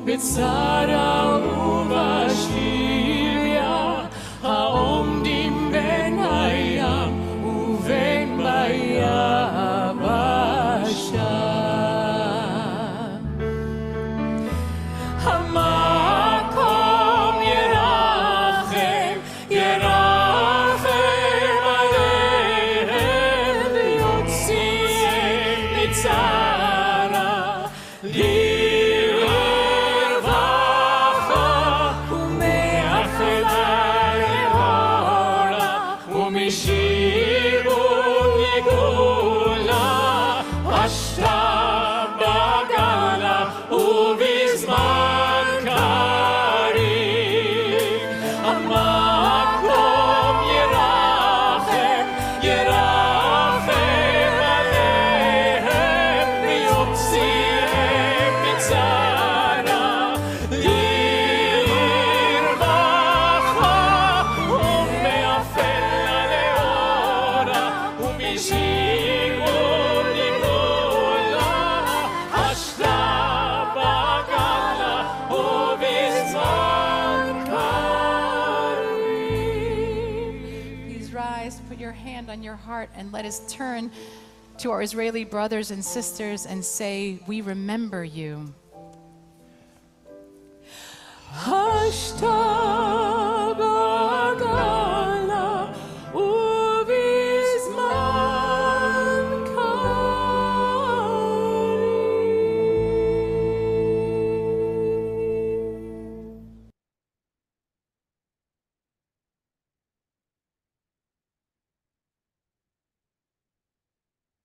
בצרה ובשביה, העומדים בין הים ובין ביבשה. המקום ירחם, ירחם עליהם, ויוציאם מצרה לרווחה, ומאפלה לאורה, ומשיבון לגאולה, פשטה בגלה ובזמן קריב. המקום ירחם, ירחם עליהם, ויוציאם מצרה לרווחה, ומאפלה לאורה, ומשיבון לגאולה, פשטה בגלה ובזמן קריב. Please rise, put your hand on your heart, and let us turn to our Israeli brothers and sisters and say, we remember you. פשטה בגלה ובזמן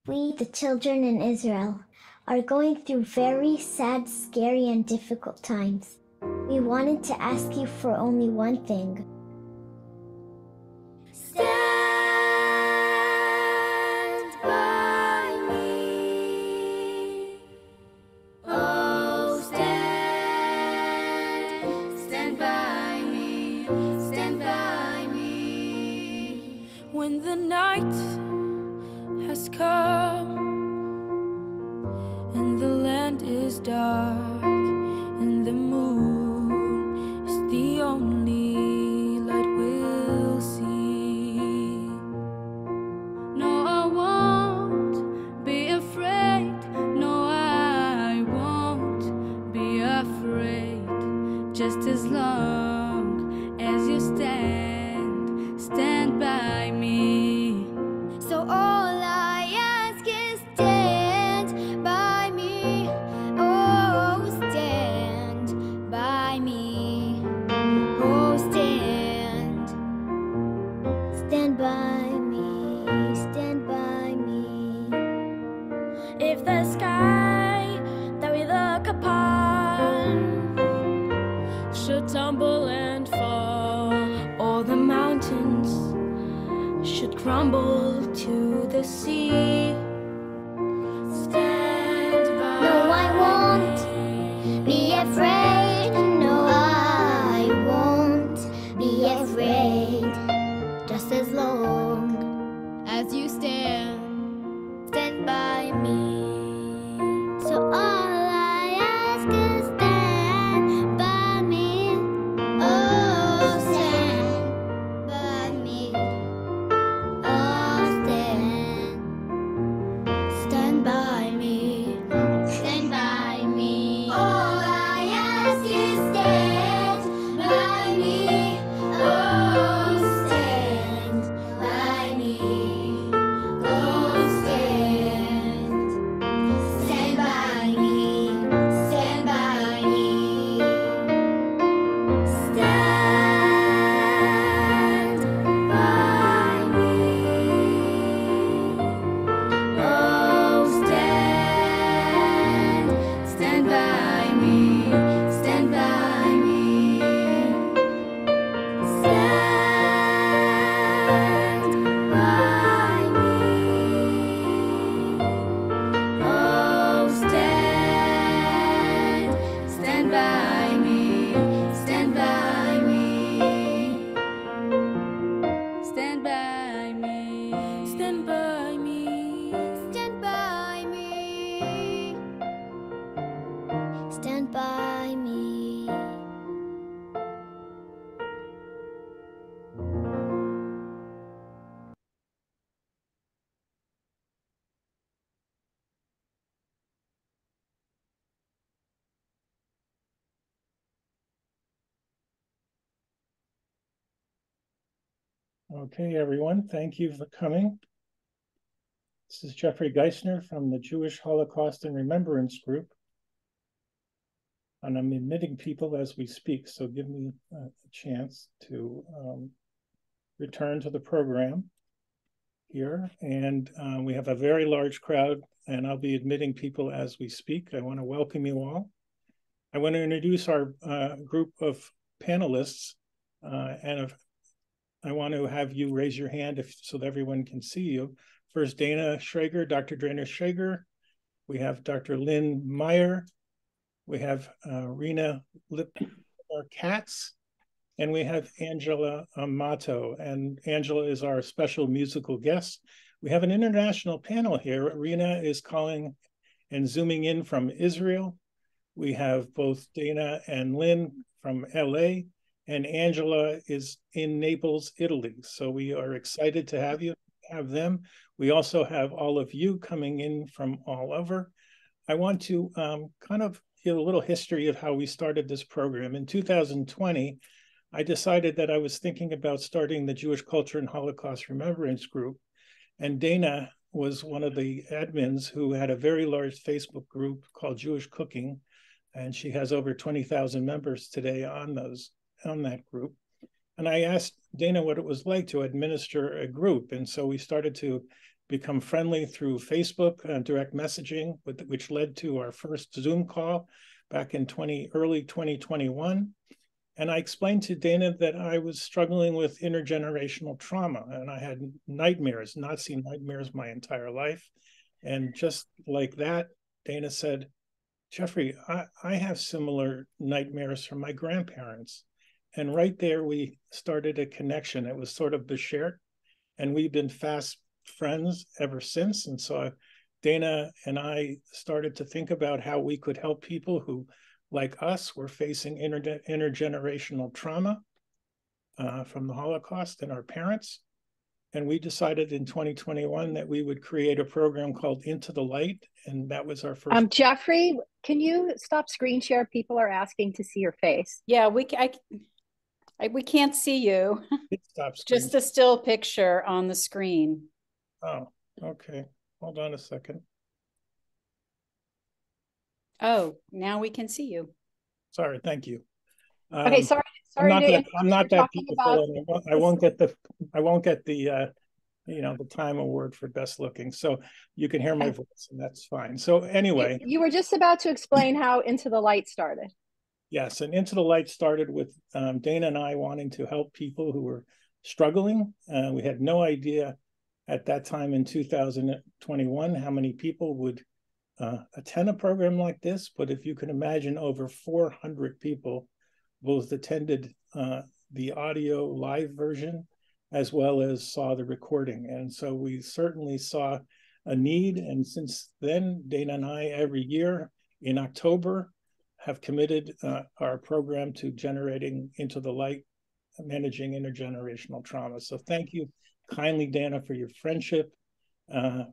We, the children in Israel, are going through very sad, scary, and difficult times. We wanted to ask you for only one thing. Stand by me. Oh, stand by me. Stand by me. When the night has come and the land is dark and the moon is the only light we'll see. No, I won't be afraid. No, I won't be afraid. Just as long as you stand by me. So all I ask is stand by me. Oh, stand by me. Oh, stand. Stand by me, stand by me. If the sky that we look upon should tumble and fall, all the mountains should crumble to the sea. Stand by. No, I won't be afraid. No, I won't be afraid. Just as long as you stand by me. So all I ask is stand by me. Oh, stand by me. Oh, stand by me. stand by me. All I ask is stand by me. Oh, stand by me. Oh, stand. Okay, everyone, thank you for coming. This is Jeffery Giesener from the Jewish Holocaust and Remembrance Group. And I'm admitting people as we speak, so give me a chance to return to the program here. And we have a very large crowd, and I'll be admitting people as we speak. I want to welcome you all. I want to introduce our group of panelists, and I want to have you raise your hand so that everyone can see you. First, Shrager, Dr. Dana Shrager. We have Dr. Lynne Meyer. We have Rena Katz. And we have Angela Amato. And Angela is our special musical guest. We have an international panel here. Rena is calling and zooming in from Israel. We have both Dana and Lynne from LA. And Angela is in Naples, Italy. So we are excited to have them. We also have all of you coming in from all over. I want to kind of give a little history of how we started this program. In 2020, I decided that I was thinking about starting the Jewish Culture and Holocaust Remembrance Group. And Dana was one of the admins who had a very large Facebook group called Jewish Cooking. And she has over 20,000 members today on that group. And I asked Dana what it was like to administer a group. And so we started to become friendly through Facebook direct messaging, which led to our first Zoom call back in early 2021. And I explained to Dana that I was struggling with intergenerational trauma, and I had nightmares, Nazi nightmares my entire life. And just like that, Dana said, Jeffrey, I have similar nightmares from my grandparents. And right there, we started a connection. It was sort of Bashert, and we've been fast friends ever since. And so Dana and I started to think about how we could help people who, like us, were facing intergenerational trauma from the Holocaust and our parents. And we decided in 2021 that we would create a program called Into the Light. And that was our first. Jeffrey, can you stop screen share? People are asking to see your face. Yeah, we can't see you. Just a still picture on the screen. Oh, okay. Hold on a second. Oh, now we can see you. Sorry, thank you. Okay, sorry. I'm not that beautiful. I won't get the the Time Award for best looking. So you can hear my voice, and that's fine. So anyway, you were just about to explain how Into the Light started. Yes, and Into the Light started with Dana and I wanting to help people who were struggling. We had no idea at that time in 2021 how many people would attend a program like this. But if you can imagine, over 400 people both attended the audio live version as well as saw the recording. And so we certainly saw a need. And since then, Dana and I, every year in October, have committed our program to generating Into the Light, managing intergenerational trauma. So thank you kindly, Dana, for your friendship.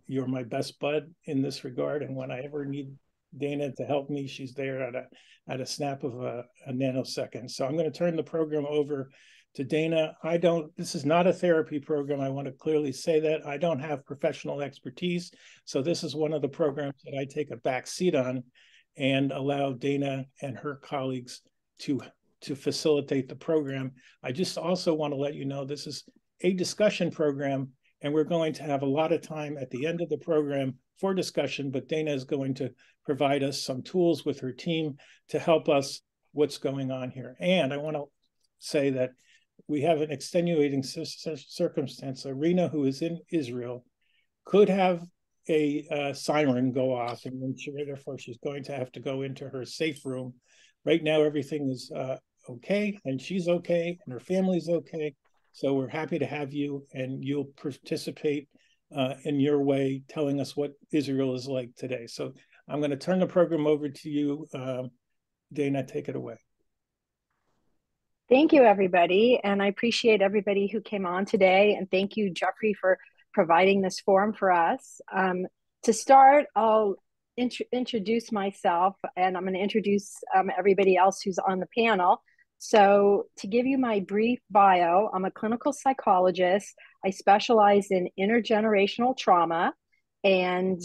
You're my best bud in this regard. And when I ever need Dana to help me, she's there at a snap of a nanosecond. So I'm going to turn the program over to Dana. This is not a therapy program. I want to clearly say that. I don't have professional expertise. So this is one of the programs that I take a back seat on and allow Dana and her colleagues to facilitate the program. I just also want to let you know this is a discussion program, and we're going to have a lot of time at the end of the program for discussion, but Dana is going to provide us some tools with her team to help us what's going on here. And I want to say that we have an extenuating circumstance. Rena, who is in Israel, could have a siren go off, and therefore she's going to have to go into her safe room. Right now, everything is okay, and she's okay, and her family's okay. So we're happy to have you, and you'll participate in your way, telling us what Israel is like today. So I'm going to turn the program over to you. Dana, take it away. Thank you, everybody. And I appreciate everybody who came on today. And thank you, Jeffrey, for providing this forum for us. To start, I'll introduce myself, and I'm going to introduce everybody else who's on the panel. So to give you my brief bio, I'm a clinical psychologist. I specialize in intergenerational trauma. And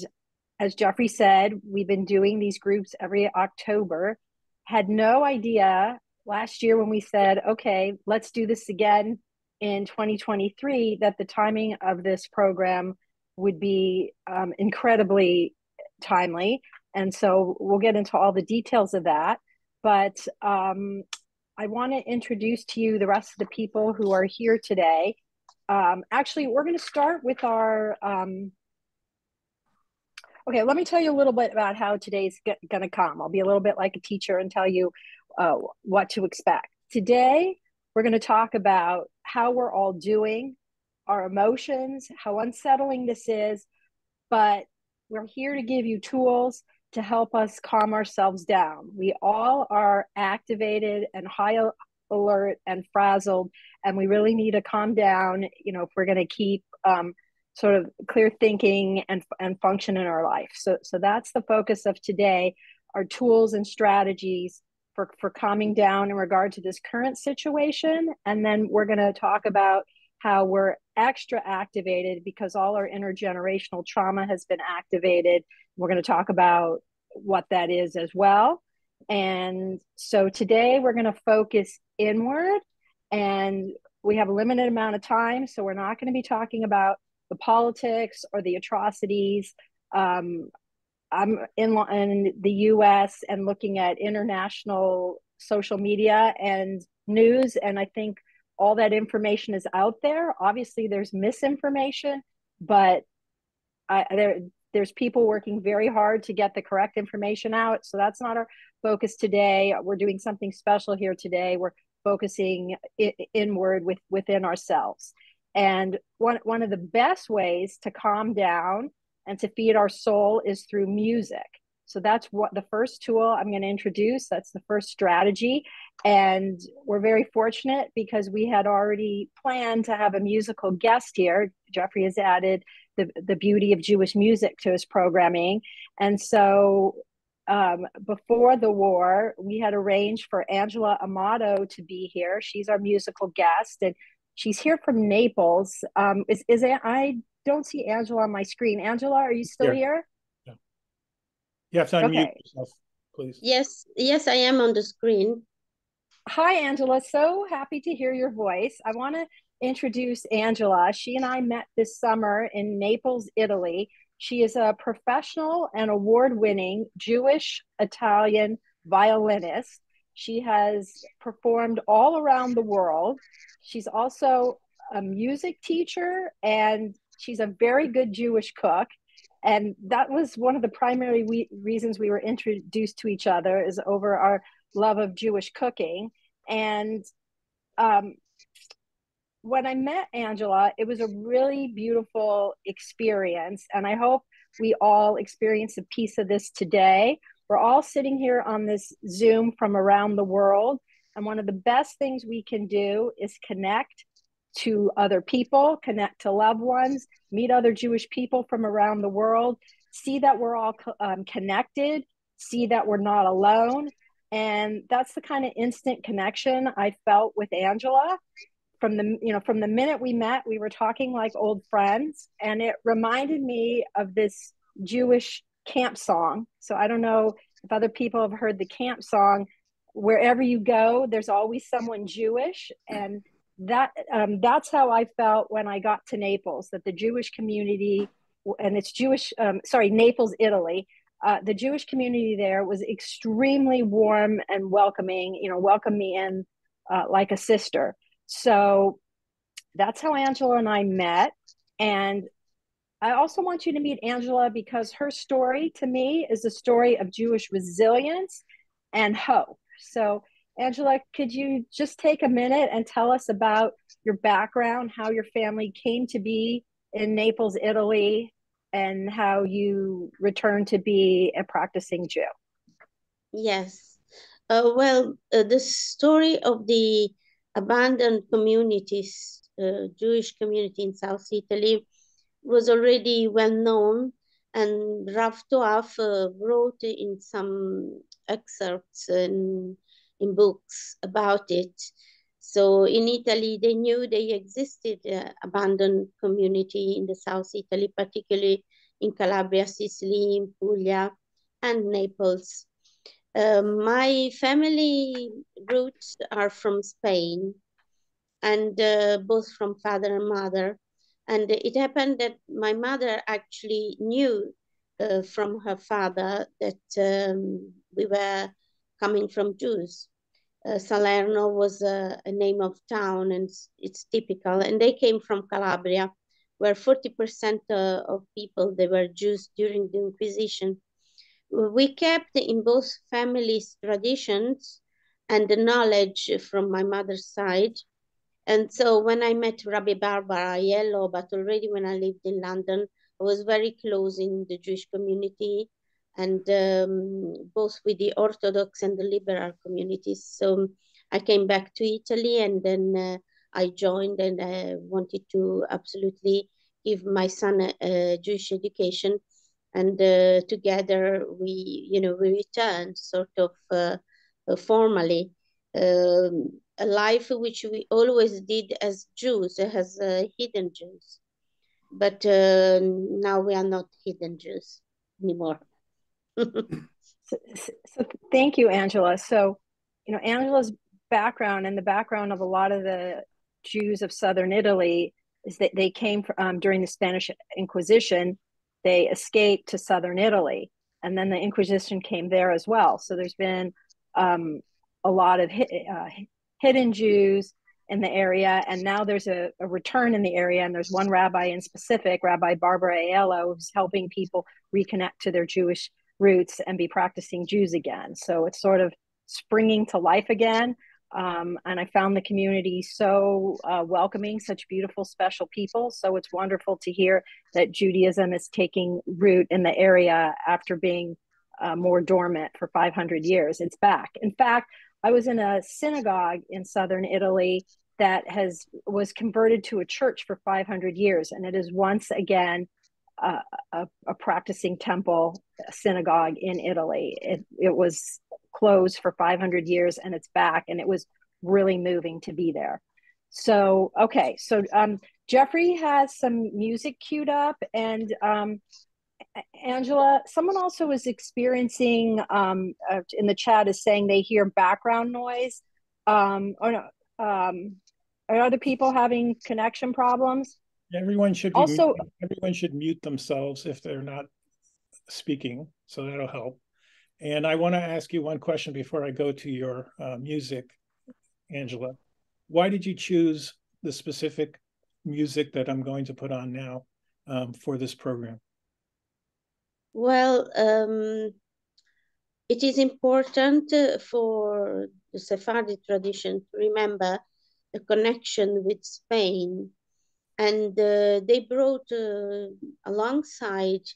as Jeffrey said, we've been doing these groups every October. Had no idea last year when we said, okay, let's do this again in 2023, that the timing of this program would be incredibly timely. And so we'll get into all the details of that. But I want to introduce to you the rest of the people who are here today. Actually, we're going to start with our okay, let me tell you a little bit about how today's going to come. I'll be a little bit like a teacher and tell you what to expect. Today, we're going to talk about how we're all doing, our emotions, how unsettling this is, but we're here to give you tools to help us calm ourselves down. We all are activated and high alert and frazzled, and we really need to calm down, you know, if we're going to keep sort of clear thinking and function in our life. So that's the focus of today, our tools and strategies for calming down in regard to this current situation. And then we're going to talk about how we're extra activated because all our intergenerational trauma has been activated. We're going to talk about what that is as well. And so today we're going to focus inward, and we have a limited amount of time. So we're not going to be talking about the politics or the atrocities. I'm in the US and looking at international social media and news, and I think all that information is out there. Obviously, there's misinformation, but there's people working very hard to get the correct information out. So that's not our focus today. We're doing something special here today. We're focusing inward within ourselves. And one of the best ways to calm down and to feed our soul is through music. So that's what the first tool I'm going to introduce. That's the first strategy. And we're very fortunate because we had already planned to have a musical guest here. Jeffrey has added the beauty of Jewish music to his programming. And so before the war, we had arranged for Angela Amato to be here. She's our musical guest, and she's here from Naples. I don't see Angela on my screen. Angela, are you still here? Yeah. You have to unmute yourself, please. Yes, I am on the screen. Hi, Angela. So happy to hear your voice. I want to introduce Angela. She and I met this summer in Naples, Italy. She is a professional and award-winning Jewish-Italian violinist. She has performed all around the world. She's also a music teacher, and she's a very good Jewish cook. And that was one of the primary reasons we were introduced to each other, is over our love of Jewish cooking. And when I met Angela, it was a really beautiful experience. And I hope we all experience a piece of this today. We're all sitting here on this Zoom from around the world. And one of the best things we can do is connect to other people, connect to loved ones, meet other Jewish people from around the world, see that we're all connected, see that we're not alone. And that's the kind of instant connection I felt with Angela. From the minute we met, we were talking like old friends, and it reminded me of this Jewish camp song. So I don't know if other people have heard the camp song. Wherever you go, there's always someone Jewish, and that's how I felt when I got to Naples. That the Jewish community, and it's Jewish, Naples, Italy. The Jewish community there was extremely warm and welcoming. Welcomed me in like a sister. So that's how Angela and I met. And I also want you to meet Angela because her story to me is a story of Jewish resilience and hope. So Angela, could you just take a minute and tell us about your background, how your family came to be in Naples, Italy, and how you returned to be a practicing Jew? Yes. The story of the abandoned communities, Jewish community in South Italy, was already well known, and Rav Toaf wrote in some excerpts in in books about it. So in Italy, they knew they existed abandoned community in the South Italy, particularly in Calabria, Sicily, in Puglia, and Naples. My family roots are from Spain, and both from father and mother. And it happened that my mother actually knew from her father that we were coming from Jews. Salerno was a name of town, and it's typical. And they came from Calabria, where 40% of people, they were Jews during the Inquisition. We kept in both families traditions and the knowledge from my mother's side. And so when I met Rabbi Barbara Aiello, but already when I lived in London, I was very close in the Jewish community, and both with the Orthodox and the liberal communities. So I came back to Italy, and then I joined, and I wanted to absolutely give my son a Jewish education. And together we returned sort of formally. A life which we always did as Jews, as hidden Jews. But now we are not hidden Jews anymore. So thank you, Angela. So, Angela's background and the background of a lot of the Jews of Southern Italy is that they came from, during the Spanish Inquisition, they escaped to Southern Italy, and then the Inquisition came there as well. So there's been a lot of hidden Jews in the area, and now there's a return in the area, and there's one rabbi in specific, Rabbi Barbara Aiello, who's helping people reconnect to their Jewish roots and be practicing Jews again. So it's sort of springing to life again. And I found the community so welcoming, such beautiful, special people. So it's wonderful to hear that Judaism is taking root in the area after being more dormant for 500 years. It's back. In fact, I was in a synagogue in Southern Italy that was converted to a church for 500 years. And it is once again a practicing temple, a synagogue in Italy. It was closed for 500 years, and it's back, and it was really moving to be there. So, okay. So Jeffrey has some music queued up, and Angela, someone also is experiencing in the chat is saying they hear background noise. Are other people having connection problems? Everyone should also everyone should mute themselves if they're not speaking, so that'll help. And I want to ask you one question before I go to your music, Angela. Why did you choose the specific music that I'm going to put on now for this program? Well, it is important for the Sephardi tradition to remember a connection with Spain. And they brought alongside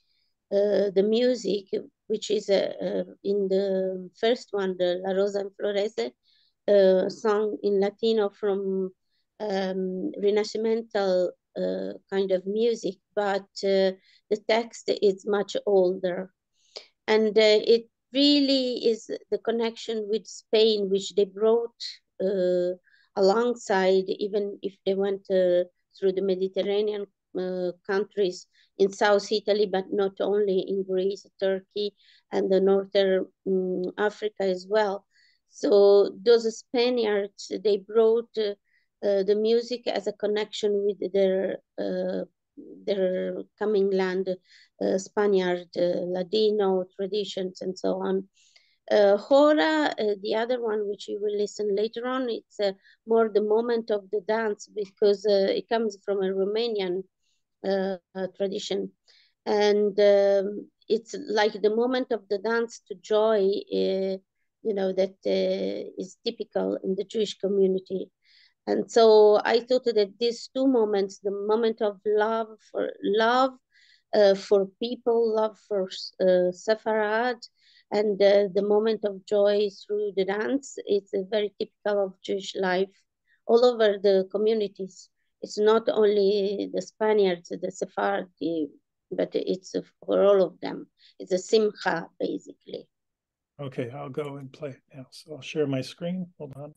the music, which is in the first one, the La Rosa en Florece, song in Latino from Renascimental kind of music, but the text is much older. And it really is the connection with Spain, which they brought alongside, even if they went through the Mediterranean countries in South Italy, but not only in Greece, Turkey, and the Northern Africa as well. So those Spaniards, they brought the music as a connection with their coming land, Spaniard, Ladino traditions, and so on. Hora, the other one, which you will listen later on, it's more the moment of the dance, because it comes from a Romanian tradition. And it's like the moment of the dance to joy, that is typical in the Jewish community. And so I thought that these two moments, the moment of love for people, love for Sepharad, and the moment of joy through the dance, it's very typical of Jewish life all over the communities. It's not only the Spaniards, the Sephardi, but it's for all of them. It's a simcha, basically. Okay, I'll go and play it now. So I'll share my screen. Hold on.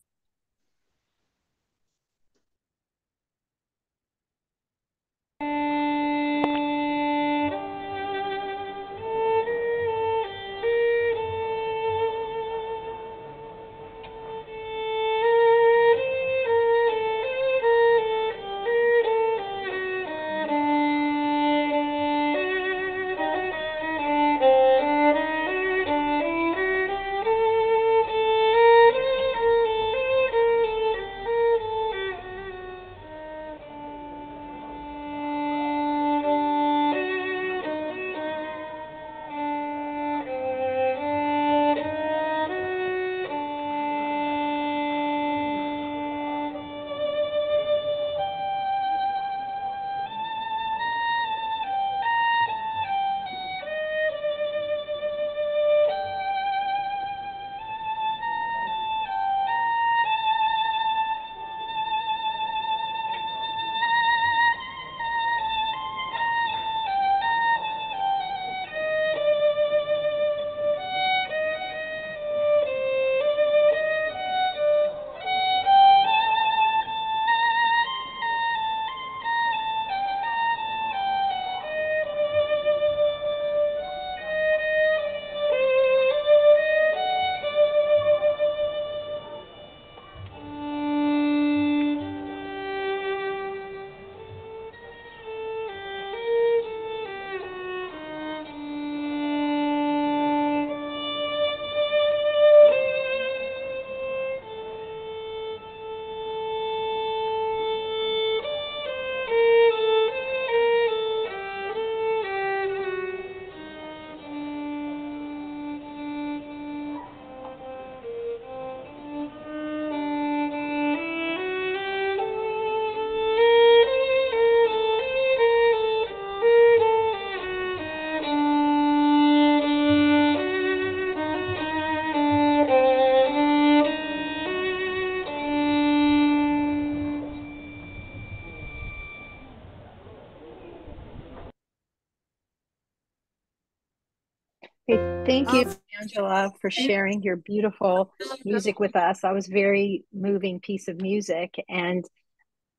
Thank you, Angela, for sharing your beautiful music with us. That was a very moving piece of music. And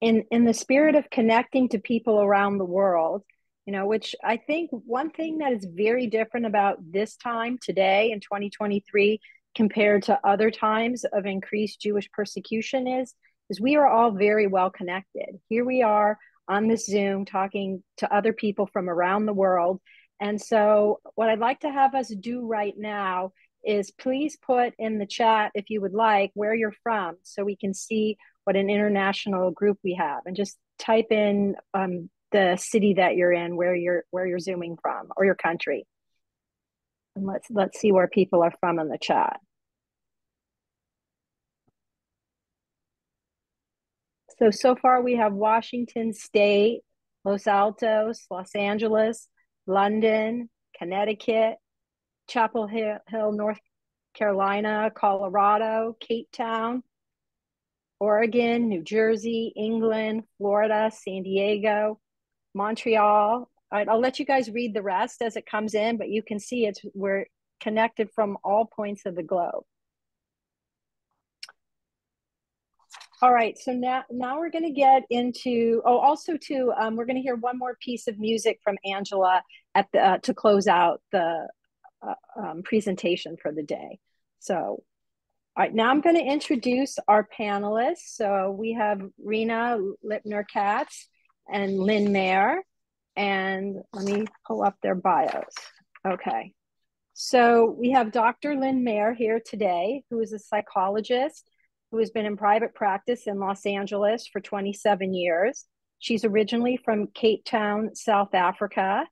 in the spirit of connecting to people around the world, you know, which I think one thing that is very different about this time today in 2023 compared to other times of increased Jewish persecution is we are all very well connected. Here we are on this Zoom talking to other people from around the world. And so what I'd like to have us do right now is please put in the chat, if you would like, where you're from so we can see what an international group we have, and just type in the city that you're in, where you're zooming from, or your country. And let's see where people are from in the chat. So far we have Washington State, Los Altos, Los Angeles, London, Connecticut, Chapel Hill, North Carolina, Colorado, Cape Town, Oregon, New Jersey, England, Florida, San Diego, Montreal. I'll let you guys read the rest as it comes in, but you can see we're connected from all points of the globe. All right, so now we're going to get into, also too, we're going to hear one more piece of music from Angela at the to close out the presentation for the day. So, all right, now I'm going to introduce our panelists. So we have Rena, Lipiner, Katz, and Lynne Meyer. And let me pull up their bios. Okay, so we have Dr. Lynne Meyer here today, who is a psychologist who has been in private practice in Los Angeles for 27 years. She's originally from Cape Town, South Africa.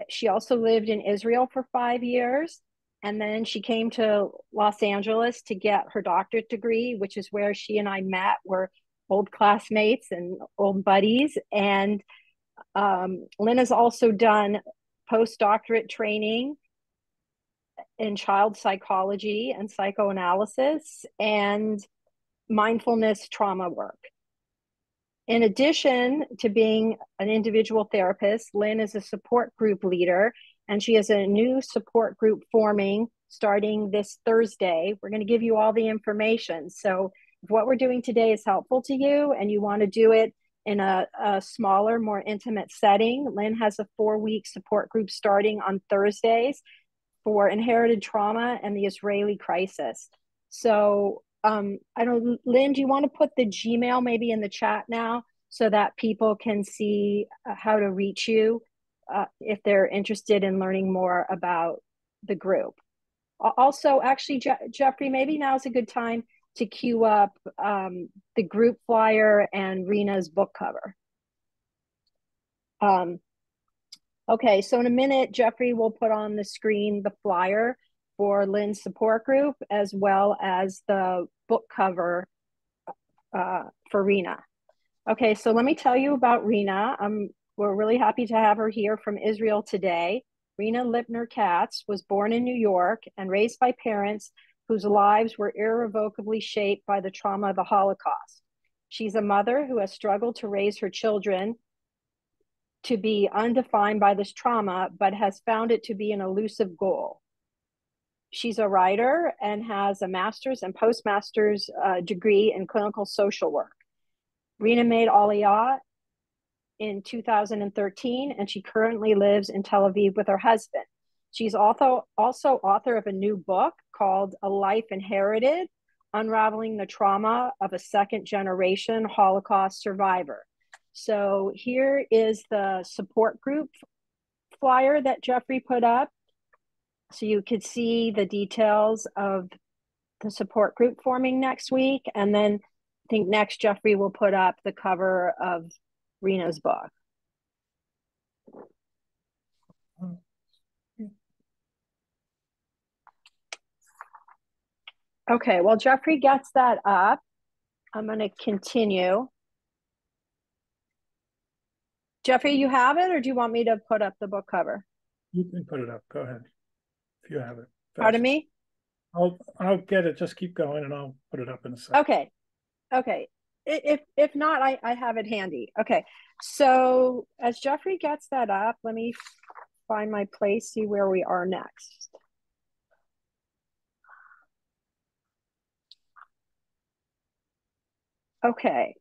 She also lived in Israel for 5 years. And then she came to Los Angeles to get her doctorate degree, which is where she and I met. We're old classmates and old buddies. And Lynne has also done postdoctorate training in child psychology and psychoanalysis and mindfulness trauma work. In addition to being an individual therapist, Lynne is a support group leader, and she has a new support group forming starting this Thursday. We're going to give you all the information. So if what we're doing today is helpful to you and you want to do it in a smaller, more intimate setting, Lynne has a 4-week support group starting on Thursdays for inherited trauma and the Israeli crisis. So I don't, Lynne, do you want to put the Gmail maybe in the chat now so that people can see how to reach you if they're interested in learning more about the group? Also, actually, Jeffrey, maybe now's a good time to queue up the group flyer and Rena's book cover. Okay, so in a minute, Jeffrey will put on the screen the flyer for Lynne's support group, as well as the book cover for Rena. Okay, so let me tell you about Rena. We're really happy to have her here from Israel today. Rena Lipiner Katz was born in New York and raised by parents whose lives were irrevocably shaped by the trauma of the Holocaust. She's a mother who has struggled to raise her children to be undefined by this trauma, but has found it to be an elusive goal. She's a writer and has a master's and postmaster's degree in clinical social work. Rena made Aliyah in 2013, and she currently lives in Tel Aviv with her husband. She's also author of a new book called A Life Inherited, Unraveling the Trauma of a Second-Generation Holocaust Survivor. So here is the support group flyer that Jeffrey put up. So you could see the details of the support group forming next week. And then I think next Jeffrey will put up the cover of Rena's book. Okay, well, Jeffrey gets that up. I'm going to continue. Jeffrey, you have it, or do you want me to put up the book cover? You can put it up. Go ahead, if you have it. Pardon me? I'll get it. Just keep going, and I'll put it up in a second. Okay. Okay. If not, I have it handy. Okay. So as Jeffrey gets that up, let me find my place, see where we are next. Okay.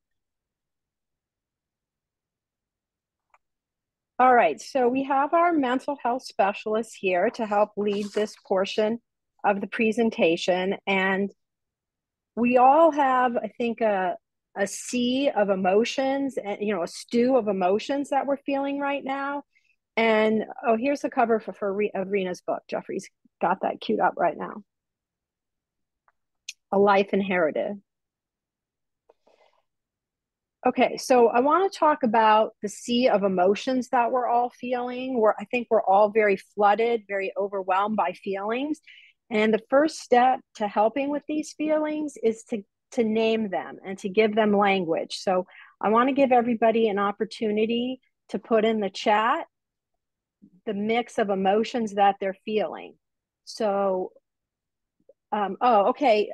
All right, so we have our mental health specialist here to help lead this portion of the presentation. And we all have, I think, a sea of emotions and, you know, a stew of emotions that we're feeling right now. And, oh, here's the cover of Rena's book. Jeffrey's got that queued up right now. A Life Inherited. Okay, so I want to talk about the sea of emotions that we're all feeling. I think we're all very flooded, very overwhelmed by feelings. And the first step to helping with these feelings is to name them and to give them language. So I want to give everybody an opportunity to put in the chat the mix of emotions that they're feeling. So, okay.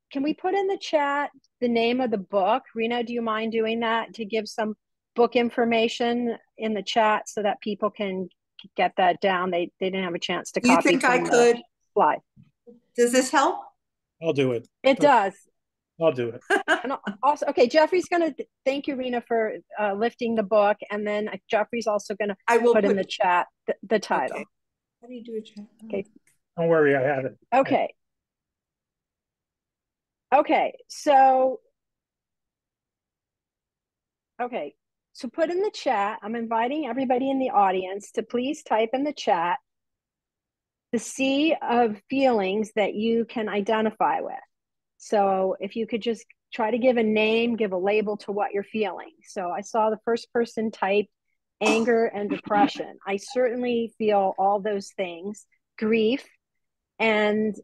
Can we put in the chat the name of the book? Rena, do you mind doing that to give some book information in the chat so that people can get that down? They didn't have a chance to copy. You think I could? Slide. Does this help? I'll do it. It does. I'll do it. And also, okay, Jeffrey's going to thank you, Rena, for lifting the book, and then Jeffrey's also going to put in the chat the title. Okay. How do you do a chat? Okay. Don't worry, I have it. Okay. Okay, so put in the chat. I'm inviting everybody in the audience to please type in the chat the sea of feelings that you can identify with. So if you could just try to give a name, give a label to what you're feeling. So I saw the first person type anger and depression. I certainly feel all those things, grief. And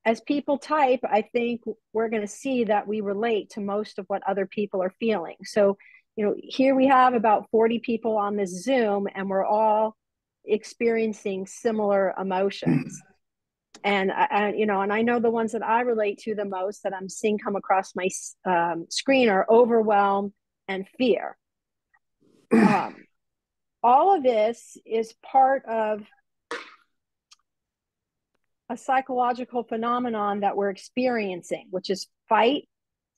as people type, I think we're going to see that we relate to most of what other people are feeling. So, you know, here we have about 40 people on this Zoom, and we're all experiencing similar emotions. And I know the ones that I relate to the most that I'm seeing come across my screen are overwhelm and fear. All of this is part of a psychological phenomenon that we're experiencing, which is fight,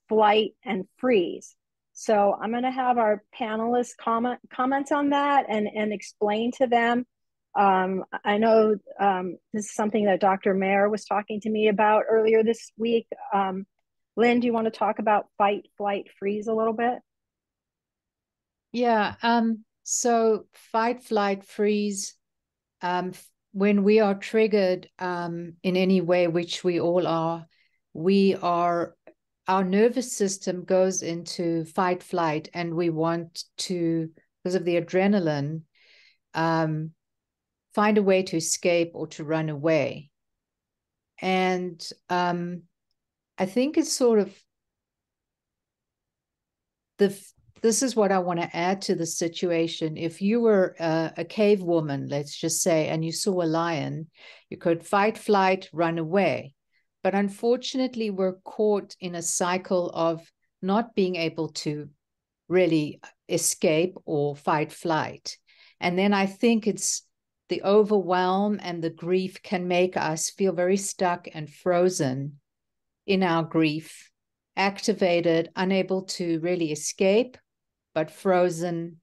flight, and freeze. So I'm going to have our panelists comment on that and explain to them. I know this is something that Dr. Meyer was talking to me about earlier this week. Lynne, do you want to talk about fight, flight, freeze a little bit? Yeah. So fight, flight, freeze. When we are triggered in any way, which we all are, our nervous system goes into fight, flight, and we want to, because of the adrenaline, find a way to escape or to run away. And I think it's sort of this is what I want to add to the situation. If you were a cave woman, let's just say, and you saw a lion, you could fight, flight, run away. But unfortunately, we're caught in a cycle of not being able to really escape or fight, flight. And then I think it's the overwhelm and the grief can make us feel very stuck and frozen in our grief, activated, unable to really escape, but frozen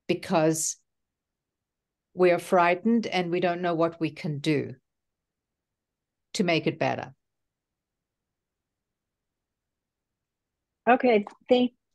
because we are frightened and we don't know what we can do to make it better. Okay,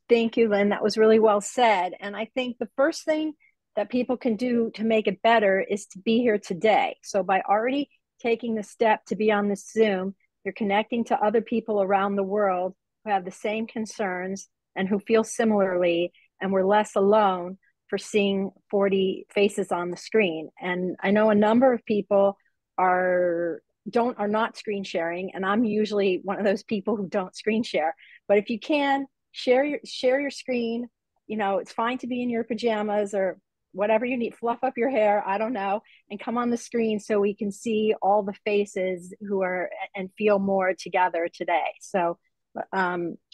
thank you, Lynne. That was really well said. And I think the first thing that people can do to make it better is to be here today. So by already taking the step to be on this Zoom, you're connecting to other people around the world who have the same concerns and who feel similarly, and we're less alone for seeing 40 faces on the screen. And I know a number of people are not screen sharing, and I'm usually one of those people who don't screen share. But if you can, share your screen. You know, it's fine to be in your pajamas or whatever you need, fluff up your hair, I don't know, and come on the screen so we can see all the faces who are and feel more together today. So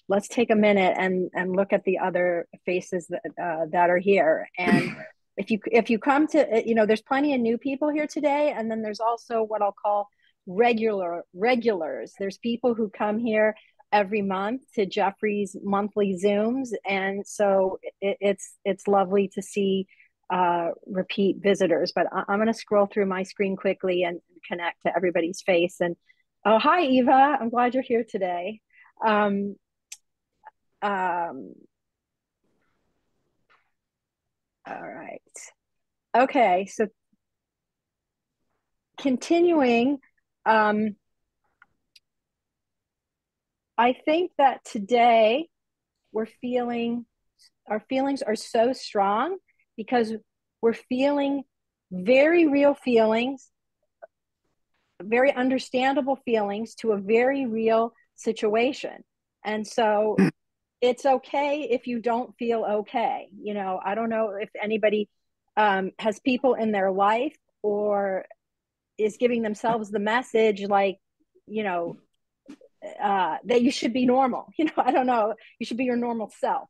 let's take a minute and look at the other faces that are here. And if you come to, you know, there's plenty of new people here today, and then there's also what I'll call regulars. There's people who come here every month to Jeffrey's monthly Zooms, and so it's lovely to see repeat visitors. But I'm going to scroll through my screen quickly and connect to everybody's face. And oh, hi Eva, I'm glad you're here today. All right. Okay, so continuing, I think that today our feelings are so strong because we're feeling very real feelings, very understandable feelings to a very real situation. And so it's okay if you don't feel okay. You know, I don't know if anybody has people in their life or is giving themselves the message like, you know, that you should be normal. You know, I don't know, you should be your normal self.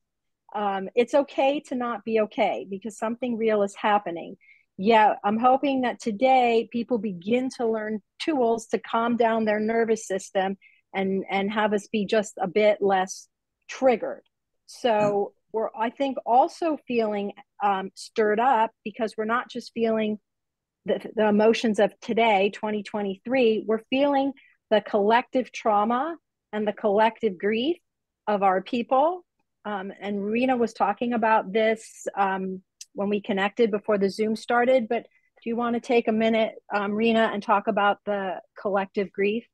It's okay to not be okay because something real is happening. Yeah, I'm hoping that today people begin to learn tools to calm down their nervous system and have us be just a bit less triggered. So we're, I think, also feeling stirred up because we're not just feeling the emotions of today, 2023, we're feeling the collective trauma and the collective grief of our people. And Rena was talking about this when we connected before the Zoom started, but do you want to take a minute, Rena, and talk about the collective grief?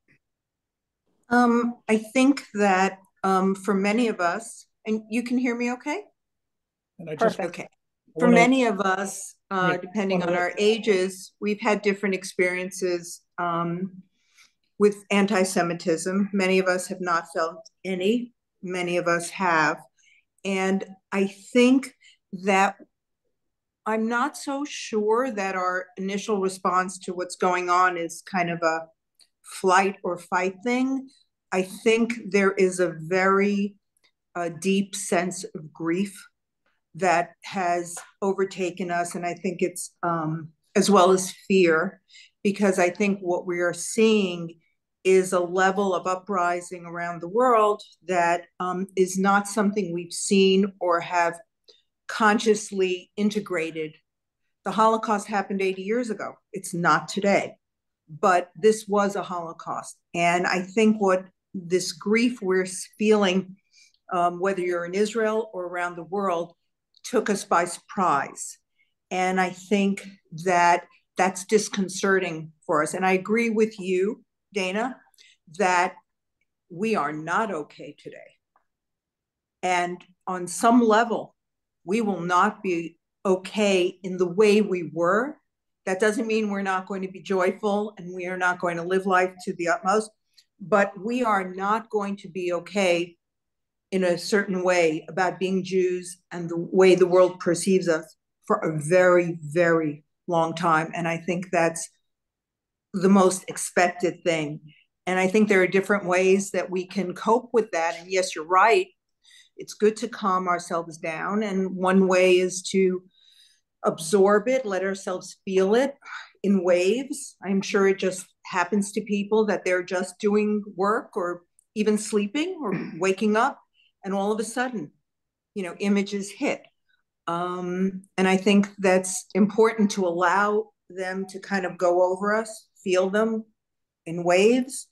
I think that for many of us, and you can hear me okay? And I just, okay. For many of us, depending on our ages, we've had different experiences with anti-Semitism. Many of us have not felt any, many of us have. And I think that I'm not so sure that our initial response to what's going on is kind of a flight or fight thing. I think there is a very deep sense of grief that has overtaken us. And I think it's as well as fear, because I think what we are seeing is a level of uprising around the world that is not something we've seen or have consciously integrated. The Holocaust happened 80 years ago. It's not today, but this was a Holocaust. And I think what this grief we're feeling, whether you're in Israel or around the world, took us by surprise. And I think that that's disconcerting for us. And I agree with you, Dana, that we are not okay today. And on some level, we will not be okay in the way we were. That doesn't mean we're not going to be joyful and we are not going to live life to the utmost, but we are not going to be okay in a certain way about being Jews and the way the world perceives us for a very, very long time. And I think that's the most expected thing. And I think there are different ways that we can cope with that. And yes, you're right. It's good to calm ourselves down. And one way is to absorb it, let ourselves feel it in waves. I'm sure it just happens to people that they're just doing work or even sleeping or waking up, and all of a sudden, images hit. And I think that's important to allow them to kind of go over us, feel them in waves,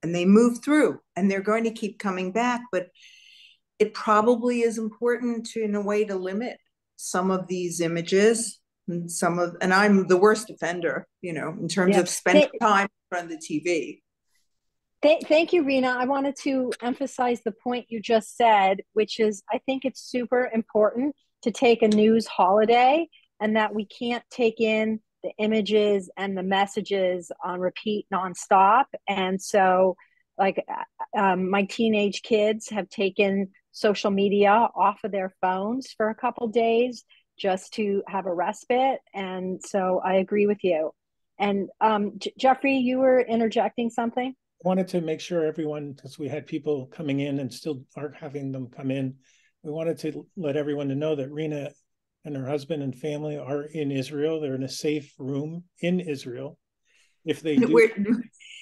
and they move through, and they're going to keep coming back. But it probably is important to, in a way, to limit some of these images and I'm the worst offender, in terms of spending time in front of the TV. Thank you, Rena. I wanted to emphasize the point you just said, which is I think it's super important to take a news holiday, and that we can't take in the images and the messages on repeat nonstop. And so, like, my teenage kids have taken social media off of their phones for a couple days just to have a respite. And so I agree with you. And Jeffrey, you were interjecting something? I wanted to make sure everyone, because we had people coming in and still are having them come in, we wanted to let everyone to know that Rena and her husband and family are in Israel. They're in a safe room in Israel. If they do... We're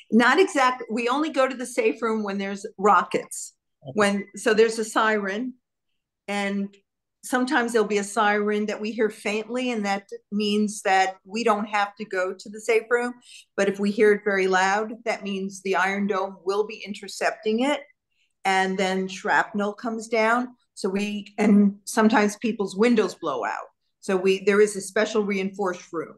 not exactly. We only go to the safe room when there's rockets. Okay. So there's a siren, and sometimes there'll be a siren that we hear faintly, and that means that we don't have to go to the safe room. But if we hear it very loud, that means the Iron Dome will be intercepting it, and then shrapnel comes down. And sometimes people's windows blow out. So there is a special reinforced room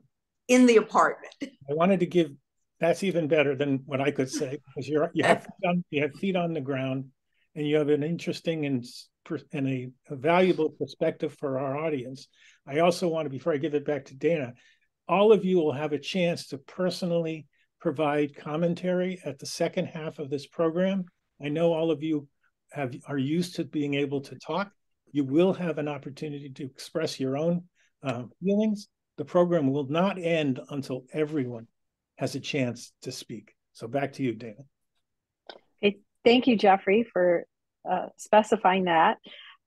in the apartment. I wanted to give, that's even better than what I could say, because you have feet on the ground, and you have an interesting and a valuable perspective for our audience. I also want to, before I give it back to Dana, all of you will have a chance to personally provide commentary at the second half of this program. I know all of you are used to being able to talk. You will have an opportunity to express your own feelings. The program will not end until everyone has a chance to speak. So back to you, Dana. Okay, thank you, Jeffrey, for specifying that.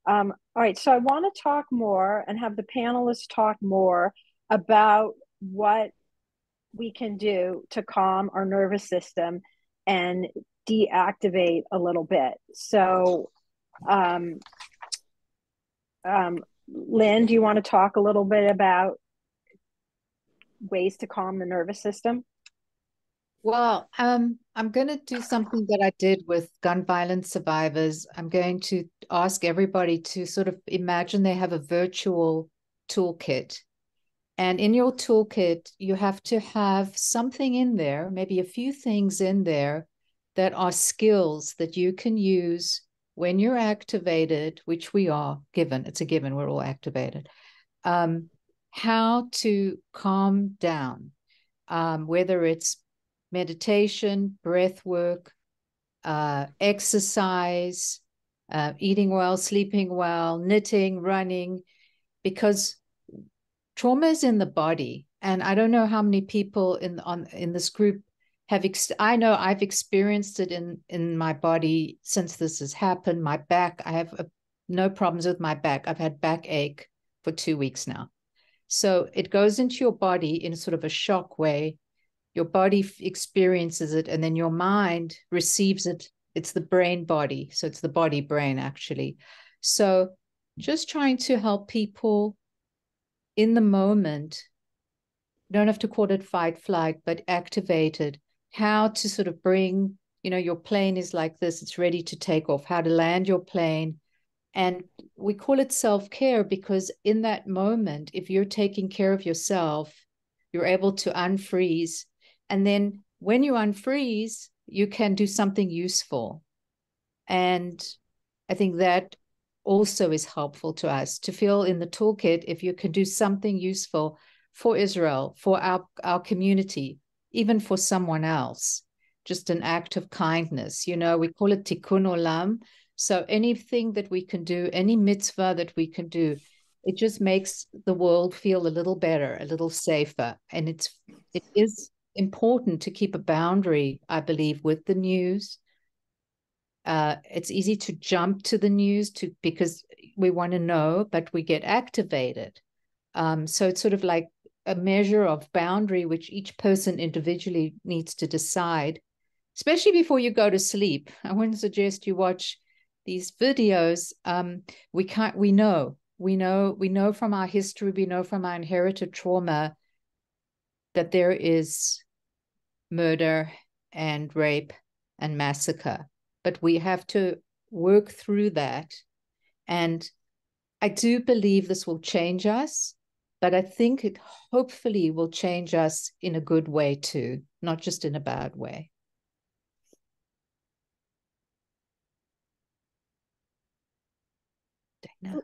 All right, so I want to talk more and have the panelists talk more about what we can do to calm our nervous system and deactivate a little bit. So, Lynne, do you want to talk a little bit about ways to calm the nervous system? Well, I'm going to do something that I did with gun violence survivors. I'm going to ask everybody to sort of imagine they have a virtual toolkit. And in your toolkit, you have to have something in there, maybe a few things in there that are skills that you can use when you're activated, which we are given. It's a given, we're all activated. How to calm down, whether it's meditation, breath work, exercise, eating well, sleeping well, knitting, running, because trauma is in the body. And I don't know how many people in this group have, I know I've experienced it in my body since this has happened. My back, I have no problems with my back. I've had backache for 2 weeks now. So it goes into your body in sort of a shock way. Your body experiences it, and then your mind receives it. It's the brain body. So it's the body brain, actually. So just trying to help people in the moment. You don't have to call it fight, flight, but activated. How to sort of bring, your plane is like this, it's ready to take off, how to land your plane. And we call it self-care because in that moment, if you're taking care of yourself, you're able to unfreeze. And then when you unfreeze, you can do something useful. And I think that also is helpful to us to feel in the toolkit if you can do something useful for Israel, for our community, even for someone else, just an act of kindness. We call it tikkun olam. So anything that we can do, any mitzvah that we can do, it just makes the world feel a little better, a little safer. And it is important to keep a boundary, I believe, with the news. It's easy to jump to the news because we want to know, but we get activated. So it's sort of like a measure of boundary, which each person individually needs to decide, especially before you go to sleep. I wouldn't suggest you watch these videos. We know from our history, we know from our inherited trauma that there is murder and rape and massacre. But we have to work through that. And I do believe this will change us, but I think it hopefully will change us in a good way too, not just in a bad way. Dana.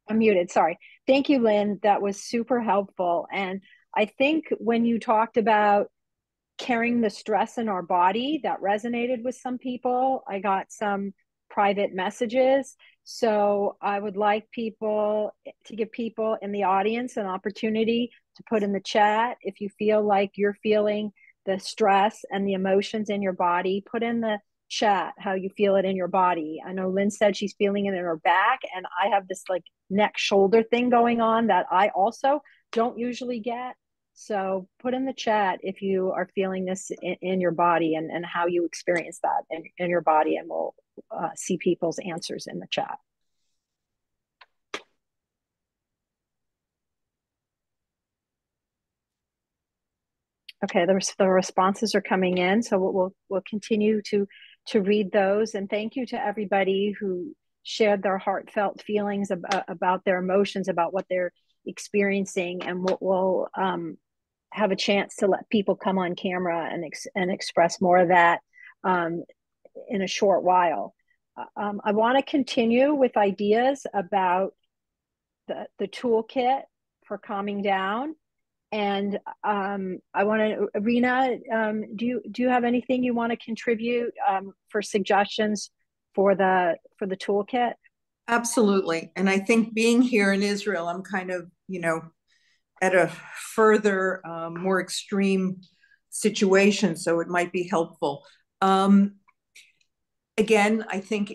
I'm muted, sorry. Thank you, Lynn. That was super helpful. And I think when you talked about carrying the stress in our body, that resonated with some people. I got some private messages. So I would like to give people in the audience an opportunity to put in the chat if you feel like you're feeling the stress and the emotions in your body. Put in the chat how you feel it in your body. I know Lynn said she's feeling it in her back, and I have this like neck shoulder thing going on that I also don't usually get. So put in the chat if you are feeling this in your body and how you experience that in your body, and we'll see people's answers in the chat. Okay, the responses are coming in, so we'll continue to read those. And thank you to everybody who shared their heartfelt feelings about their emotions, about what they're experiencing, and we'll have a chance to let people come on camera and express more of that in a short while. I want to continue with ideas about the toolkit for calming down. And I want to, Rena, do you have anything you want to contribute for suggestions for the toolkit? Absolutely. And I think being here in Israel, I'm kind of, at a further, more extreme situation, so it might be helpful. Again, I think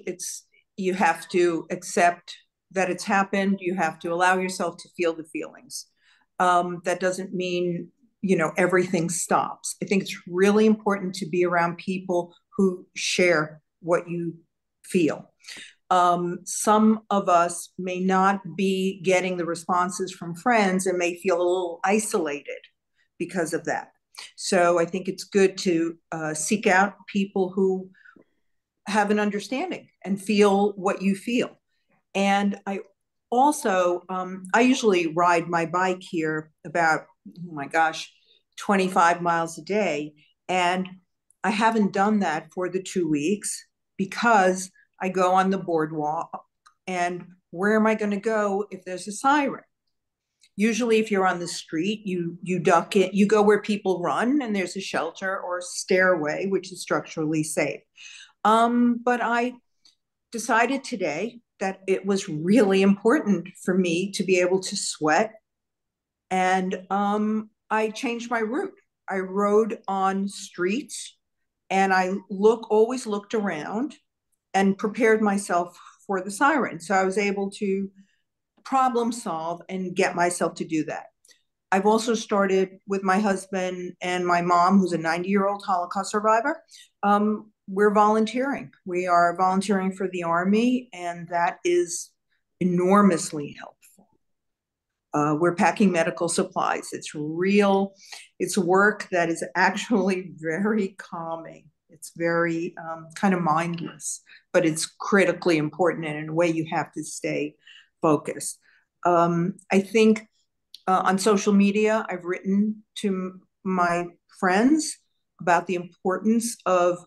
you have to accept that it's happened. You have to allow yourself to feel the feelings. That doesn't mean, everything stops. I think it's really important to be around people who share what you feel. Some of us may not be getting the responses from friends and may feel a little isolated because of that. So I think it's good to seek out people who have an understanding and feel what you feel. And I also, I usually ride my bike here about, 25 miles a day. And I haven't done that for the 2 weeks because I go on the boardwalk, and where am I going to go if there's a siren? Usually if you're on the street, you duck it, you go where people run and there's a shelter or a stairway, which is structurally safe. But I decided today that it was really important for me to be able to sweat. And I changed my route. I rode on streets, and I always looked around and prepared myself for the siren. So I was able to problem solve and get myself to do that. I've also started with my husband and my mom, who's a 90-year-old Holocaust survivor. We're volunteering. We are volunteering for the Army, and that is enormously helpful. We're packing medical supplies. It's work that is actually very calming. It's very kind of mindless, but it's critically important, and in a way you have to stay focused. I think on social media, I've written to my friends about the importance of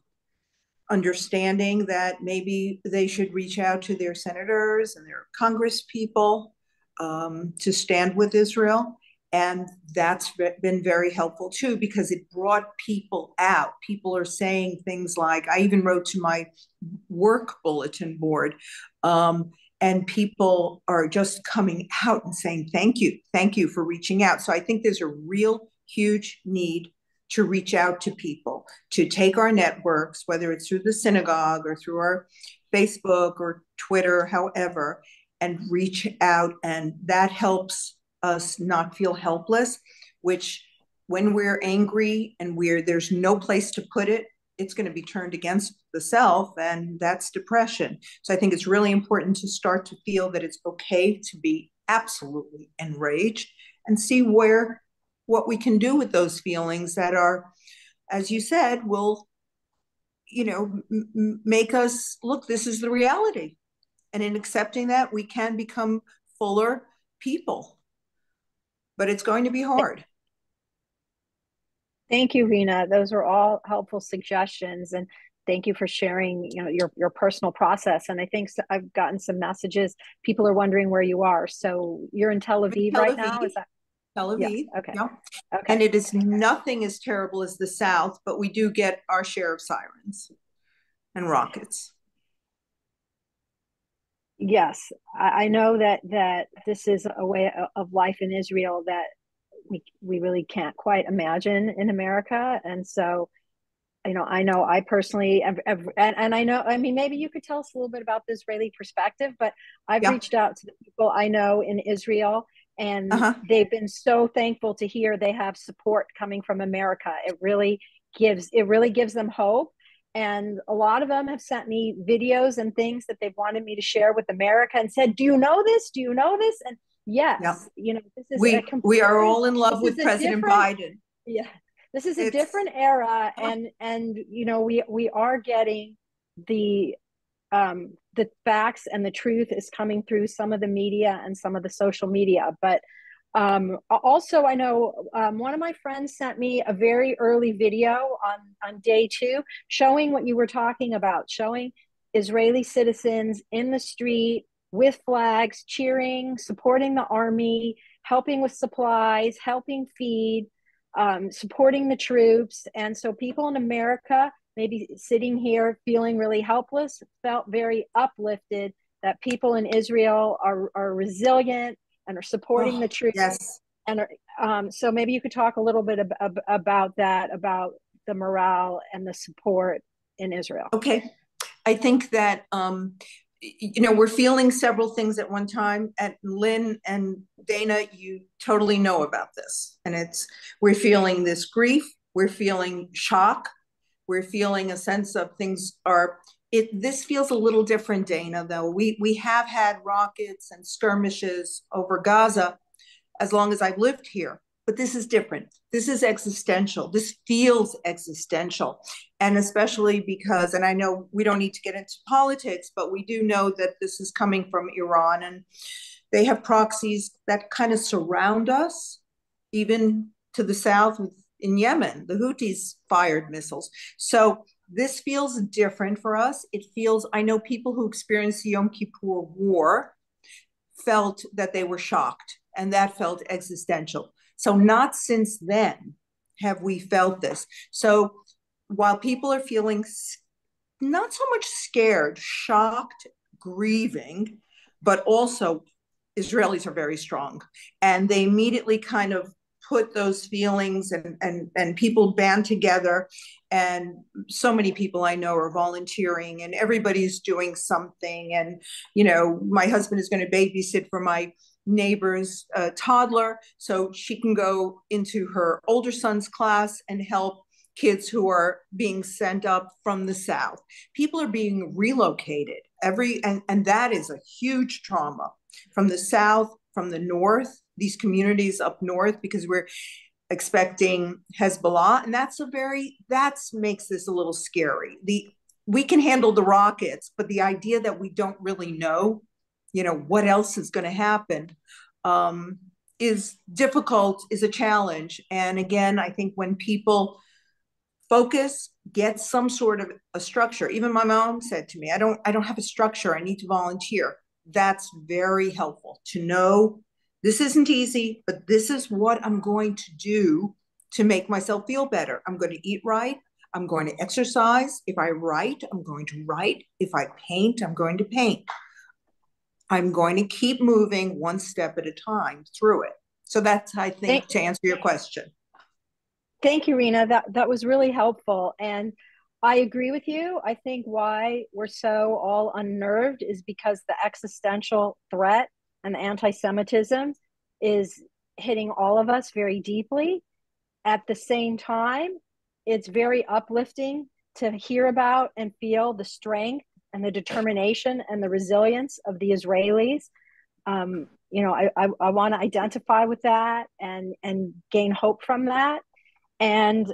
understanding that maybe they should reach out to their senators and their Congress people to stand with Israel. And that's been very helpful too, because it brought people out. People are saying things like, I even wrote to my work bulletin board, and people are just coming out and saying, thank you for reaching out. So I think there's a real huge need to reach out to people, to take our networks, whether it's through the synagogue or through our Facebook or Twitter, however, and reach out. And that helps us not feel helpless, which when we're angry and there's no place to put it, it's going to be turned against the self, and that's depression. So I think it's really important to start to feel that it's okay to be absolutely enraged and see what we can do with those feelings that are, as you said, will, make us look, this is the reality. And in accepting that, we can become fuller people. But it's going to be hard. Thank you, Rena. Those are all helpful suggestions, and thank you for sharing, your personal process. And I think I've gotten some messages. People are wondering where you are. So you're in Tel Aviv right now? Is that Tel Aviv? Yeah. Okay. Yeah. Okay. And it is nothing as terrible as the South, but we do get our share of sirens and rockets. Yes, I know that this is a way of life in Israel that we really can't quite imagine in America. And so, I know I personally, and I know, I mean, maybe you could tell us a little bit about the Israeli perspective, but I've reached out to the people I know in Israel, and they've been so thankful to hear they have support coming from America. It really gives them hope. And a lot of them have sent me videos and things that they've wanted me to share with America and said, do you know this? Do you know this? And yes, this is we are all in love with President Biden. Yeah, this is a different era, and we are getting the facts, and the truth is coming through some of the media and some of the social media. But also, I know one of my friends sent me a very early video on day 2 showing what you were talking about, showing Israeli citizens in the street with flags, cheering, supporting the army, helping with supplies, helping feed, supporting the troops. And so people in America, maybe sitting here feeling really helpless, felt very uplifted that people in Israel are resilient and are supporting the troops. Yes. And so maybe you could talk a little bit about that, about the morale and the support in Israel. Okay. I think that, we're feeling several things at one time. And Lynne and Dana, you totally know about this. And we're feeling this grief. We're feeling shock. We're feeling a sense of things this feels a little different, Dana, though. We have had rockets and skirmishes over Gaza as long as I've lived here. But this is different. This is existential. This feels existential. And especially because, and I know we don't need to get into politics, but we do know that this is coming from Iran, and they have proxies that kind of surround us, even to the south in Yemen. The Houthis fired missiles. So this feels different for us. I know people who experienced the Yom Kippur War felt that they were shocked, and that felt existential. So not since then have we felt this. So while people are feeling not so much scared, shocked, grieving, but also Israelis are very strong. And they immediately kind of put those feelings and people band together. And so many people I know are volunteering, and everybody's doing something. And, my husband is going to babysit for my neighbor's toddler, so she can go into her older son's class and help kids who are being sent up from the South. People are being relocated and that is a huge trauma from the South, from the North, these communities up north, because we're expecting Hezbollah, and that makes this a little scary. We can handle the rockets, but the idea that we don't really know, what else is going to happen, is difficult, is a challenge. And again, I think when people focus, get some sort of a structure. Even my mom said to me, I don't have a structure. I need to volunteer. That's very helpful to know this isn't easy, but this is what I'm going to do to make myself feel better. I'm going to eat right. I'm going to exercise. If I write, I'm going to write. If I paint, I'm going to paint. I'm going to keep moving one step at a time through it. So that's, I think, to answer your question. Thank you, Rena. That was really helpful. And I agree with you. I think why we're so all unnerved is because the existential threat and the anti-Semitism is hitting all of us very deeply. At the same time, it's very uplifting to hear about and feel the strength and the determination and the resilience of the Israelis. I want to identify with that and gain hope from that. And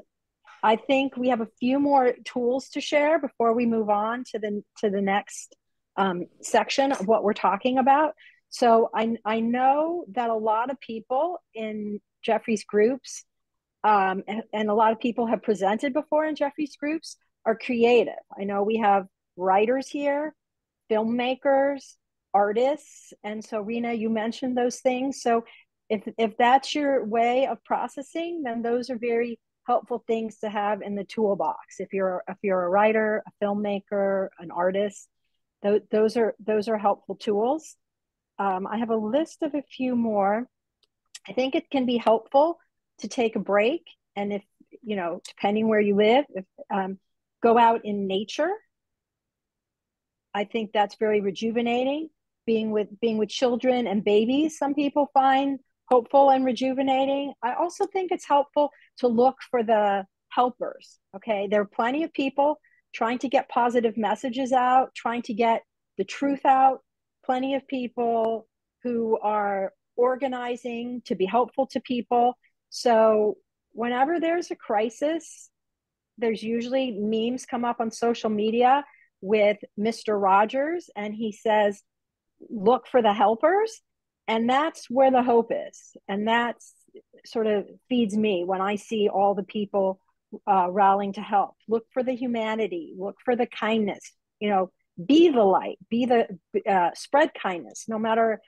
I think we have a few more tools to share before we move on to the next section of what we're talking about. So I know that a lot of people in Jeffrey's groups, and a lot of people have presented before in Jeffrey's groups, are creative. I know we have writers here, filmmakers, artists. And so Rena, you mentioned those things. So if that's your way of processing, then those are very helpful things to have in the toolbox. If you're a writer, a filmmaker, an artist, those are helpful tools. I have a list of a few more. I think it can be helpful to take a break, and if depending where you live, go out in nature. I think that's very rejuvenating. Being with children and babies, some people find hopeful and rejuvenating. I also think it's helpful to look for the helpers. Okay, there are plenty of people trying to get positive messages out, trying to get the truth out. Plenty of people who are organizing to be helpful to people. So whenever there's a crisis, there's usually memes come up on social media with Mr. Rogers, and he says, look for the helpers. And that's where the hope is. And that's sort of feeds me when I see all the people rallying to help. Look for the humanity, look for the kindness, be the light, spread kindness, no matter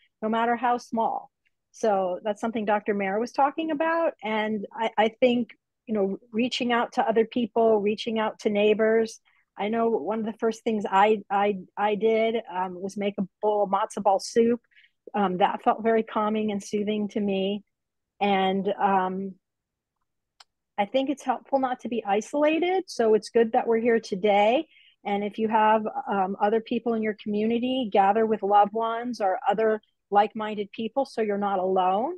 how small. So that's something Dr. Meyer was talking about. And I think, reaching out to other people, reaching out to neighbors. I know one of the first things I did was make a bowl of matzo ball soup. That felt very calming and soothing to me. And I think it's helpful not to be isolated. So it's good that we're here today. And if you have other people in your community, gather with loved ones or other like-minded people so you're not alone.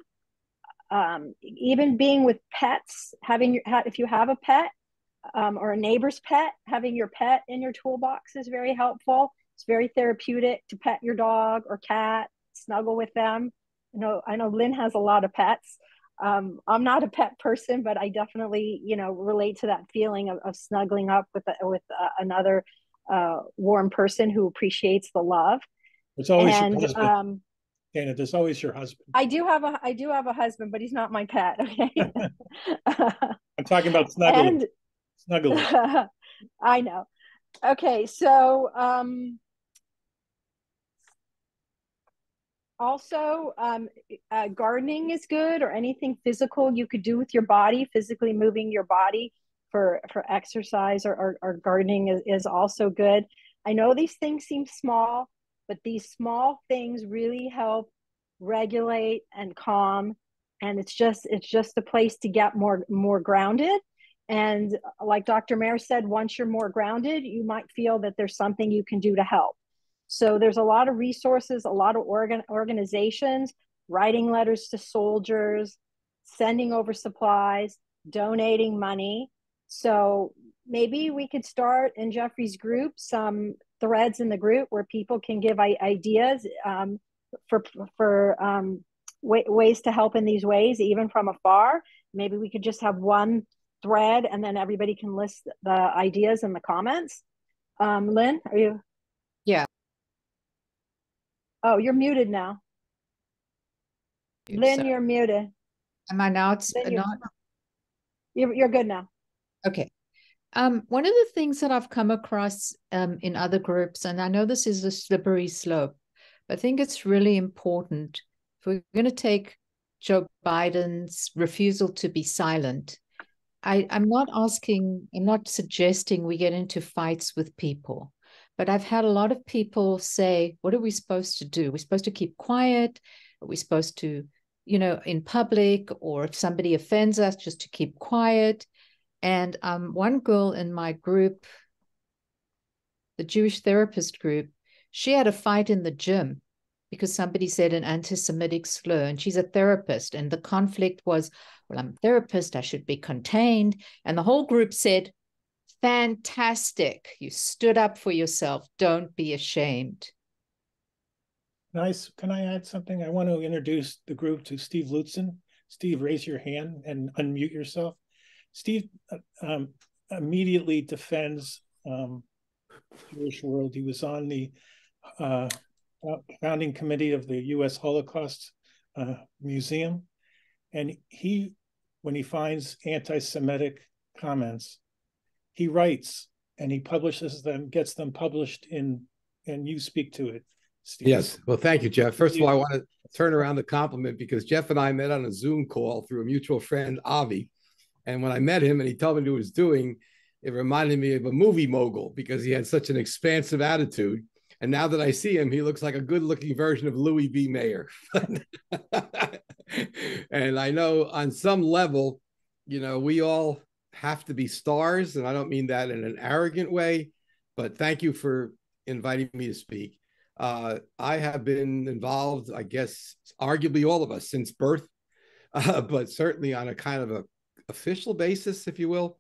Even being with pets, if you have a pet or a neighbor's pet, having your pet in your toolbox is very helpful. It's very therapeutic to pet your dog or cat, snuggle with them. I know Lynne has a lot of pets. I'm not a pet person, but I definitely, relate to that feeling of snuggling up with another warm person who appreciates the love. It's always your husband. Dana, there's always your husband. I do have a husband, but he's not my pet. Okay. I'm talking about snuggling. Snuggling. I know. Okay, so also gardening is good, or anything physical you could do with your body, physically moving your body for exercise or gardening is also good. I know these things seem small, but these small things really help regulate and calm. And it's just a place to get more grounded. And like Dr. Meyer said, once you're more grounded, you might feel that there's something you can do to help. So there's a lot of resources, a lot of organizations writing letters to soldiers, sending over supplies, donating money. So maybe we could start in Jeffrey's group some threads in the group where people can give ideas for ways to help in these ways, even from afar. Maybe we could just have one thread and then everybody can list the ideas in the comments. Lynn, are you? Yeah. Oh, you're muted now. Lynn, you're muted. Am I now? You're good now. Okay. One of the things that I've come across in other groups, and I know this is a slippery slope, but I think it's really important. If we're going to take Joe Biden's refusal to be silent, I'm not suggesting we get into fights with people, but I've had a lot of people say, what are we supposed to do? We're supposed to keep quiet? Are we supposed to, in public, or if somebody offends us, just to keep quiet? And one girl in my group, the Jewish therapist group, she had a fight in the gym because somebody said an anti-Semitic slur, and she's a therapist. And the conflict was, well, I'm a therapist, I should be contained. And the whole group said, fantastic. You stood up for yourself. Don't be ashamed. Nice. Can I add something? I want to introduce the group to Steve Lutzen. Steve, raise your hand and unmute yourself. Steve immediately defends Jewish world. He was on the founding committee of the U.S. Holocaust Museum. And when he finds anti-Semitic comments, he writes and he publishes them, gets them published and you speak to it, Steve. Yes. Well, thank you, Jeff. First of all, I want to turn around the compliment because Jeff and I met on a Zoom call through a mutual friend, Avi. And when I met him and he told me what he was doing, it reminded me of a movie mogul because he had such an expansive attitude. And now that I see him, he looks like a good-looking version of Louis B. Meyer. And I know on some level, we all have to be stars. And I don't mean that in an arrogant way, but thank you for inviting me to speak. I have been involved, I guess, arguably all of us since birth, but certainly on a kind of a official basis, if you will,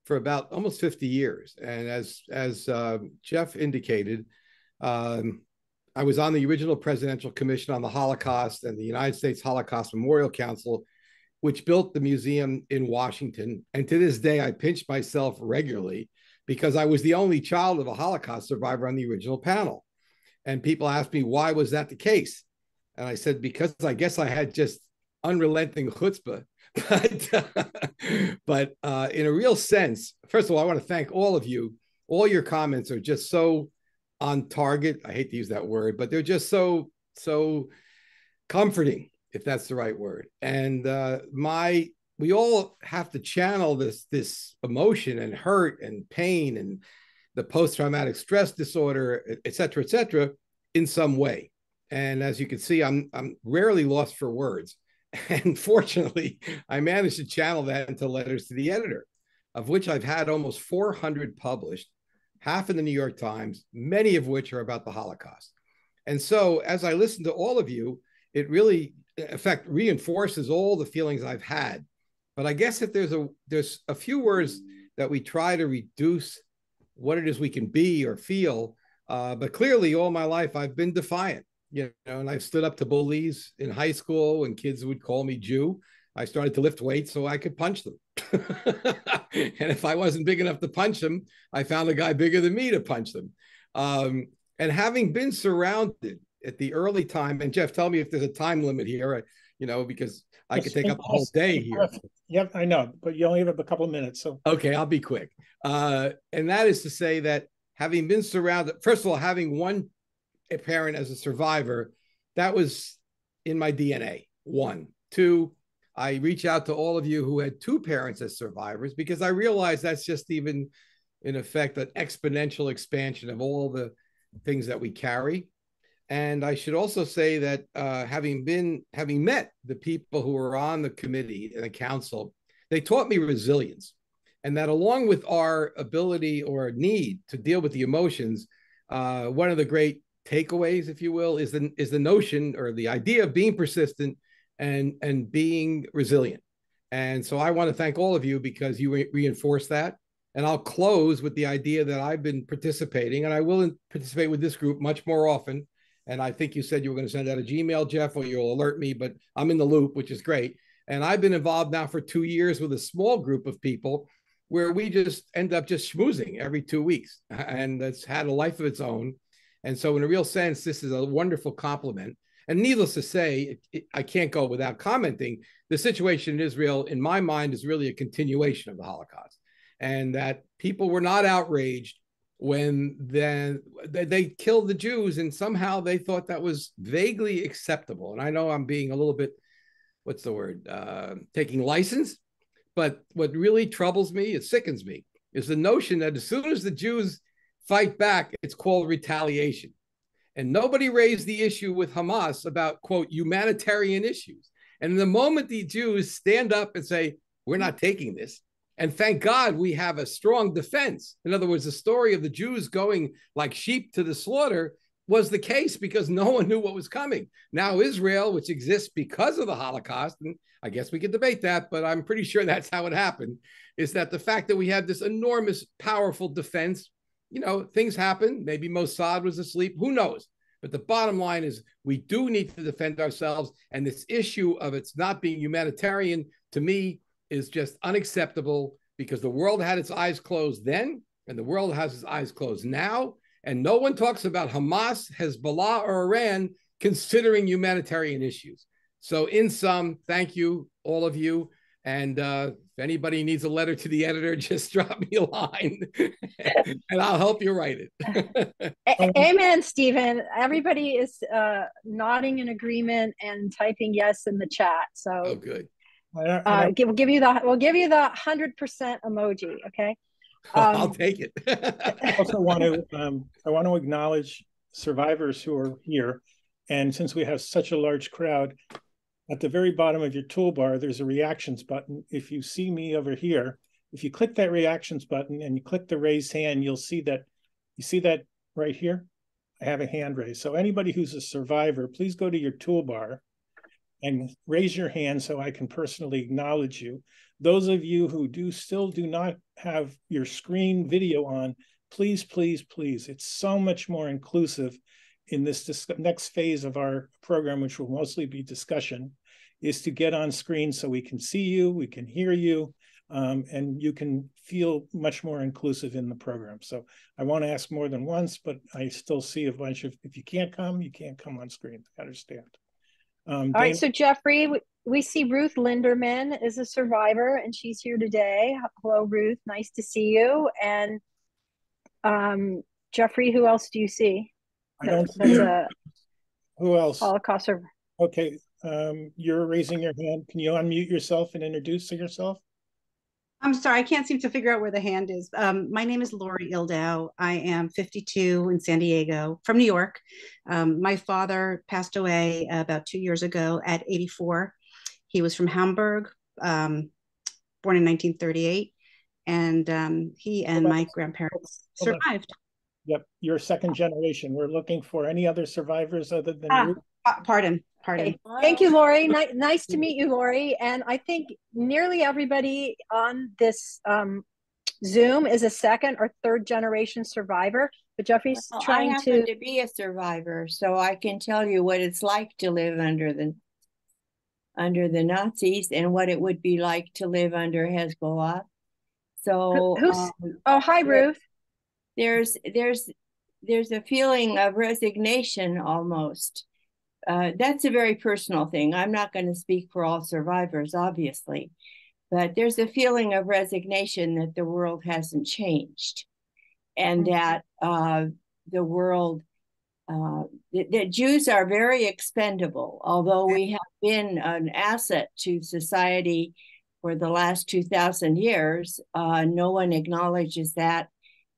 for about almost 50 years. And as Jeff indicated, I was on the original Presidential Commission on the Holocaust and the United States Holocaust Memorial Council, which built the museum in Washington. And to this day, I pinch myself regularly because I was the only child of a Holocaust survivor on the original panel. And people asked me, why was that the case? And I said, because I guess I had just unrelenting chutzpah. But in a real sense, first of all, I want to thank all of you. All your comments are just so on target. I hate to use that word, but they're just so comforting, if that's the right word. And we all have to channel this emotion and hurt and pain and the post-traumatic stress disorder, et cetera, in some way. And as you can see, I'm rarely lost for words. And fortunately, I managed to channel that into letters to the editor, of which I've had almost 400 published, half in the New York Times, many of which are about the Holocaust. And so as I listen to all of you, it really, in fact, reinforces all the feelings I've had. But I guess if there's a few words that we try to reduce what it is we can be or feel, but clearly all my life I've been defiant. And I've stood up to bullies in high school when kids would call me Jew. I started to lift weights so I could punch them. And if I wasn't big enough to punch them, I found a guy bigger than me to punch them. And having been surrounded at the early time, and Jeff, tell me if there's a time limit here, because I could take up the whole day here. Yep, I know, but you only have a couple of minutes. So okay, I'll be quick. And that is to say that having been surrounded, first of all, having one parent as a survivor, that was in my DNA. 1, 2, I reach out to all of you who had 2 parents as survivors because I realize that's just even, in effect, an exponential expansion of all the things that we carry. And I should also say that having met the people who were on the committee and the council, they taught me resilience. And that along with our ability or need to deal with the emotions, one of the great takeaways, if you will, is the notion or the idea of being persistent and being resilient. And so I want to thank all of you because you reinforce that. And I'll close with the idea that I've been participating, and I will participate with this group much more often. And I think you said you were going to send out a Gmail, Jeff, or you'll alert me, but I'm in the loop, which is great. And I've been involved now for 2 years with a small group of people where we just end up just schmoozing every 2 weeks. And that's had a life of its own. And so in a real sense, this is a wonderful compliment. And needless to say, I can't go without commenting, the situation in Israel, in my mind, is really a continuation of the Holocaust. And that people were not outraged when they killed the Jews, and somehow they thought that was vaguely acceptable. And I know I'm being a little bit, what's the word, taking license, but what really troubles me, it sickens me, is the notion that as soon as the Jews fight back, it's called retaliation. And nobody raised the issue with Hamas about, quote, humanitarian issues. And the moment the Jews stand up and say, we're not taking this, and thank God we have a strong defense. In other words, the story of the Jews going like sheep to the slaughter was the case because no one knew what was coming. Now Israel, which exists because of the Holocaust, and I guess we could debate that, but I'm pretty sure that's how it happened, is that the fact that we have this enormous, powerful defense, you know, things happen. Maybe Mossad was asleep, who knows? But the bottom line is we do need to defend ourselves. And this issue of it's not being humanitarian, to me, is just unacceptable because the world had its eyes closed then, and the world has its eyes closed now. And no one talks about Hamas, Hezbollah, or Iran considering humanitarian issues. So in sum, thank you, all of you. And if anybody needs a letter to the editor, just drop me a line and I'll help you write it. Amen, Stephen. Everybody is nodding in agreement and typing yes in the chat. So good. We'll give you the 100% emoji. Okay. I'll take it. I also want to acknowledge survivors who are here, and since we have such a large crowd, at the very bottom of your toolbar there's a reactions button. If you see me over here, if you click that reactions button and you click the raise hand, you'll see that. You see that right here? I have a hand raised. So anybody who's a survivor, please go to your toolbar and raise your hand so I can personally acknowledge you. Those of you who still do not have your screen video on, please, please, please. It's so much more inclusive in this next phase of our program, which will mostly be discussion, is to get on screen so we can see you, we can hear you, and you can feel much more inclusive in the program. So I want to ask more than once, but I still see a bunch of, if you can't come, you can't come on screen. I understand. All right, so Jeffrey, we see Ruth Linderman is a survivor, and she's here today. Hello, Ruth. Nice to see you. And Jeffrey, who else do you see? I don't see. Who else? Holocaust survivor. Okay, you're raising your hand. Can you unmute yourself and introduce yourself? I'm sorry, I can't seem to figure out where the hand is. My name is Lori Ildow. I am 52 in San Diego, from New York. My father passed away about 2 years ago at 84. He was from Hamburg, born in 1938, and he and my grandparents survived. Yep, you're second generation. We're looking for any other survivors other than you. Pardon. Okay. Thank you, Lori. Nice to meet you, Lori. And I think nearly everybody on this Zoom is a second or third generation survivor. But Jeffrey's trying I happen to be a survivor, so I can tell you what it's like to live under the Nazis and what it would be like to live under Hezbollah. So hi, Ruth. There's a feeling of resignation almost. That's a very personal thing. I'm not going to speak for all survivors, obviously, but there's a feeling of resignation that the world hasn't changed, and that the world, that Jews are very expendable. Although we have been an asset to society for the last 2,000 years, no one acknowledges that,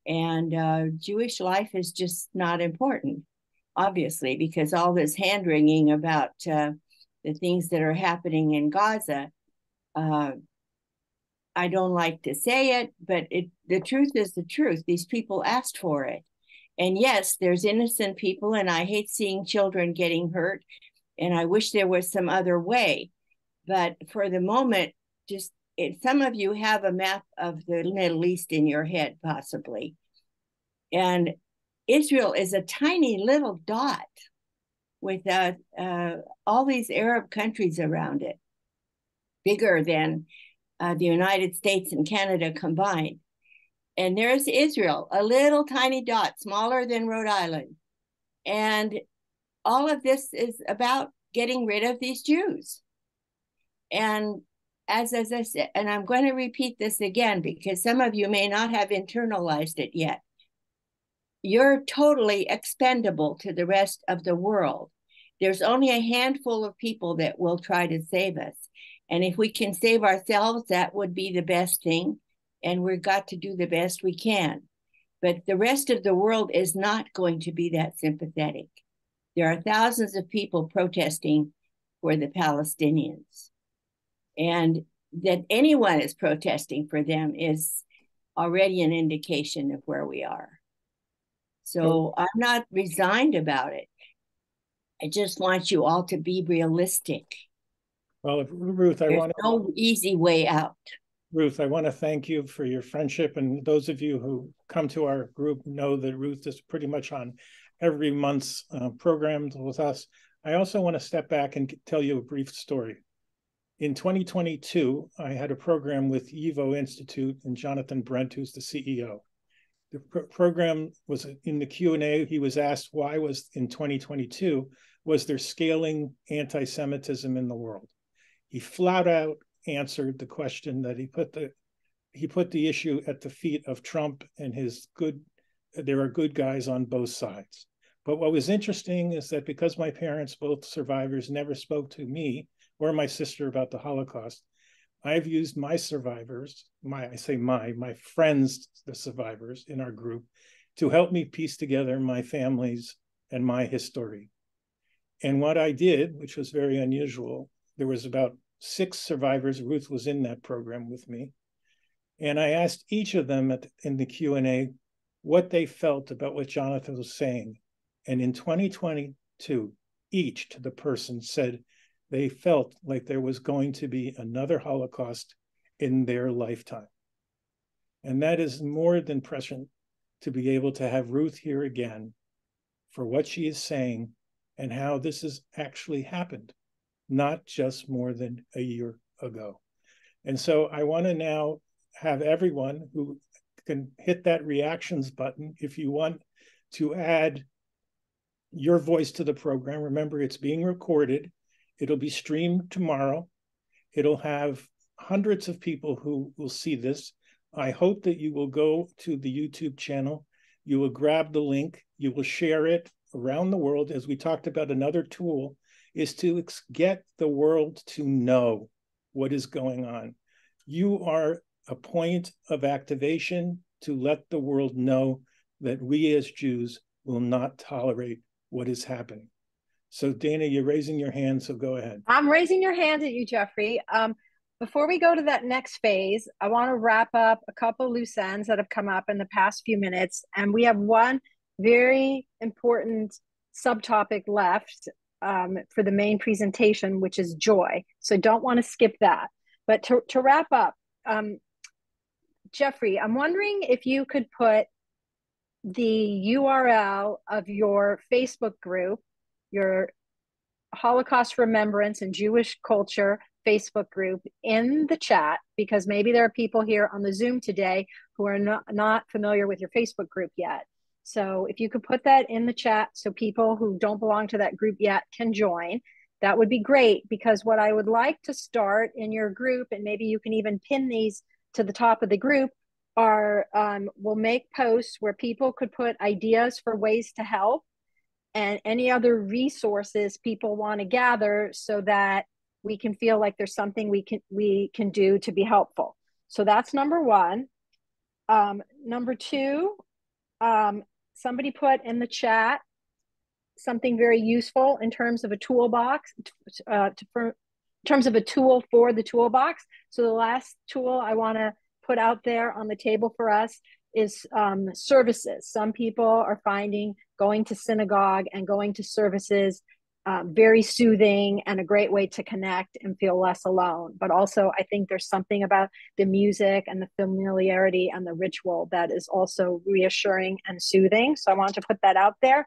and Jewish life is just not important. Obviously, because all this hand-wringing about the things that are happening in Gaza, I don't like to say it, but the truth is the truth. These people asked for it. And yes, there's innocent people, and I hate seeing children getting hurt, and I wish there was some other way. But for the moment, just some of you have a map of the Middle East in your head, possibly. And Israel is a tiny little dot with all these Arab countries around it, bigger than the United States and Canada combined. And there's Israel, a little tiny dot, smaller than Rhode Island. And all of this is about getting rid of these Jews. And as I said, and I'm going to repeat this again because some of you may not have internalized it yet. You're totally expendable to the rest of the world. There's only a handful of people that will try to save us. And if we can save ourselves, that would be the best thing. And we've got to do the best we can. But the rest of the world is not going to be that sympathetic. There are thousands of people protesting for the Palestinians. And that anyone is protesting for them is already an indication of where we are. So I'm not resigned about it. I just want you all to be realistic. Well, Ruth, There's no easy way out. Ruth, I want to thank you for your friendship. And those of you who come to our group know that Ruth is pretty much on every month's program with us. I also want to step back and tell you a brief story. In 2022, I had a program with YIVO Institute and Jonathan Brent, who's the CEO. The program was in the Q&A. He was asked why was in 2022, was there scaling anti-Semitism in the world? He flat out answered the question that he put the issue at the feet of Trump and his there are good guys on both sides. But what was interesting is that because my parents, both survivors, never spoke to me or my sister about the Holocaust, I've used my survivors, my friends, the survivors in our group, to help me piece together my family's and my history. And what I did, which was very unusual, there was about 6 survivors. Ruth was in that program with me. And I asked each of them in the Q&A what they felt about what Jonathan was saying. And in 2022, each to the person said they felt like there was going to be another Holocaust in their lifetime. And that is more than prescient to be able to have Ruth here again for what she is saying and how this has actually happened, not just more than a year ago. And so I want to now have everyone who can hit that reactions button if you want to add your voice to the program. Remember, it's being recorded. It'll be streamed tomorrow. It'll have hundreds of people who will see this. I hope that you will go to the YouTube channel. You will grab the link. You will share it around the world. As we talked about, another tool is to get the world to know what is going on. You are a point of activation to let the world know that we as Jews will not tolerate what is happening. So Dana, you're raising your hand, so go ahead. I'm raising your hand at you, Jeffrey. Before we go to that next phase, I want to wrap up a couple loose ends that have come up in the past few minutes. And we have one very important subtopic left for the main presentation, which is joy. So don't want to skip that. But to wrap up, Jeffrey, I'm wondering if you could put the URL of your Facebook group, your Holocaust Remembrance and Jewish Culture Facebook group, in the chat, because maybe there are people here on the Zoom today who are not familiar with your Facebook group yet. So if you could put that in the chat so people who don't belong to that group yet can join, that would be great, because what I would like to start in your group, and maybe you can even pin these to the top of the group, are we'll make posts where people could put ideas for ways to help and any other resources people want to gather so that we can feel like there's something we can do to be helpful. So that's number one. Number two, somebody put in the chat something very useful in terms of a toolbox, in terms of a tool for the toolbox. So the last tool I want to put out there on the table for us is services. Some people are finding going to synagogue and going to services very soothing and a great way to connect and feel less alone. But also, I think there's something about the music and the familiarity and the ritual that is also reassuring and soothing. So I wanted to put that out there.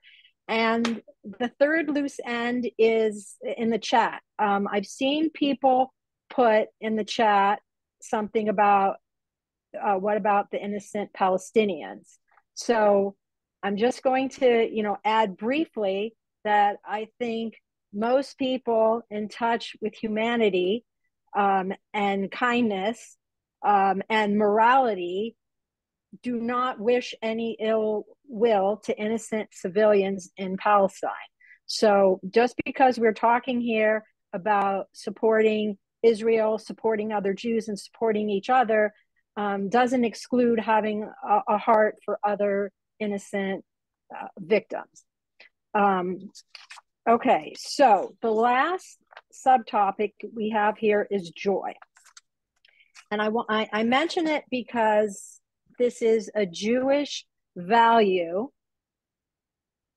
And the third loose end is in the chat. I've seen people put in the chat something about what about the innocent Palestinians? So I'm just going to, add briefly that I think most people in touch with humanity and kindness and morality do not wish any ill will to innocent civilians in Palestine. So just because we're talking here about supporting Israel, supporting other Jews, and supporting each other, doesn't exclude having a heart for other innocent victims. Okay, so the last subtopic we have here is joy. And I mention it because this is a Jewish value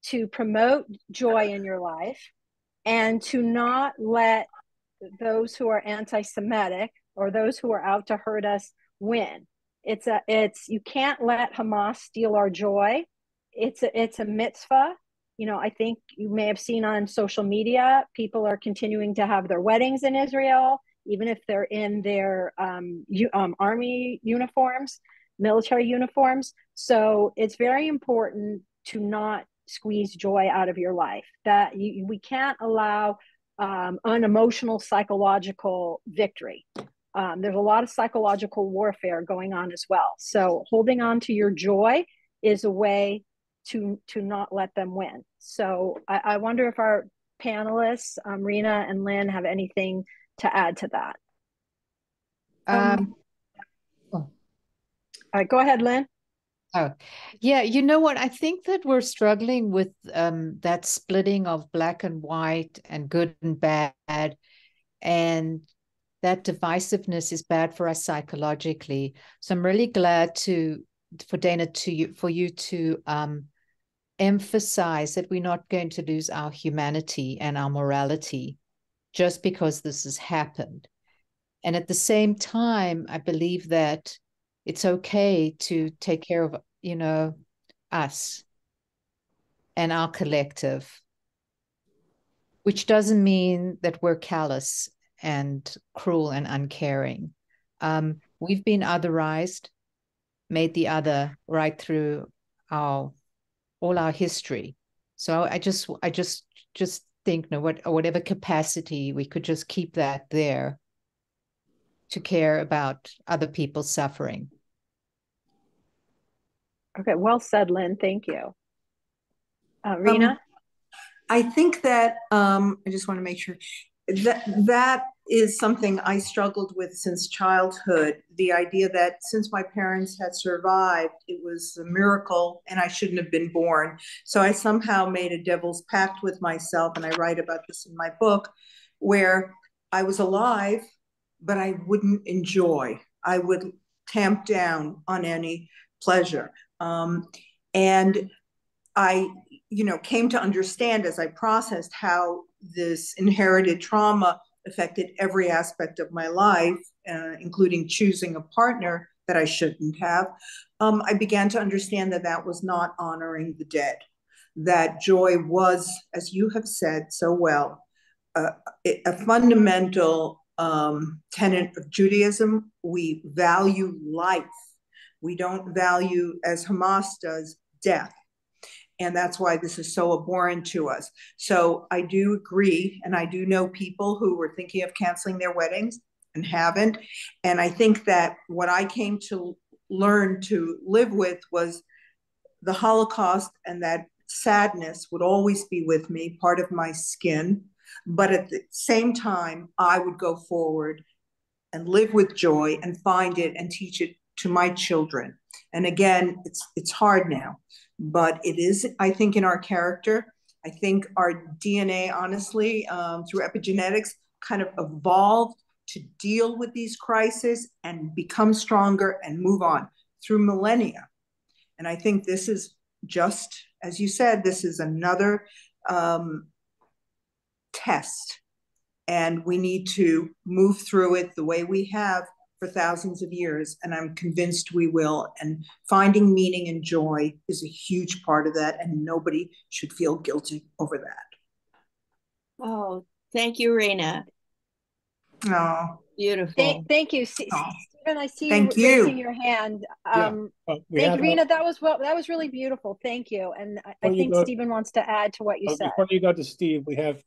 to promote joy in your life and to not let those who are anti-Semitic or those who are out to hurt us win. You can't let Hamas steal our joy. It's a mitzvah. I think you may have seen on social media, people are continuing to have their weddings in Israel, even if they're in their army uniforms, military uniforms. So it's very important to not squeeze joy out of your life. That we can't allow unemotional psychological victory. There's a lot of psychological warfare going on as well. So holding on to your joy is a way to not let them win. So I wonder if our panelists, Rena and Lynne, have anything to add to that. All right, go ahead, Lynne. Oh, yeah. You know what? I think that we're struggling with that splitting of black and white and good and bad. And that divisiveness is bad for us psychologically. So I'm really glad for Dana, for you to emphasize that we're not going to lose our humanity and our morality just because this has happened. And at the same time, I believe that it's okay to take care of, us and our collective, which doesn't mean that we're callous and cruel and uncaring. We've been otherized, made the other right through all our history. So I just think, whatever capacity we could just keep that there to care about other people's suffering. Okay, well said, Lynne. Thank you. Rena? I think that I just want to make sure that is something I struggled with since childhood. The idea that since my parents had survived, it was a miracle and I shouldn't have been born. So I somehow made a devil's pact with myself, and I write about this in my book, where I was alive, but I wouldn't enjoy. I would tamp down on any pleasure. And I, came to understand as I processed how this inherited trauma affected every aspect of my life, including choosing a partner that I shouldn't have. I began to understand that that was not honoring the dead, that joy was, as you have said so well, a fundamental tenet of Judaism. We value life. We don't value, as Hamas does, death. And that's why this is so abhorrent to us. So I do agree, and I do know people who were thinking of canceling their weddings and haven't. And I think that what I came to learn to live with was the Holocaust, and that sadness would always be with me, part of my skin. But at the same time, I would go forward and live with joy and find it and teach it to my children. And again, it's hard now, but it is, I think, in our character. I think our DNA, honestly, through epigenetics, kind of evolved to deal with these crises and become stronger and move on through millennia. And I think this is just, as you said, this is another test. And we need to move through it the way we have for thousands of years. And I'm convinced we will. And finding meaning and joy is a huge part of that. And nobody should feel guilty over that. Oh, thank you, Rena. Oh, beautiful. Thank you, Stephen. I see Thank you you raising your hand. Yeah. Thank you, Rena. That was really beautiful. Thank you. And I think Stephen wants to add to what you said. Before you go to Steve, we have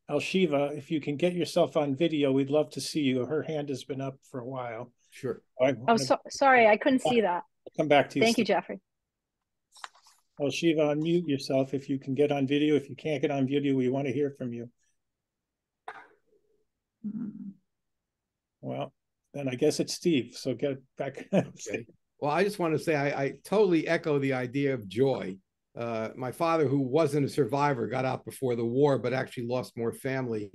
Al-Shiva. If you can get yourself on video, we'd love to see you. Her hand has been up for a while. Sure. Sorry, I couldn't see that. I'll come back to you. Thank you, Steve. Jeffrey. Al-Shiva, unmute yourself if you can get on video. If you can't get on video, we want to hear from you. Well, then I guess it's Steve. So get back. Okay. Well, I just want to say I totally echo the idea of joy. My father, who wasn't a survivor, got out before the war, but actually lost more family,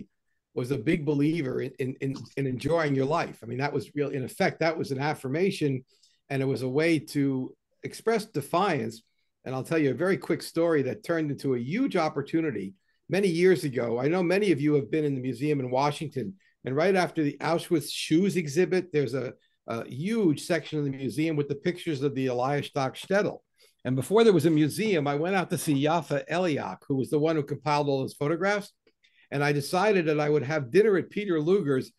was a big believer in enjoying your life. I mean, that was real. In effect, that was an affirmation, and it was a way to express defiance. And I'll tell you a very quick story that turned into a huge opportunity many years ago. I know many of you have been in the museum in Washington, and right after the Auschwitz shoes exhibit, there's a huge section of the museum with the pictures of the Elias Stock Shtetl. And before there was a museum, I went out to see Yafa Eliak, who was the one who compiled all those photographs. And I decided that I would have dinner at Peter Luger's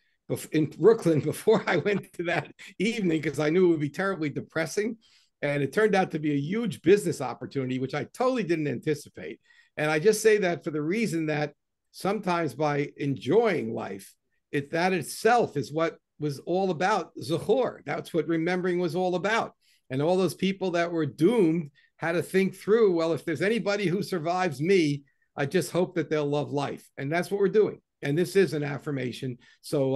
in Brooklyn before I went to that evening, because I knew it would be terribly depressing. And it turned out to be a huge business opportunity, which I totally didn't anticipate. And I just say that for the reason that sometimes by enjoying life, that itself is what was all about Zachor. That's what remembering was all about. And all those people that were doomed had to think through, well, if there's anybody who survives me, I just hope that they'll love life. And that's what we're doing. And this is an affirmation. So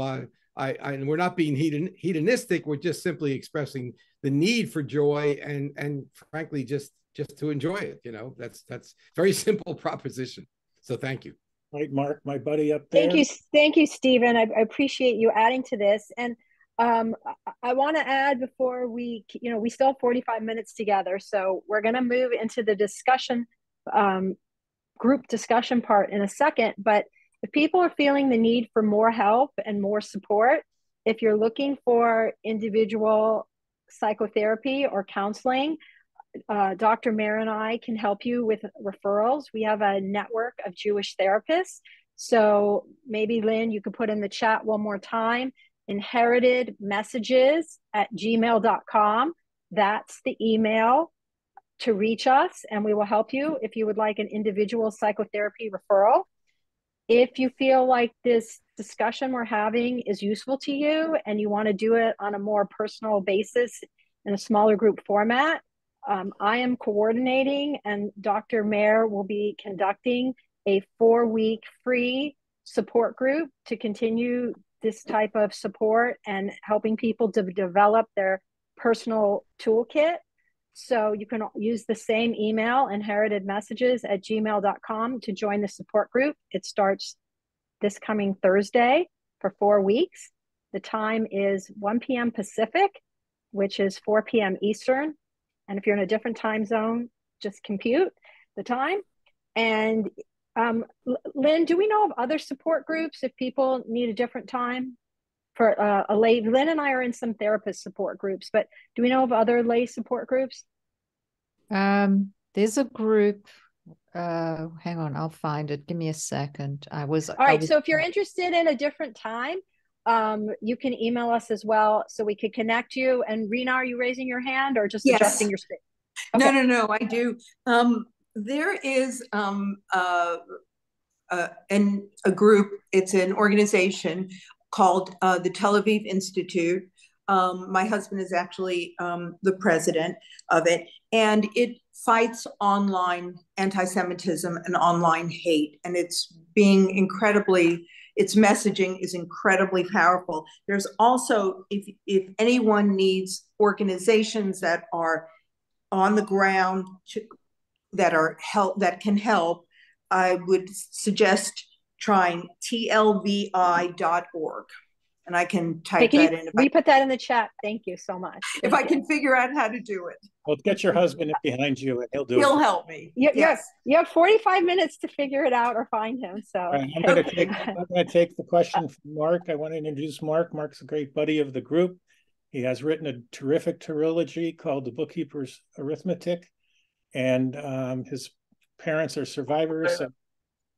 and we're not being hedonistic. We're just simply expressing the need for joy and frankly, just to enjoy it. You know, that's very simple proposition. So thank you. Right, Mark, my buddy up there. Thank you, Stephen. I appreciate you adding to this. And I want to add before we still have 45 minutes together. So we're going to move into the discussion, group discussion part in a second. But if people are feeling the need for more help and more support, if you're looking for individual psychotherapy or counseling, Dr. Meyer and I can help you with referrals. We have a network of Jewish therapists. So maybe, Lynne, you could put in the chat one more time, inheritedmessages@gmail.com. That's the email to reach us, and we will help you if you would like an individual psychotherapy referral. If you feel like this discussion we're having is useful to you and you want to do it on a more personal basis in a smaller group format, I am coordinating, and Dr. Meyer will be conducting a 4-week free support group to continue this type of support and helping people to develop their personal toolkit. So you can use the same email, inheritedmessages@gmail.com, to join the support group. It starts this coming Thursday for 4 weeks. The time is 1 p.m. Pacific, which is 4 p.m. Eastern. And if you're in a different time zone, just compute the time. And Lynne, do we know of other support groups if people need a different time for a lay? Lynne and I are in some therapist support groups, but do we know of other lay support groups? There's a group. Hang on, I'll find it. Give me a second. All right. So if you're interested in a different time, you can email us as well so we could connect you. And Rena, are you raising your hand or just adjusting your screen? Okay. No, I do. There is a group, it's an organization called the Tel Aviv Institute. My husband is actually the president of it, and it fights online anti-Semitism and online hate, and its messaging is incredibly powerful. There's also, if anyone needs organizations that are on the ground that can help, I would suggest trying tlvi.org. And I can type that in. We put that in the chat. Thank you so much. If I can figure out how to do it. Well, get your husband behind you and he'll do it. He'll help me. Yes. You have 45 minutes to figure it out or find him. So right, I'm going to take the question from Mark. I want to introduce Mark. Mark's a great buddy of the group. He has written a terrific trilogy called The Bookkeeper's Arithmetic, and his parents are survivors. So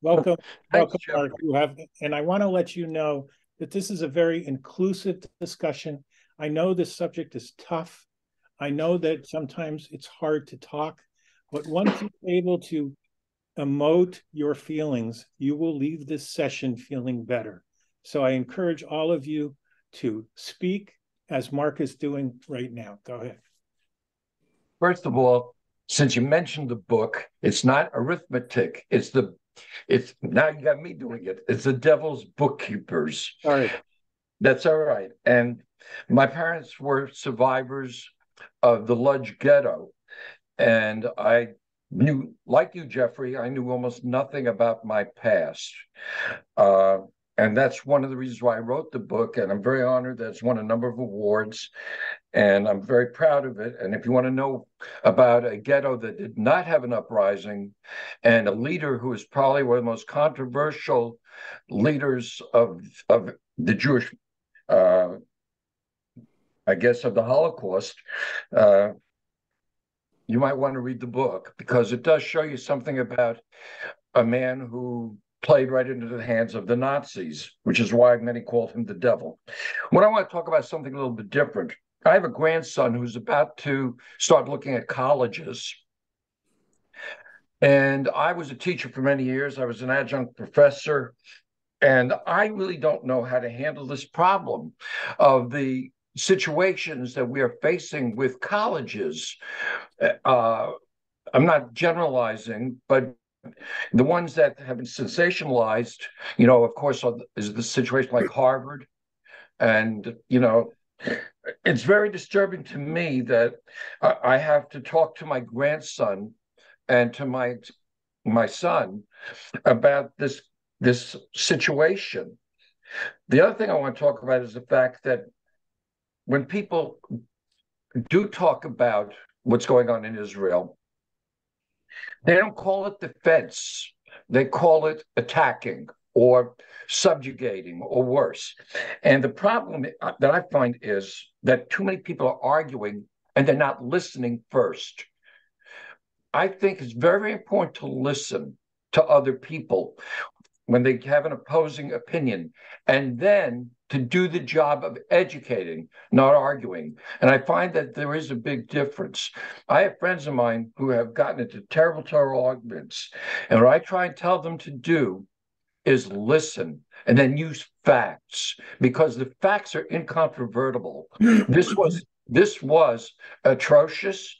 welcome, Mark. And I want to let you know that this is a very inclusive discussion. I know this subject is tough. I know that sometimes it's hard to talk, but once you're able to emote your feelings, you will leave this session feeling better. So I encourage all of you to speak as Mark is doing right now. Go ahead. First of all, since you mentioned the book, it's not arithmetic. It's now you got me doing it. It's the Devil's Bookkeepers. All right. That's all right. And my parents were survivors of the Lodz Ghetto. And I knew, like you, Jeffrey, I knew almost nothing about my past. And that's one of the reasons why I wrote the book. And I'm very honored that it's won a number of awards. And I'm very proud of it. And if you want to know about a ghetto that did not have an uprising and a leader who is probably one of the most controversial leaders of the Jewish, I guess, of the Holocaust, you might want to read the book because it does show you something about a man who played right into the hands of the Nazis, which is why many called him the devil. When I want to talk about something a little bit different, I have a grandson who's about to start looking at colleges. And I was a teacher for many years. I was an adjunct professor. And I really don't know how to handle this problem of the situations that we are facing with colleges. I'm not generalizing, but the ones that have been sensationalized, of course, is the situation like Harvard. And, it's very disturbing to me that I have to talk to my grandson and to my son about this situation. The other thing I want to talk about is the fact that when people do talk about what's going on in Israel, they don't call it defense. They call it attacking or subjugating or worse. And the problem that I find is that too many people are arguing and they're not listening first. I think it's very, very important to listen to other people when they have an opposing opinion, and then to do the job of educating, not arguing. And I find that there is a big difference. I have friends of mine who have gotten into terrible, terrible arguments. And what I try and tell them to do is listen and then use facts, because the facts are incontrovertible. This was atrocious.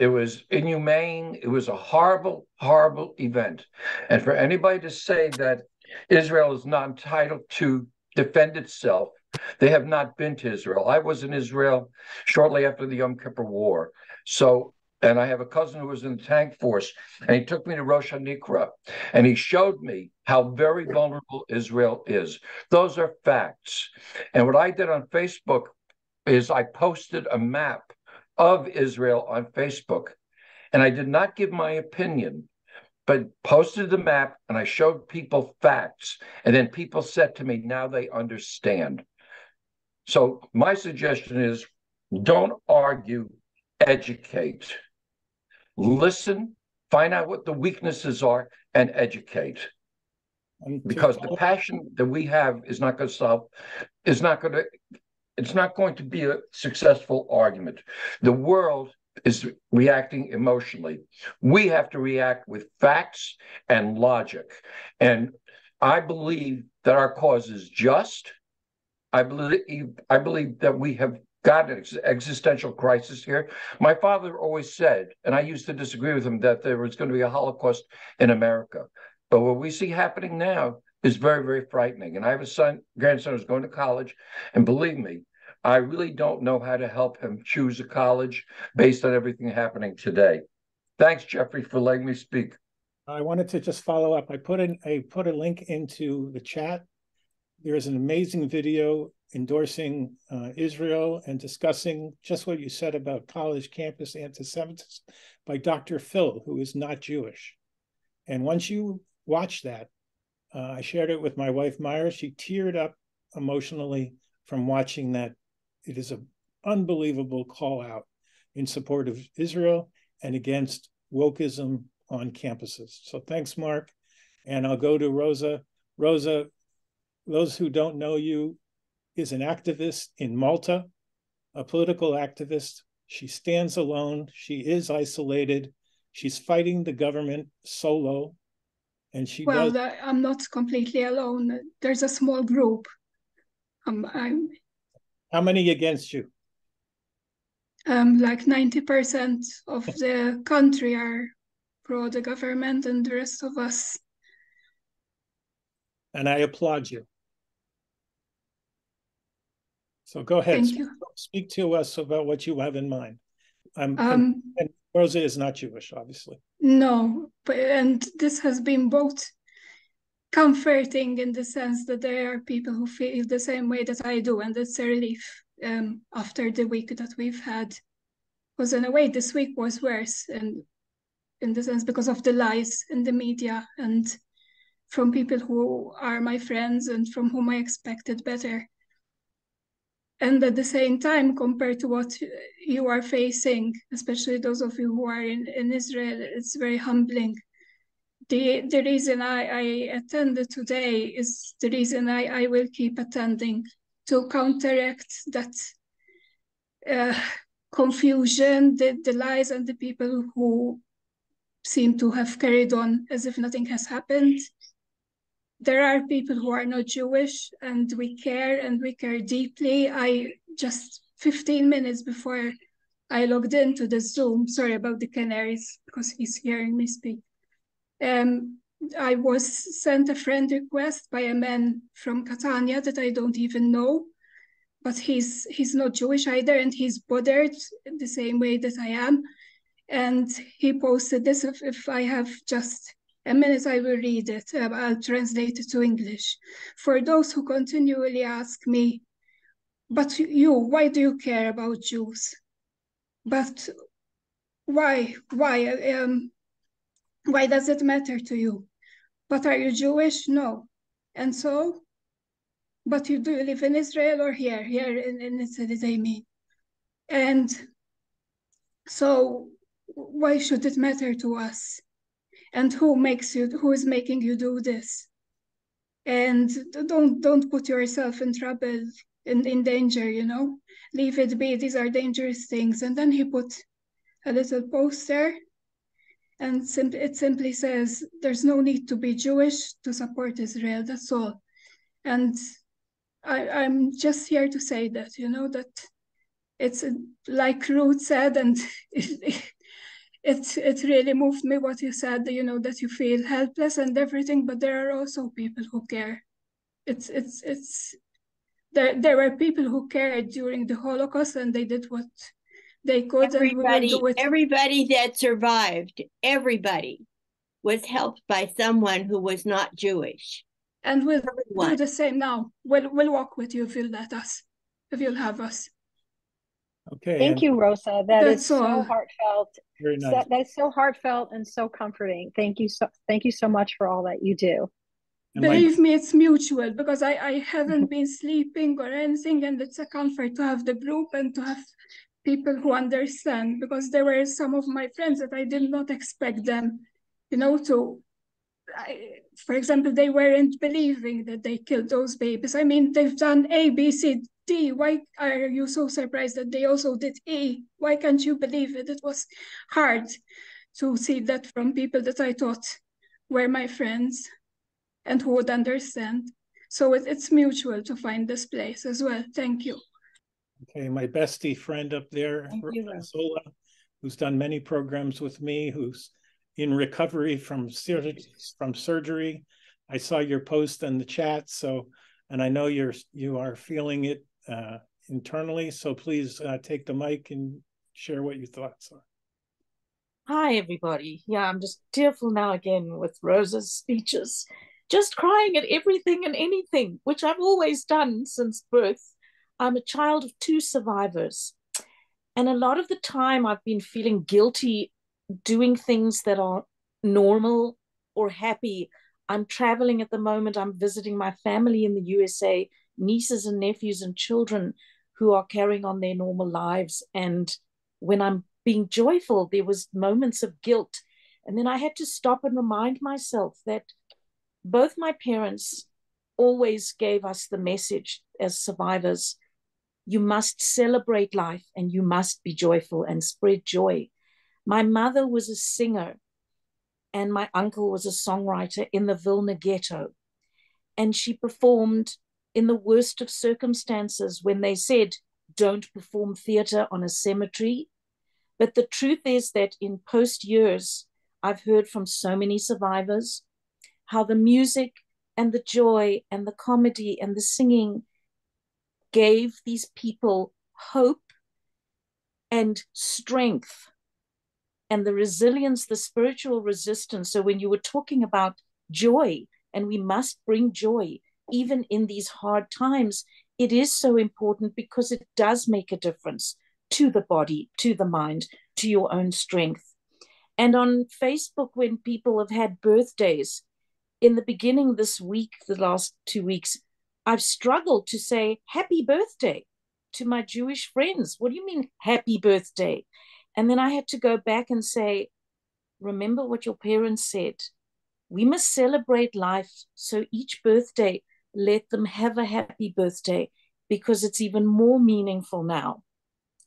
It was inhumane. It was a horrible, horrible event. And for anybody to say that Israel is not entitled to defend itself, they have not been to Israel. I was in Israel shortly after the Yom Kippur War. And I have a cousin who was in the tank force, and he took me to Rosh HaNikra, and he showed me how very vulnerable Israel is. Those are facts. And what I did on Facebook is I posted a map of Israel on Facebook. And I did not give my opinion, but posted the map and I showed people facts. And then people said to me, now they understand. So my suggestion is don't argue, educate. Listen, find out what the weaknesses are and educate. Because the passion that we have is not going to solve, it's not going to be a successful argument. The world is reacting emotionally. We have to react with facts and logic. And I believe that our cause is just. I believe that we have got an existential crisis here. My father always said, and I used to disagree with him, that there was going to be a Holocaust in America. But what we see happening now is very, very frightening. And I have a grandson who's going to college, and believe me, I really don't know how to help him choose a college based on everything happening today. Thanks, Jeffrey, for letting me speak. I wanted to just follow up. I put a link into the chat There's an amazing video endorsing Israel and discussing just what you said about college campus anti-Semitism by Dr. Phil, who is not Jewish. And once you watch that, I shared it with my wife, Meyer. She teared up emotionally from watching that. It is an unbelievable call out in support of Israel and against wokeism on campuses. So thanks, Mark. And I'll go to Rosa. Rosa, those who don't know you, is an activist in Malta, a political activist. She stands alone. She is isolated. She's fighting the government solo. And she well, does. I'm not completely alone. There's a small group. How many against you? Like 90% of the country are pro the government, and the rest of us. And I applaud you. So go ahead. Thank you. Speak to us about what you have in mind. And Rosa is not Jewish, obviously. No, and this has been both comforting in the sense that there are people who feel the same way that I do, and it's a relief after the week that we've had. Because in a way, this week was worse, and in the sense because of the lies in the media and from people who are my friends and from whom I expected better. And at the same time, compared to what you are facing, especially those of you who are in Israel, it's very humbling. The reason I attended today is the reason I will keep attending, to counteract that confusion, the lies, and the people who seem to have carried on as if nothing has happened. There are people who are not Jewish, and we care deeply. I just 15 minutes before I logged into the Zoom, sorry about the canaries because he's hearing me speak. I was sent a friend request by a man from Catania that I don't even know, but he's not Jewish either, and he's bothered the same way that I am. And he posted this. If I have just a minute, I will read it. I'll translate it to English. For those who continually ask me, but you, why do you care about Jews? But why does it matter to you? But are you Jewish? No. And so, but do you live in Israel or here in Italy, they mean. And so why should it matter to us? And who is making you do this? And don't put yourself in trouble, in danger, you know? Leave it be, these are dangerous things. And then he put a little poster, and it simply says, there's no need to be Jewish to support Israel, that's all. And I'm just here to say that, you know, that it's like Ruth said, and it really moved me what you said, you know, that you feel helpless and everything, but there are also people who care. There were people who cared during the Holocaust, and they did what they could, and we will do it. Everybody that survived, everybody was helped by someone who was not Jewish. And we'll do the same now. We'll walk with you if you'll let us, if you'll have us. Okay. Thank you, Rosa. That is so all. heartfelt. Very nice. That's so heartfelt and so comforting. Thank you so much for all that you do. Believe me, it's mutual, because I haven't been sleeping or anything, and it's a comfort to have the group and to have people who understand, because there were some of my friends that I did not expect them, you know, for example, they weren't believing that they killed those babies. I mean, they've done A, B, C, D. Why are you so surprised that they also did E? Why can't you believe it? It was hard to see that from people that I thought were my friends and who would understand. So it's mutual to find this place as well. Thank you. Okay, my bestie friend up there, Sola, who's done many programs with me, who's in recovery from surgery. I saw your post in the chat, and I know you are feeling it internally. So please take the mic and share what your thoughts are. Hi, everybody. Yeah, I'm just tearful now again with Rosa's speeches. just crying at everything and anything, which I've always done since birth. I'm a child of 2 survivors. And a lot of the time I've been feeling guilty doing things that are normal or happy. I'm traveling at the moment. I'm visiting my family in the USA, nieces and nephews and children who are carrying on their normal lives. And when I'm being joyful, there was moments of guilt. And then I had to stop and remind myself that both my parents always gave us the message as survivors: you must celebrate life and you must be joyful and spread joy. My mother was a singer and my uncle was a songwriter in the Vilna ghetto. And she performed in the worst of circumstances when they said, don't perform theater on a cemetery. But the truth is that in post years, I've heard from so many survivors how the music and the joy and the comedy and the singing gave these people hope and strength and the resilience, the spiritual resistance. So when you were talking about joy, and we must bring joy even in these hard times, it is so important because it does make a difference to the body, to the mind, to your own strength. And on Facebook, when people have had birthdays, in the beginning this week, the last 2 weeks, I've struggled to say happy birthday to my Jewish friends. What do you mean happy birthday? And then I had to go back and say, remember what your parents said. We must celebrate life. So each birthday, let them have a happy birthday, because it's even more meaningful now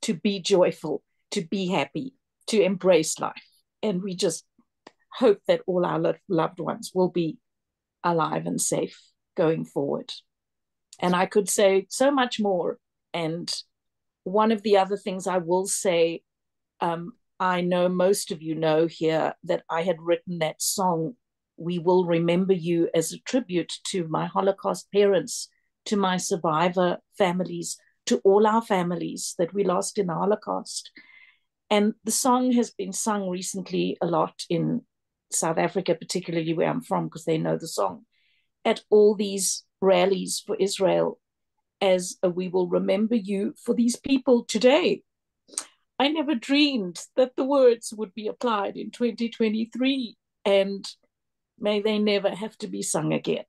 to be joyful, to be happy, to embrace life. And we just hope that all our loved ones will be alive and safe going forward. And I could say so much more. And one of the other things I will say, I know most of you know here that I had written that song, We Will Remember You, as a tribute to my Holocaust parents, to my survivor families, to all our families that we lost in the Holocaust. And the song has been sung recently a lot in South Africa, particularly where I'm from, because they know the song, at all these rallies for Israel, as a we will remember you for these people today. I never dreamed that the words would be applied in 2023, and may they never have to be sung again.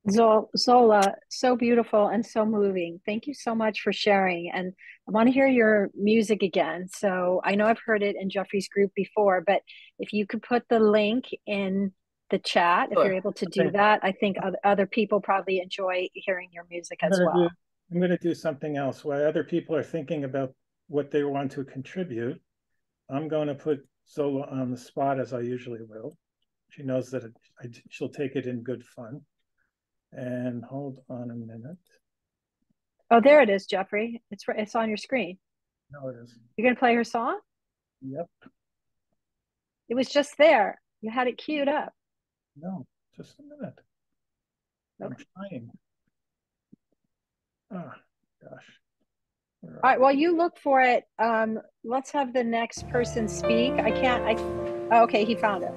Zola, so beautiful and so moving. Thank you so much for sharing. And I want to hear your music again. So I know I've heard it in Jeffrey's group before, but if you could put the link in the chat, if you're able to do that, I think other people probably enjoy hearing your music as well. I'm going to do something else. While other people are thinking about what they want to contribute, I'm going to put Zola on the spot, as I usually will. She knows that she'll take it in good fun. And hold on a minute. Oh, there it is, Jeffrey. It's on your screen. No, it isn't. You're going to play her song? Yep. It was just there. You had it queued up. No, just a minute. Okay. I'm trying. Oh, gosh. All right, while you look for it, let's have the next person speak. Oh, okay, he found it.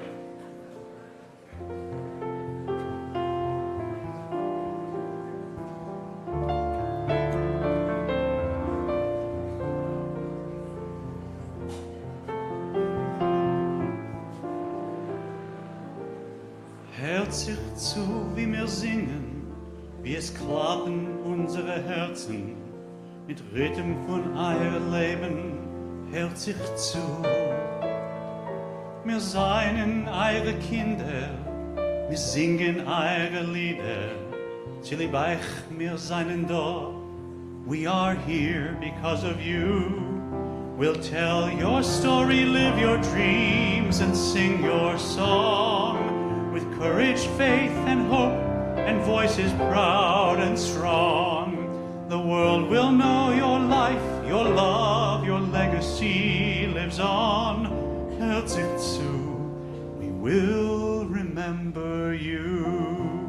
Hört sich zu, wie wir singen, wie es klappen unsere Herzen, mit Rhythm von eurem Leben, hört sich zu. Wir seien eure Kinder, wir singen eure Lieder, till ich beich wir seien da. We are here because of you. We'll tell your story, live your dreams, and sing your song. With courage, faith, and hope, and voices proud and strong. The world will know your life, your love, your legacy lives on. Hört sich zu, we will remember you.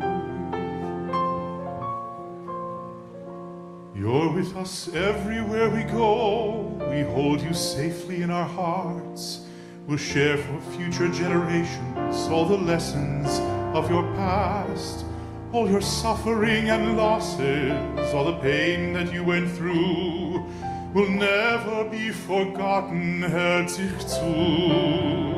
You're with us everywhere we go. We hold you safely in our hearts. will share for future generations all the lessons of your past, all your suffering and losses, all the pain that you went through will never be forgotten, hört sich zu.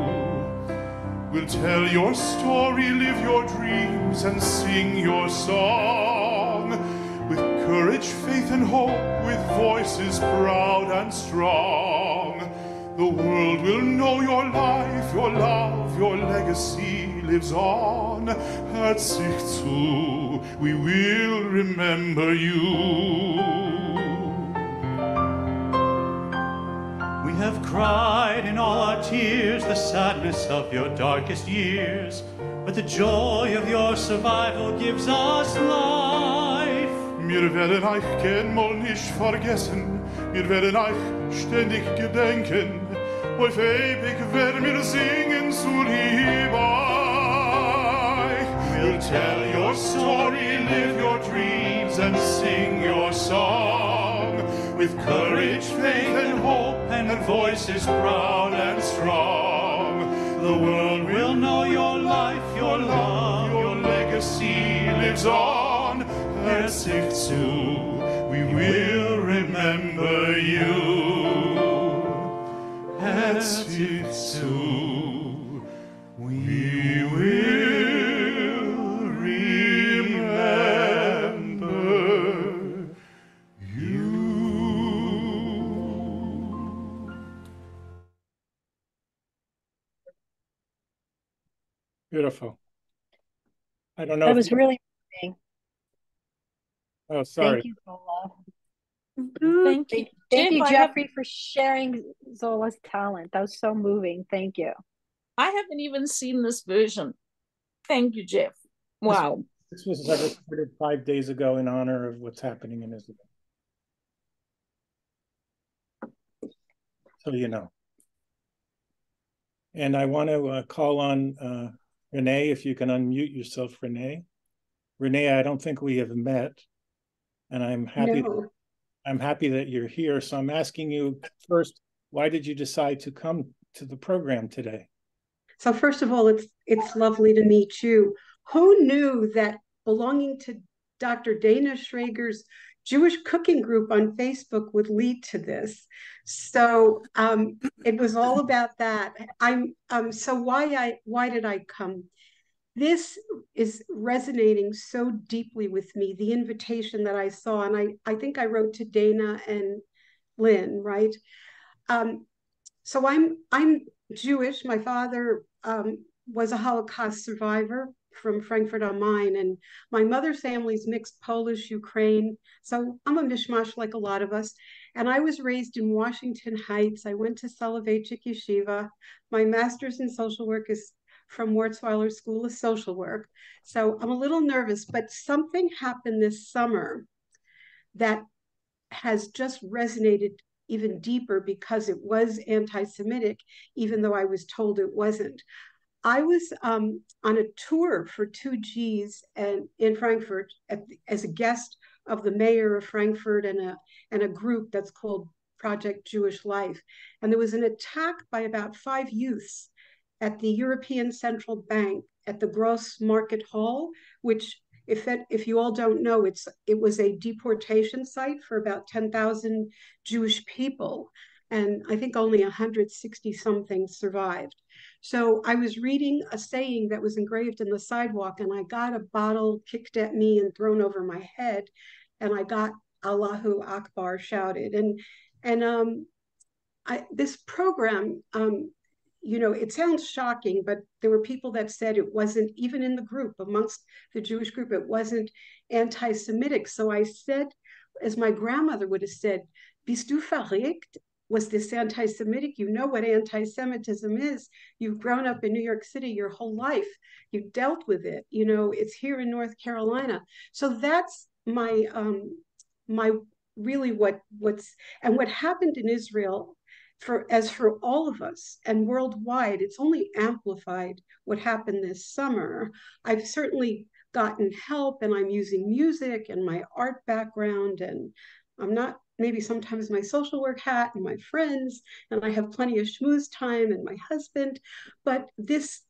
We'll tell your story, live your dreams, and sing your song with courage, faith, and hope, with voices proud and strong. The world will know your life, your love, your legacy lives on. Hört sich zu, we will remember you. We have cried in all our tears the sadness of your darkest years, but the joy of your survival gives us life. Wir werden euch keinmal nicht vergessen, wir werden euch ständig gedenken, auf ewig werden wir singen zu lieb euch. We'll tell your story, live your dreams, and sing your song with courage, faith, and hope, and voices proud and strong. The world will know your life, your love, your legacy lives on. Hört sich zu, we will remember you. Hört sich zu, we will remember you. Beautiful. I don't know. That was really moving. Oh, sorry. Thank you, Zola. Thank you. Thank you, Jeff, Jeffrey, for sharing Zola's talent. That was so moving. Thank you. I haven't even seen this version. Thank you, Jeff. Wow. This was recorded 5 days ago in honor of what's happening in Israel. So you know. And I want to call on Renee, if you can unmute yourself, Renee. Renee, I don't think we have met, and I'm happy. No. I'm happy that you're here. So I'm asking you first, why did you decide to come to the program today? So first of all, it's lovely to meet you. Who knew that belonging to Dr. Dana Shrager's Jewish cooking group on Facebook would lead to this? So it was all about that. So why did I come? This is resonating so deeply with me, the invitation that I saw, and I think I wrote to Dana and Lynne, right? So I'm Jewish. My father was a Holocaust survivor from Frankfurt am Main, and my mother's family's mixed Polish, Ukraine. So I'm a mishmash like a lot of us. And I was raised in Washington Heights. I went to Soloveitchik Yeshiva. My master's in social work is from Wurzweiler School of Social Work. So I'm a little nervous, but something happened this summer that has just resonated even deeper because it was anti-Semitic, even though I was told it wasn't. I was on a tour for 2Gs and in Frankfurt as a guest of the mayor of Frankfurt and a group that's called Project Jewish Life. And there was an attack by about 5 youths at the European Central Bank at the Gross Market Hall, which if you all don't know, it was a deportation site for about 10,000 Jewish people. And I think only 160 something survived. So I was reading a saying that was engraved in the sidewalk, and I got a bottle kicked at me and thrown over my head, and I got Allahu Akbar shouted. And this program, you know, it sounds shocking, but there were people that said it wasn't, even in the group, amongst the Jewish group, it wasn't anti-Semitic. So I said, as my grandmother would have said, bist du verrückt? Was this anti-Semitic? You know what anti-Semitism is. You've grown up in New York City your whole life. You've dealt with it. You know, it's here in North Carolina. So that's my really what happened in Israel. As for all of us and worldwide, it's only amplified what happened this summer. I've certainly gotten help, and I'm using music and my art background, and I'm not maybe sometimes my social work hat and my friends, and I have plenty of schmooze time and my husband. But this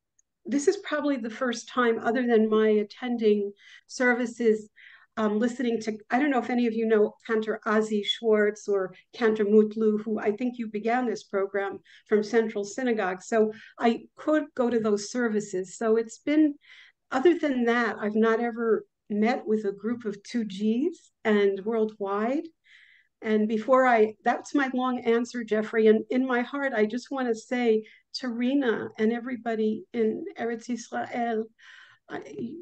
is probably the first time, other than my attending services, listening to, I don't know if any of you know Cantor Ozzy Schwartz or Cantor Mutlu, who I think you began this program from Central Synagogue. So I could go to those services. So it's been, other than that, I've not ever met with a group of 2Gs and worldwide. And that's my long answer, Jeffrey. And in my heart, I just want to say to Rena and everybody in Eretz Israel,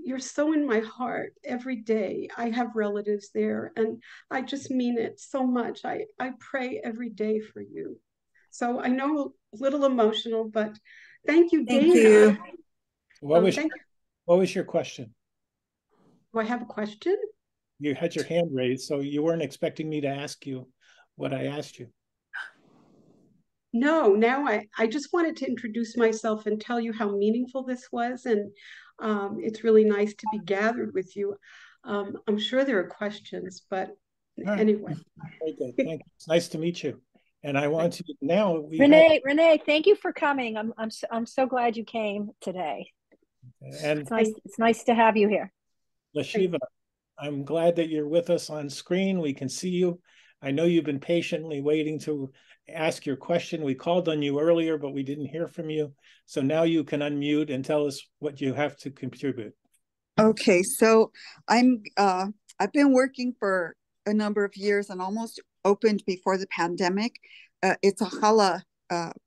you're so in my heart every day. I have relatives there, and I just mean it so much. I pray every day for you. So I know a little emotional, but thank you, Thank Dana. you. What was your question? Do I have a question? You had your hand raised, so you weren't expecting me to ask you what I asked you. No, now I just wanted to introduce myself and tell you how meaningful this was. And it's really nice to be gathered with you. I'm sure there are questions, but anyway. Very good. Thank you. It's nice to meet you. And I want to now. Renee, thank you for coming. I'm so glad you came today. And it's nice to have you here. Lashiva, I'm glad that you're with us on screen. We can see you. I know you've been patiently waiting to ask your question. We called on you earlier, but we didn't hear from you. So now you can unmute and tell us what you have to contribute. Okay, so I've been working for a number of years and almost opened before the pandemic. It's a challah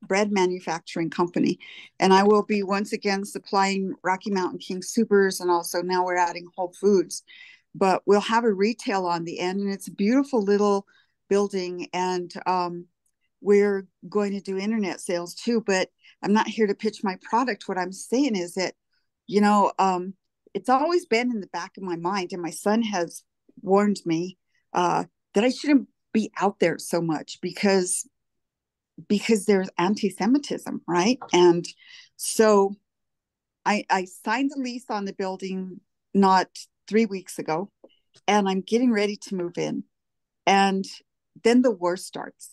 bread manufacturing company, and I will be once again supplying Rocky Mountain King Supers, and also now we're adding Whole Foods. But we'll have a retail on the end, and it's a beautiful little building, and we're going to do internet sales too. But I'm not here to pitch my product. What I'm saying is that, it's always been in the back of my mind, and my son has warned me that I shouldn't be out there so much because there's anti-Semitism, right? And so I signed the lease on the building not 3 weeks ago, and I'm getting ready to move in. And then the war starts.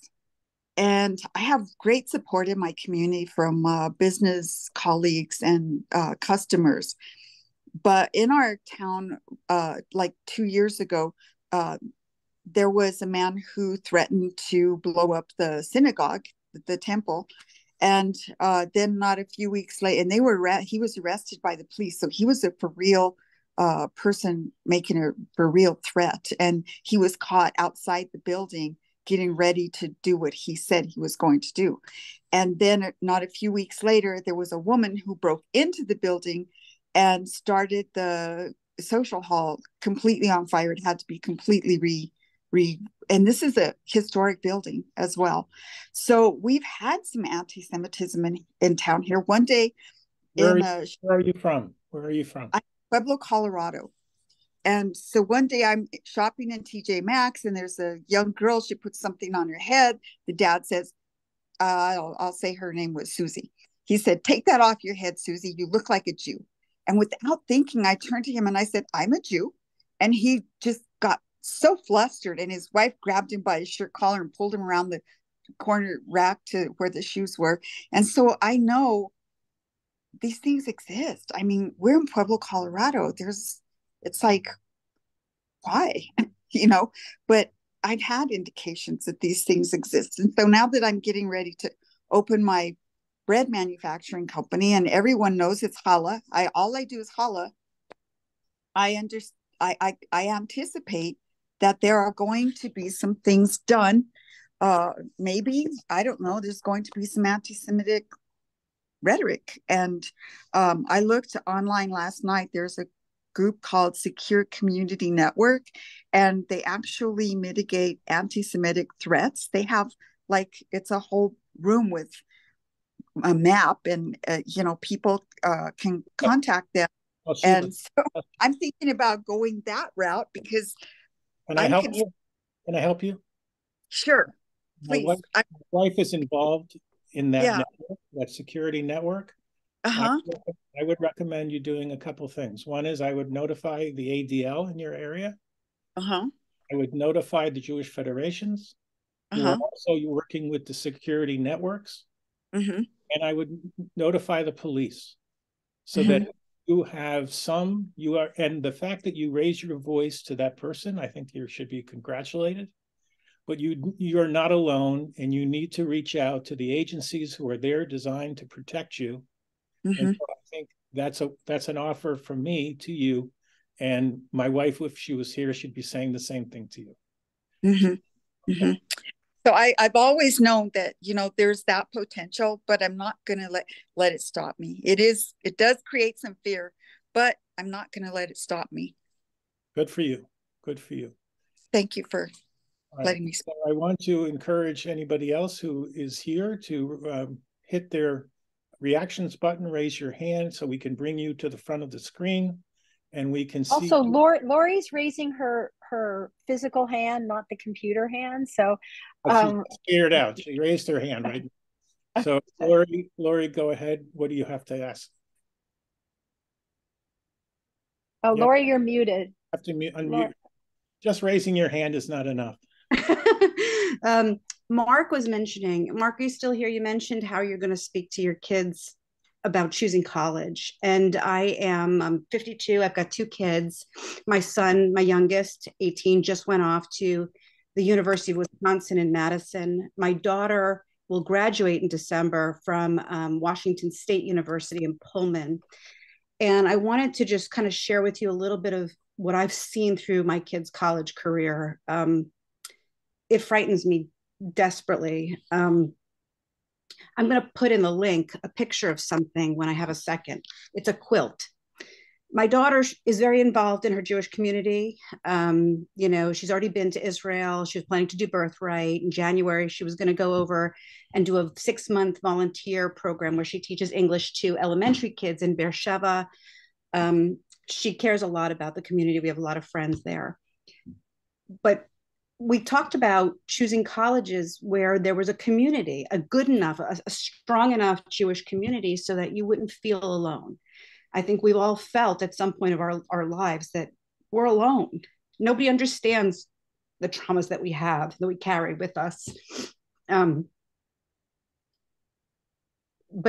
And I have great support in my community from business colleagues and customers. But in our town, like 2 years ago, there was a man who threatened to blow up the synagogue, the temple. And then not a few weeks later, and he was arrested by the police. So he was a for real person making a for real threat. And he was caught outside the building getting ready to do what he said he was going to do. And then not a few weeks later, there was a woman who broke into the building and started the social hall completely on fire. It had to be completely and this is a historic building as well. So we've had some anti-Semitism in town here. One day, where are you from? Where are you from? Pueblo, Colorado. And so one day I'm shopping in TJ Maxx, and there's a young girl. She puts something on her head. The dad says, I'll say her name was Susie. He said, "Take that off your head, Susie. You look like a Jew." And without thinking, I turned to him and I said, "I'm a Jew." And he just got so flustered, and his wife grabbed him by his shirt collar and pulled him around the corner rack to where the shoes were. And so I know these things exist. I mean, we're in Pueblo, Colorado. It's like, why? But I'd had indications that these things exist. And so now that I'm getting ready to open my bread manufacturing company, and everyone knows it's challah, all I do is challah, I anticipate that there are going to be some things done. Maybe, I don't know, there's going to be some anti-Semitic rhetoric. And I looked online last night. There's a group called Secure Community Network, and they actually mitigate anti-Semitic threats. They have it's a whole room with a map, and people can contact them. And so I'm thinking about going that route because Can I help you? Sure, please. My wife is involved in that network, that security network. I would recommend you doing a couple things. One is I would notify the ADL in your area. I would notify the Jewish federations, who are also working with the security networks, and I would notify the police, so that you have and the fact that you raise your voice to that person, I think you should be congratulated. But you're not alone, and you need to reach out to the agencies who are there designed to protect you. And so I think that's an offer from me to you, and my wife, if she was here, she'd be saying the same thing to you. Okay. So I've always known that, you know, there's that potential, but I'm not going to let it stop me. It does create some fear, but I'm not going to let it stop me. Good for you. Good for you. Thank you for letting me speak. So I want to encourage anybody else who is here to hit their reactions button, raise your hand so we can bring you to the front of the screen and we can see. Also, Lori's raising her physical hand, not the computer hand. So she figured out. She raised her hand, right? So Lori, go ahead. What do you have to ask? Oh, Lori, you're muted. Have to unmute. Just raising your hand is not enough. Mark was mentioning, Mark, are you still here? You mentioned how you're going to speak to your kids about choosing college. And I'm 52. I've got 2 kids. My son, my youngest, 18, just went off to the University of Wisconsin in Madison. My daughter will graduate in December from Washington State University in Pullman. And I wanted to just kind of share with you a little bit of what I've seen through my kids' college career. It frightens me desperately. I'm going to put in the link a picture of something when I have a second. It's a quilt. My daughter is very involved in her Jewish community. You know, she's already been to Israel. She was planning to do Birthright. In January, she was going to go over and do a 6-month volunteer program where she teaches English to elementary kids in Beersheba. She cares a lot about the community. We have a lot of friends there. But we talked about choosing colleges where there was a community, a good enough, a strong enough Jewish community so that you wouldn't feel alone. I think we've all felt at some point of our lives that we're alone. Nobody understands the traumas that we have, that we carry with us. But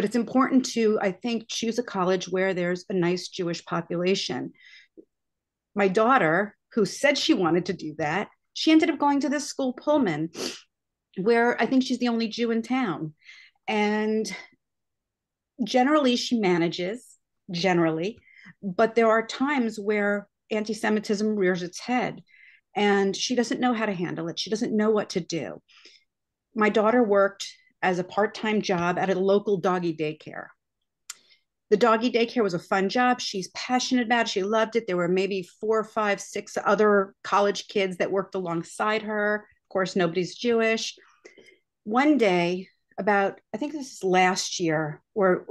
it's important to, I think, choose a college where there's a nice Jewish population. My daughter, who said she wanted to do that, she ended up going to this school, Pullman, where I think she's the only Jew in town. And generally she manages, but there are times where anti-Semitism rears its head and she doesn't know how to handle it. She doesn't know what to do. My daughter worked as a part-time job at a local doggy daycare. The doggy daycare was a fun job. She's passionate about it. She loved it. There were maybe 4, 5, 6 other college kids that worked alongside her. Of course, nobody's Jewish. One day, I think this is last year, or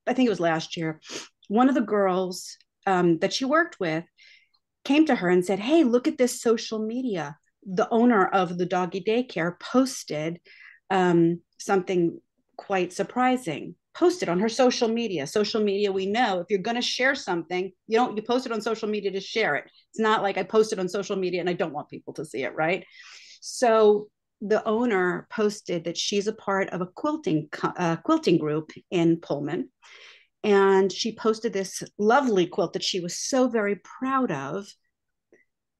I think it was last year, one of the girls that she worked with came to her and said, "Hey, look at this social media." The owner of the doggy daycare posted something quite surprising. Posted on her social media. Social media, we know, if you're going to share something, you post it on social media to share it. It's not like I posted on social media and I don't want people to see it, right? So the owner posted that she's a part of a quilting group in Pullman. And she posted this lovely quilt that she was so very proud of.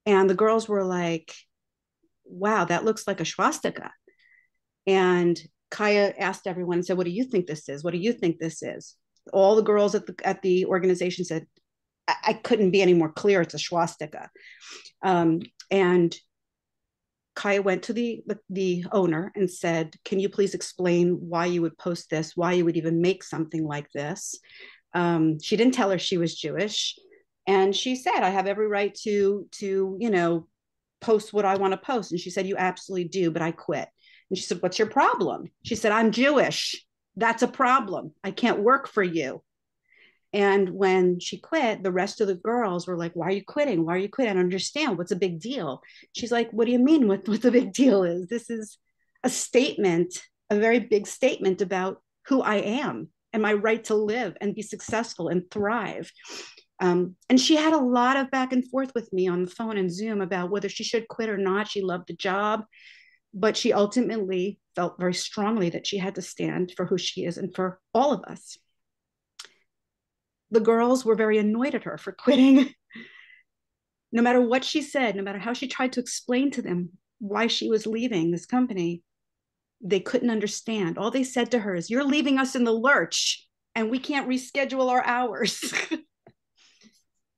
And the girls were like, "Wow, that looks like a swastika." And Kaya asked everyone and said, "What do you think this is? What do you think this is?" All the girls at the organization said, I couldn't be any more clear. It's a swastika." And Kaya went to the owner and said, "Can you please explain why you would post this, why you would even make something like this?" She didn't tell her she was Jewish. And she said, "I have every right to post what I want to post." And she said, "You absolutely do, but I quit." And she said, "What's your problem?" She said, "I'm Jewish. That's a problem. I can't work for you." And when she quit, the rest of the girls were like, "Why are you quitting? Why are you quitting? I don't understand. What's a big deal?" She's like, "What do you mean what the big deal is? This is a statement, a very big statement about who I am and my right to live and be successful and thrive." And she had a lot of back and forth with me on the phone and Zoom about whether she should quit or not. She loved the job, but she ultimately felt very strongly that she had to stand for who she is and for all of us. The girls were very annoyed at her for quitting. No matter what she said, no matter how she tried to explain to them why she was leaving this company, they couldn't understand. All they said to her is, "You're leaving us in the lurch and we can't reschedule our hours."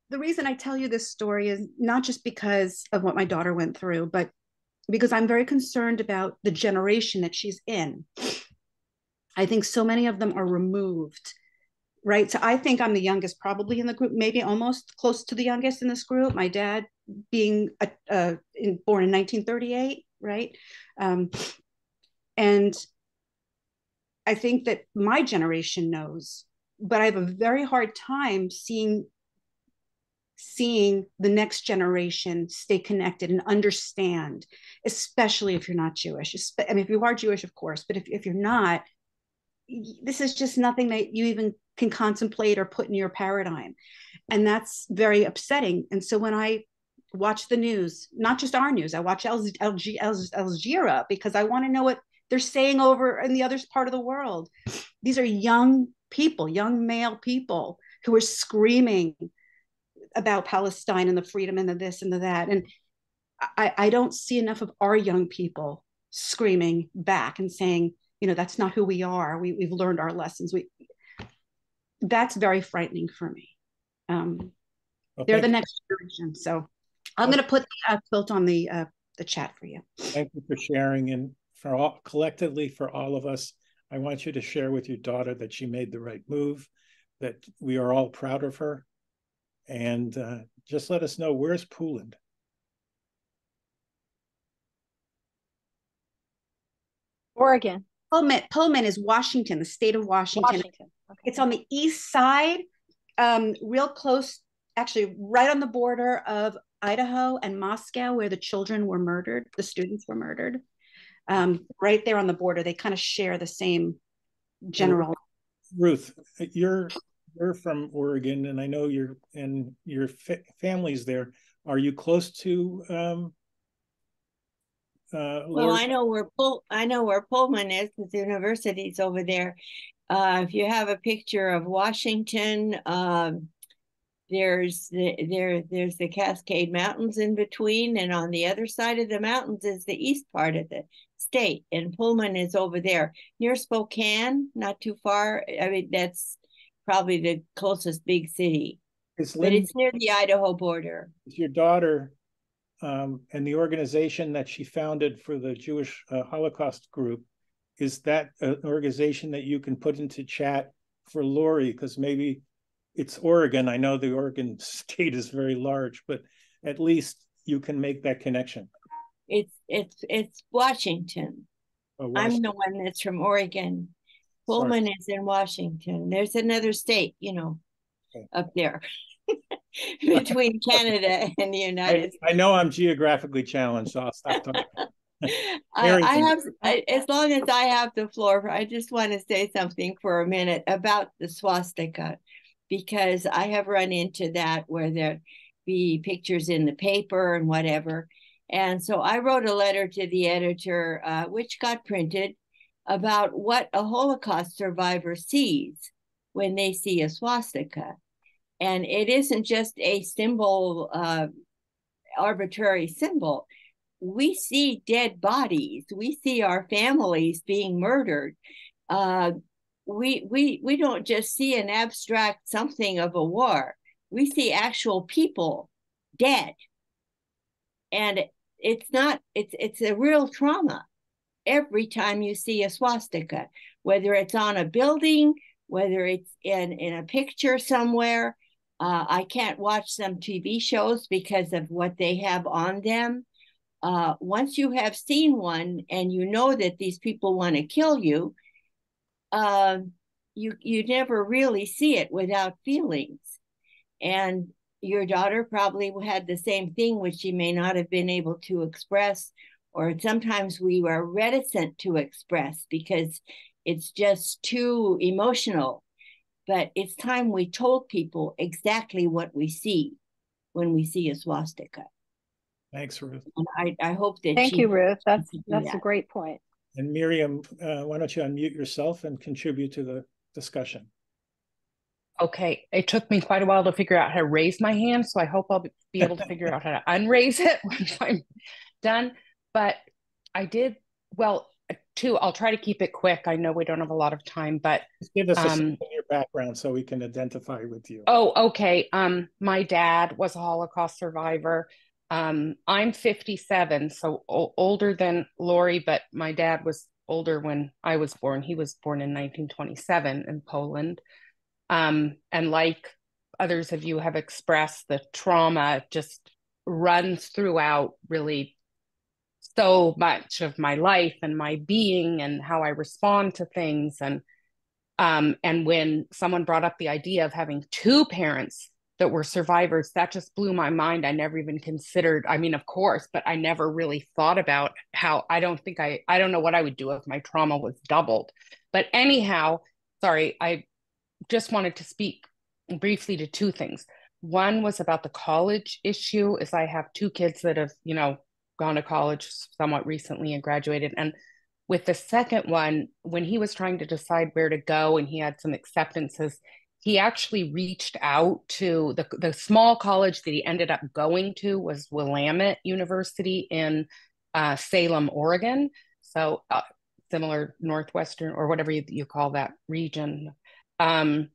The reason I tell you this story is not just because of what my daughter went through, but because I'm very concerned about the generation that she's in. I think so many of them are removed, right? So I think I'm the youngest probably in the group, maybe almost close to the youngest in this group. My dad being born in 1938, right? And I think that my generation knows, but I have a very hard time seeing the next generation stay connected and understand, especially if you're not Jewish. I mean, if you are Jewish, of course, but if you're not, this is just nothing that you even can contemplate or put in your paradigm. And that's very upsetting. And so when I watch the news, not just our news, I watch Al Jazeera because I want to know what they're saying over in the other part of the world. These are young people, young male people who are screaming about Palestine and the freedom and the this and the that. And I don't see enough of our young people screaming back and saying, you know, that's not who we are. We've learned our lessons. That's very frightening for me. They're the next generation. So I'm going to put the quilt on the chat for you. Thank you for sharing. And for all, collectively, for all of us, I want you to share with your daughter that she made the right move, that we are all proud of her. And just let us know, where's Poland? Oregon. Pullman is Washington, the state of Washington. Okay. It's on the east side, real close, actually right on the border of Idaho and Moscow, where the children were murdered, the students were murdered. Right there on the border, they kind of share the same general. Ruth, you're from Oregon, and I know your family's there. Are you close to? Well, I know where Pullman is, because the university's over there. If you have a picture of Washington, there's the Cascade Mountains in between, and on the other side of the mountains is the east part of the state, and Pullman is over there near Spokane, not too far. I mean, that's probably the closest big city, but it's near the Idaho border. Is your daughter and the organization that she founded for the Jewish Holocaust group, is that an organization that you can put into chat for Lori? Because maybe it's Oregon. I know the Oregon state is very large, but at least you can make that connection. It's Washington. Oh, Washington. I'm the one that's from Oregon. Pullman is in Washington. There's another state, you know, up there between Canada and the United States. I know I'm geographically challenged, so I'll stop talking. As long as I have the floor, I just want to say something for a minute about the swastika, because I have run into that where there be pictures in the paper and whatever. And so I wrote a letter to the editor, which got printed, about what a Holocaust survivor sees when they see a swastika. And it isn't just a symbol, arbitrary symbol. We see dead bodies. We see our families being murdered. We don't just see an abstract something of a war. We see actual people dead. And it's a real trauma every time you see a swastika, whether it's on a building, whether it's in a picture somewhere. I can't watch some TV shows because of what they have on them. Once you have seen one and you know that these people want to kill you, you never really see it without feelings. And your daughter probably had the same thing, which she may not have been able to express, or sometimes we were reticent to express because it's just too emotional. but it's time we told people exactly what we see when we see a swastika. Thanks, Ruth. And I hope that Thank you, Ruth. That's that. a great point. And Miriam, why don't you unmute yourself and contribute to the discussion? Okay, it took me quite a while to figure out how to raise my hand, so I hope I'll be able to figure out how to unraise it once I'm done. But I did, well, I'll try to keep it quick. I know we don't have a lot of time, but just give us a second of your background so we can identify with you. Oh, okay. My dad was a Holocaust survivor. I'm 57, so older than Lori, but my dad was older when I was born. He was born in 1927 in Poland. And like others of you have expressed, the trauma just runs throughout really so much of my life and my being and how I respond to things. And when someone brought up the idea of having two parents that were survivors, that just blew my mind. I never even considered, I mean, of course, but I never really thought about how, I don't know what I would do if my trauma was doubled. But anyhow, sorry, I just wanted to speak briefly to two things. One was about the college issue, is I have two kids that have, gone to college somewhat recently and graduated. And with the second one, when he was trying to decide where to go and he had some acceptances, he actually reached out to the small college that he ended up going to was Willamette University in Salem, Oregon. So similar Northwestern or whatever you call that region. Sorry,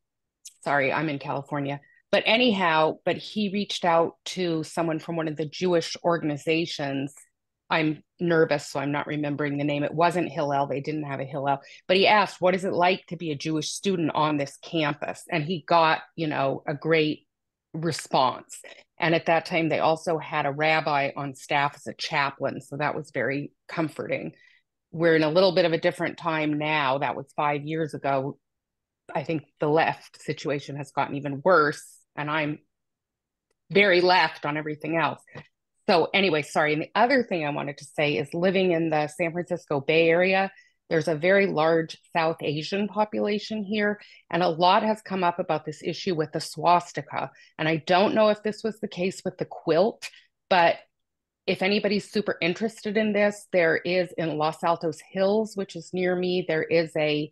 I'm in California. But anyhow, but he reached out to someone from one of the Jewish organizations. I'm nervous, so I'm not remembering the name. It wasn't Hillel. They didn't have a Hillel. But he asked, what is it like to be a Jewish student on this campus? And he got, a great response. And at that time, they also had a rabbi on staff as a chaplain. So that was very comforting. We're in a little bit of a different time now. That was 5 years ago. I think the left situation has gotten even worse. And I'm very left on everything else. So anyway, sorry. And the other thing I wanted to say is living in the San Francisco Bay Area, there's a very large South Asian population here. And a lot has come up about this issue with the swastika. And I don't know if this was the case with the quilt, but if anybody's super interested in this, there is in Los Altos Hills, which is near me, there is an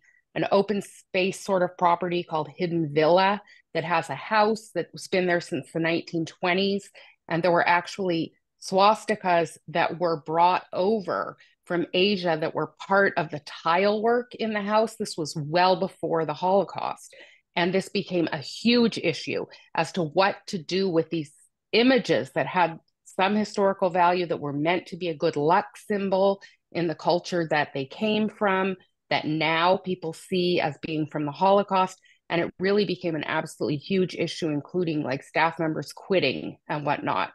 open space sort of property called Hidden Villa that has a house that's been there since the 1920s. And there were actually swastikas that were brought over from Asia that were part of the tile work in the house. This was well before the Holocaust. And this became a huge issue as to what to do with these images that had some historical value, that were meant to be a good luck symbol in the culture that they came from, that now people see as being from the Holocaust. And it really became an absolutely huge issue, including like staff members quitting and whatnot.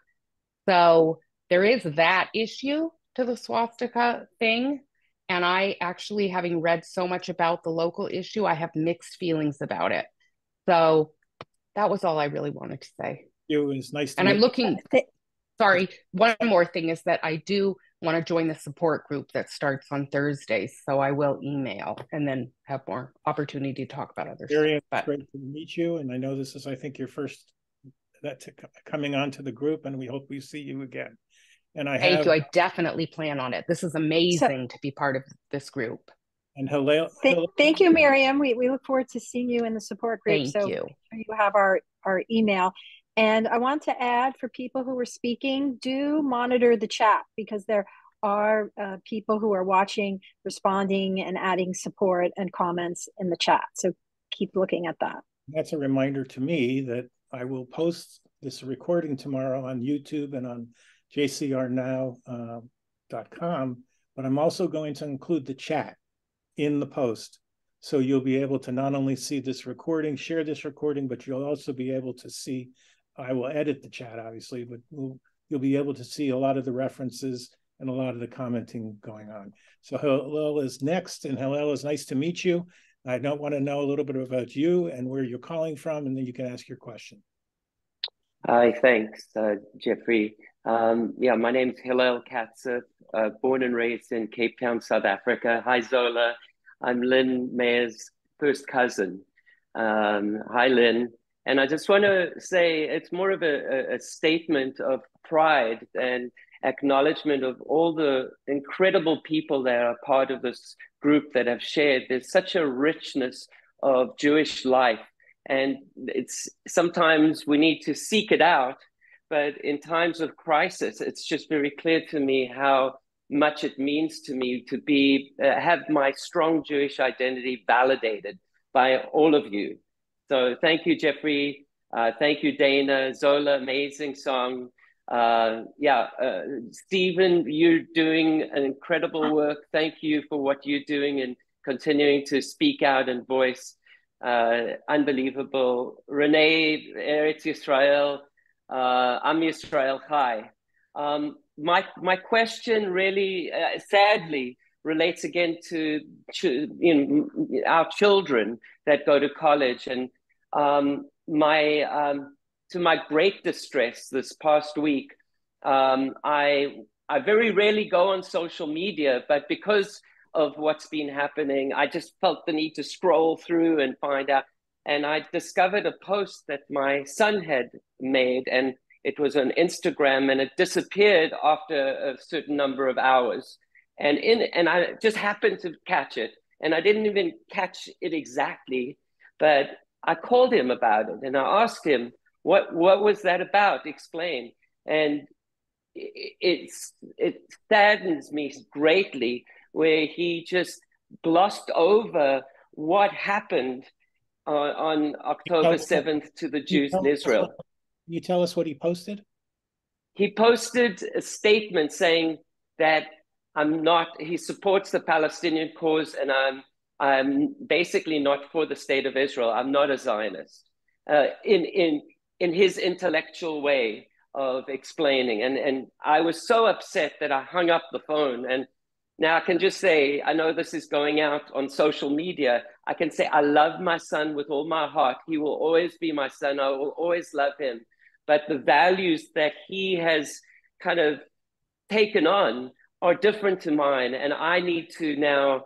So there is that issue to the swastika thing. And I actually, having read so much about the local issue, I have mixed feelings about it. So that was all I really wanted to say. It was nice to And I'm looking, sorry, one more thing is that I do want to join the support group that starts on Thursdays. So I will email and then have more opportunity to talk about other stuff. But great to meet you. And I know this is, I think, your first coming on to the group, and we hope we see you again. And Thank you. I definitely plan on it. This is amazing to be part of this group. And Hillel. Thank you, Miriam. We look forward to seeing you in the support group. Thank you. Make sure you have our email. And I want to add, for people who are speaking, do monitor the chat, because there are people who are watching, responding, and adding support and comments in the chat. So keep looking at that. That's a reminder to me that I will post this recording tomorrow on YouTube and on jcrnow.com, but I'm also going to include the chat in the post. So you'll be able to not only see this recording, share this recording, but you'll also be able to see, I will edit the chat, obviously, but you'll be able to see a lot of the references and a lot of the commenting going on. So Hillel is next, and Hillel, is nice to meet you. I don't want to know a little bit about you and where you're calling from, and then you can ask your question. Hi, thanks, Jeffrey. Yeah, my name's Hillel Katz, born and raised in Cape Town, South Africa. Hi, Zola. I'm Lynne Meyer's first cousin. Hi, Lynne. And I just want to say it's more of a statement of pride and acknowledgement of all the incredible people that are part of this group that have shared. There's such a richness of Jewish life. And it's sometimes we need to seek it out, but in times of crisis, it's just very clear to me how much it means to me to be have my strong Jewish identity validated by all of you. So thank you, Jeffery. Thank you, Dana. Zola, amazing song. Stephen, you're doing an incredible work. Thank you for what you're doing and continuing to speak out and voice. Unbelievable. Renee, Eretz Yisrael, Am Yisrael Chai. My question really, sadly, relates again to our children that go to college. And to my great distress this past week, I very rarely go on social media, but because of what's been happening, I just felt the need to scroll through and find out. And I discovered a post that my son had made, and it was on Instagram, and it disappeared after a certain number of hours. And I just happened to catch it, and I didn't even catch it exactly, but I called him about it, and I asked him, what was that about? Explain. And it saddens me greatly where he just glossed over what happened on October 7th to the Jews in Israel. Can you tell us what he posted? He posted a statement saying that he supports the Palestinian cause, and I'm basically not for the state of Israel. I'm not a Zionist. In his intellectual way of explaining. And I was so upset that I hung up the phone. And now I can just say, I know this is going out on social media. I can say, I love my son with all my heart. He will always be my son. I will always love him. But the values that he has kind of taken on are different to mine. And I need to now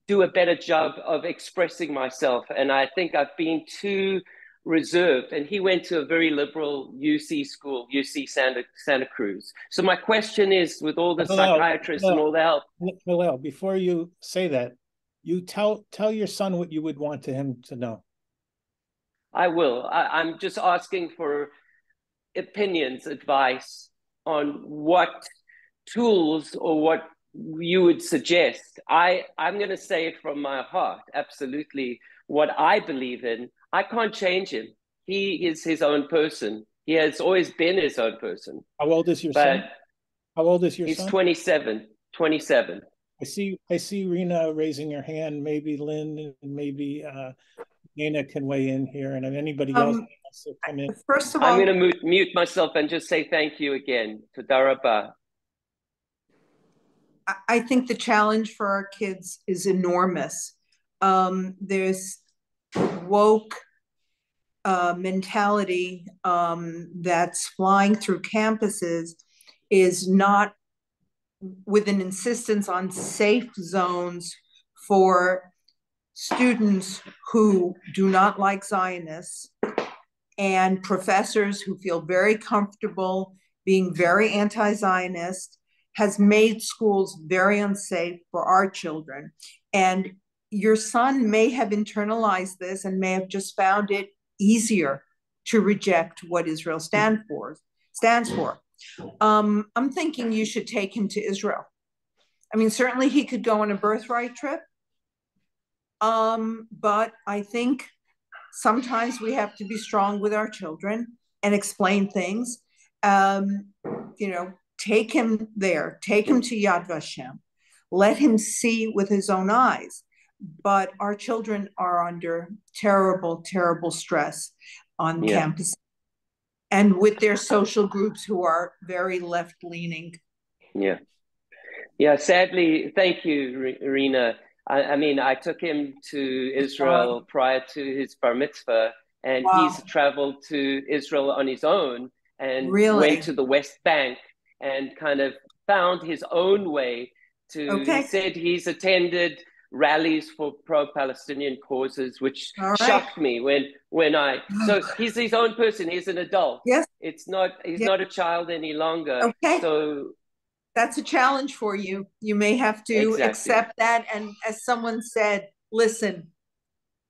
do a better job of expressing myself. And I think I've been too reserved. And he went to a very liberal UC school, UC Santa Cruz. So my question is, with all the psychiatrists and all the help. Hillel, before you say that, you tell your son what you would want him to know. I will. I'm just asking for opinions, advice on what tools or what you would suggest. I'm going to say it from my heart, absolutely. What I believe in, I can't change him. He is his own person. He has always been his own person. How old is your son? How old is your son? He's 27. 27. I see Rena raising her hand. Maybe Lynne and maybe Rena can weigh in here, and if anybody else wants to come in. First of all, I'm going to mute myself and just say thank you again. Toda rabah. I think the challenge for our kids is enormous. There's woke mentality that's flying through campuses is not with an insistence on safe zones for students who do not like Zionists and professors who feel very comfortable being very anti-Zionist, has made schools very unsafe for our children. And your son may have internalized this and may have just found it easier to reject what Israel stands for. I'm thinking you should take him to Israel. I mean, certainly he could go on a birthright trip, but I think sometimes we have to be strong with our children and explain things. Take him there, take him to Yad Vashem, let him see with his own eyes. But our children are under terrible, terrible stress on campus and with their social groups who are very left-leaning. Yeah, sadly, thank you, Rena. I mean, I took him to Israel prior to his bar mitzvah, and he's traveled to Israel on his own and went to the West Bank and kind of found his own way to, he said he's attended rallies for pro-Palestinian causes, which shocked me when I. So he's his own person. He's an adult. Yes, he's not a child any longer. Okay. So that's a challenge for you. You may have to accept that. And as someone said, listen.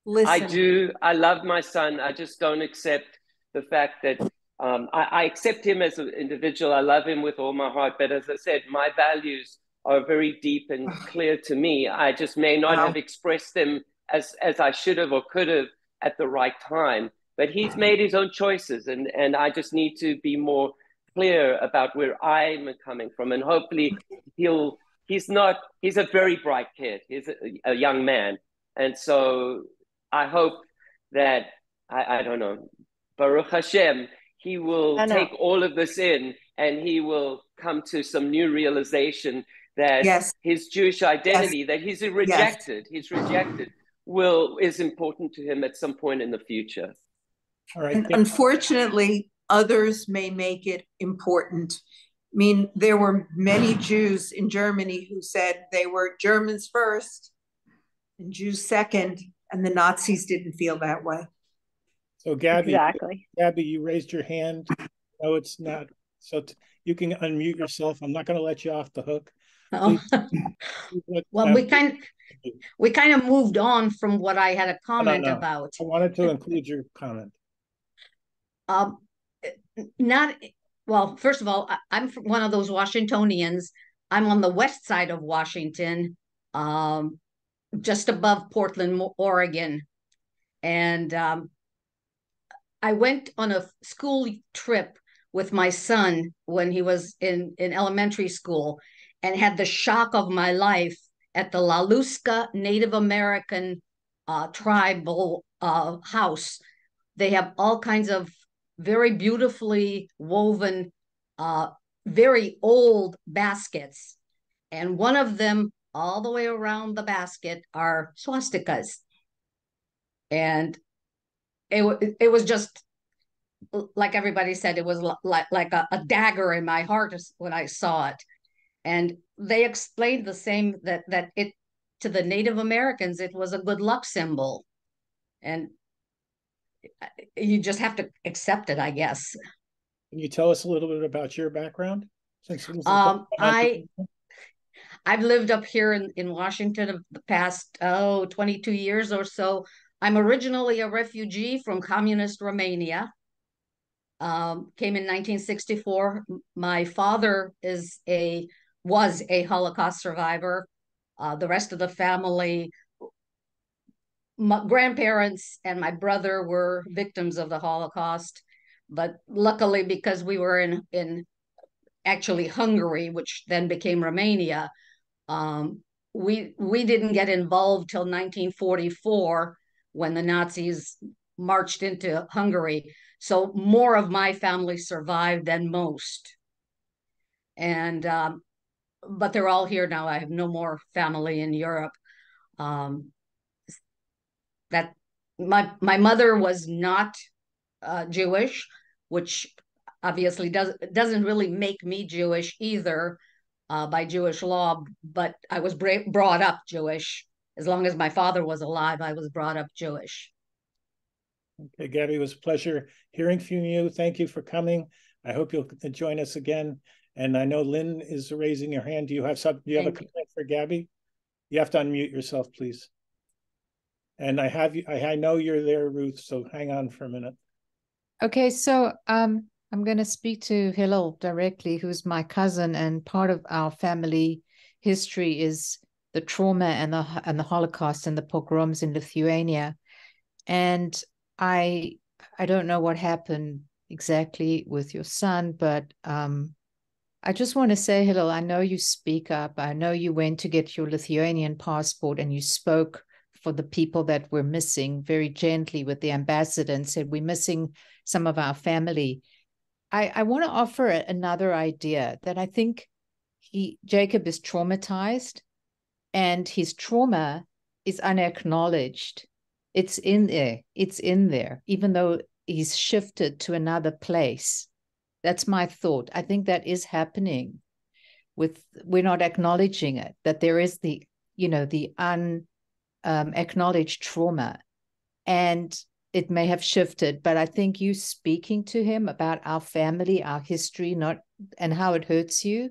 I do. I love my son. I just don't accept the fact that I accept him as an individual. I love him with all my heart. But as I said, my values are very deep and clear to me. I just may not have expressed them as I should have or could have at the right time. But he's made his own choices, and I just need to be more clear about where I'm coming from. And hopefully he's a very bright kid. He's a young man. And so I hope that, I don't know, Baruch Hashem, he will take all of this in, and he will come to some new realization that his Jewish identity, that he's rejected, is important to him at some point in the future. All right. And unfortunately, others may make it important. I mean, there were many Jews in Germany who said they were Germans first and Jews second, and the Nazis didn't feel that way. So Gabby, Gabby, you raised your hand. No, it's not. So you can unmute yourself. I'm not going to let you off the hook. Oh. Well, we kind of moved on from what I had a comment about. I wanted to include your comment. Well, first of all, I'm one of those Washingtonians. I'm on the west side of Washington, just above Portland, Oregon. And I went on a school trip with my son when he was in elementary school, and had the shock of my life at the Laluska Native American tribal house. They have all kinds of very beautifully woven, very old baskets. And one of them, all the way around the basket, are swastikas. And it was just, like everybody said, it was like a dagger in my heart when I saw it. And they explained the same, that it, to the Native Americans, it was a good luck symbol. And you just have to accept it, I guess. Can you tell us a little bit about your background? I've lived up here in Washington the past 22 years or so. I'm originally a refugee from communist Romania. Came in 1964. My father was a Holocaust survivor. The rest of the family, my grandparents and my brother, were victims of the Holocaust. But luckily, because we were in actually Hungary, which then became Romania, we didn't get involved till 1944, when the Nazis marched into Hungary. So more of my family survived than most. And but they're all here now. I have no more family in Europe. That my mother was not Jewish, which obviously doesn't really make me Jewish either by Jewish law, but I was brought up Jewish. As long as my father was alive, I was brought up Jewish. Okay, Gabby, it was a pleasure hearing from you. Thank you for coming. I hope you'll join us again. And I know Lynne is raising her hand. Do you have a comment for Gabby? You have to unmute yourself, please. And I know you're there, Ruth, so hang on for a minute. Okay, so I'm going to speak to Hillel directly, who's my cousin, and part of our family history is the trauma and the Holocaust and the pogroms in Lithuania. And I don't know what happened exactly with your son, but I just want to say, Hillel, I know you speak up. I know you went to get your Lithuanian passport and you spoke for the people that were missing very gently with the ambassador and said, we're missing some of our family. I want to offer another idea that I think Jacob is traumatized, and his trauma is unacknowledged. It's in there, even though he's shifted to another place. That's my thought. I think that is happening. We're not acknowledging it, that there is the acknowledge trauma, and it may have shifted, but I think you speaking to him about our family, our history, and how it hurts you,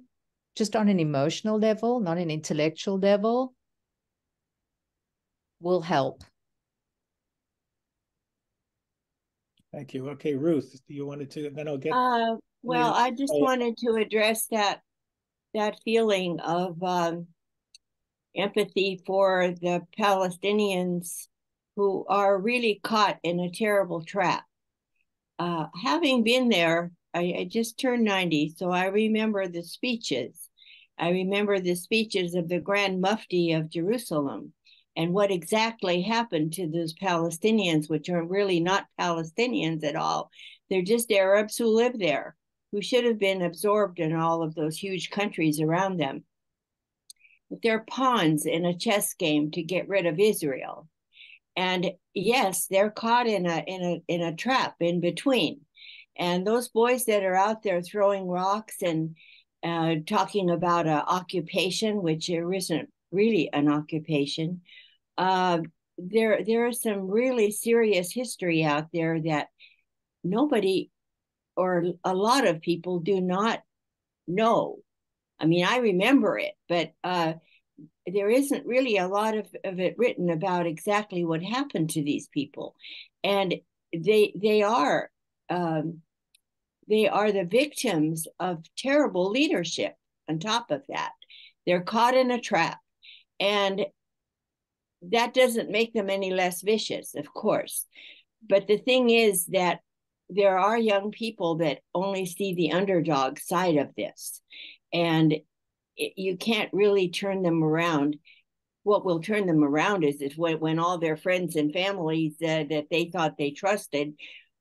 just on an emotional level, not an intellectual level, will help. Thank you. Okay, Ruth, you wanted to, then I'll get. Well, I just wanted to address that feeling of empathy for the Palestinians who are really caught in a terrible trap. Having been there, I just turned 90, so I remember the speeches. I remember the speeches of the Grand Mufti of Jerusalem and what exactly happened to those Palestinians, which are really not Palestinians at all. They're just Arabs who live there, who should have been absorbed in all of those huge countries around them. But they're pawns in a chess game to get rid of Israel. And yes, they're caught in a trap in between. And those boys that are out there throwing rocks and talking about an occupation, which there isn't really an occupation, there is some really serious history out there that nobody or a lot of people do not know. I mean, I remember it, but there isn't really a lot of it written about exactly what happened to these people. And they are the victims of terrible leadership. On top of that, they're caught in a trap, and that doesn't make them any less vicious, of course. But the thing is that there are young people that only see the underdog side of this, and you can't really turn them around. What will turn them around is when all their friends and families that they thought they trusted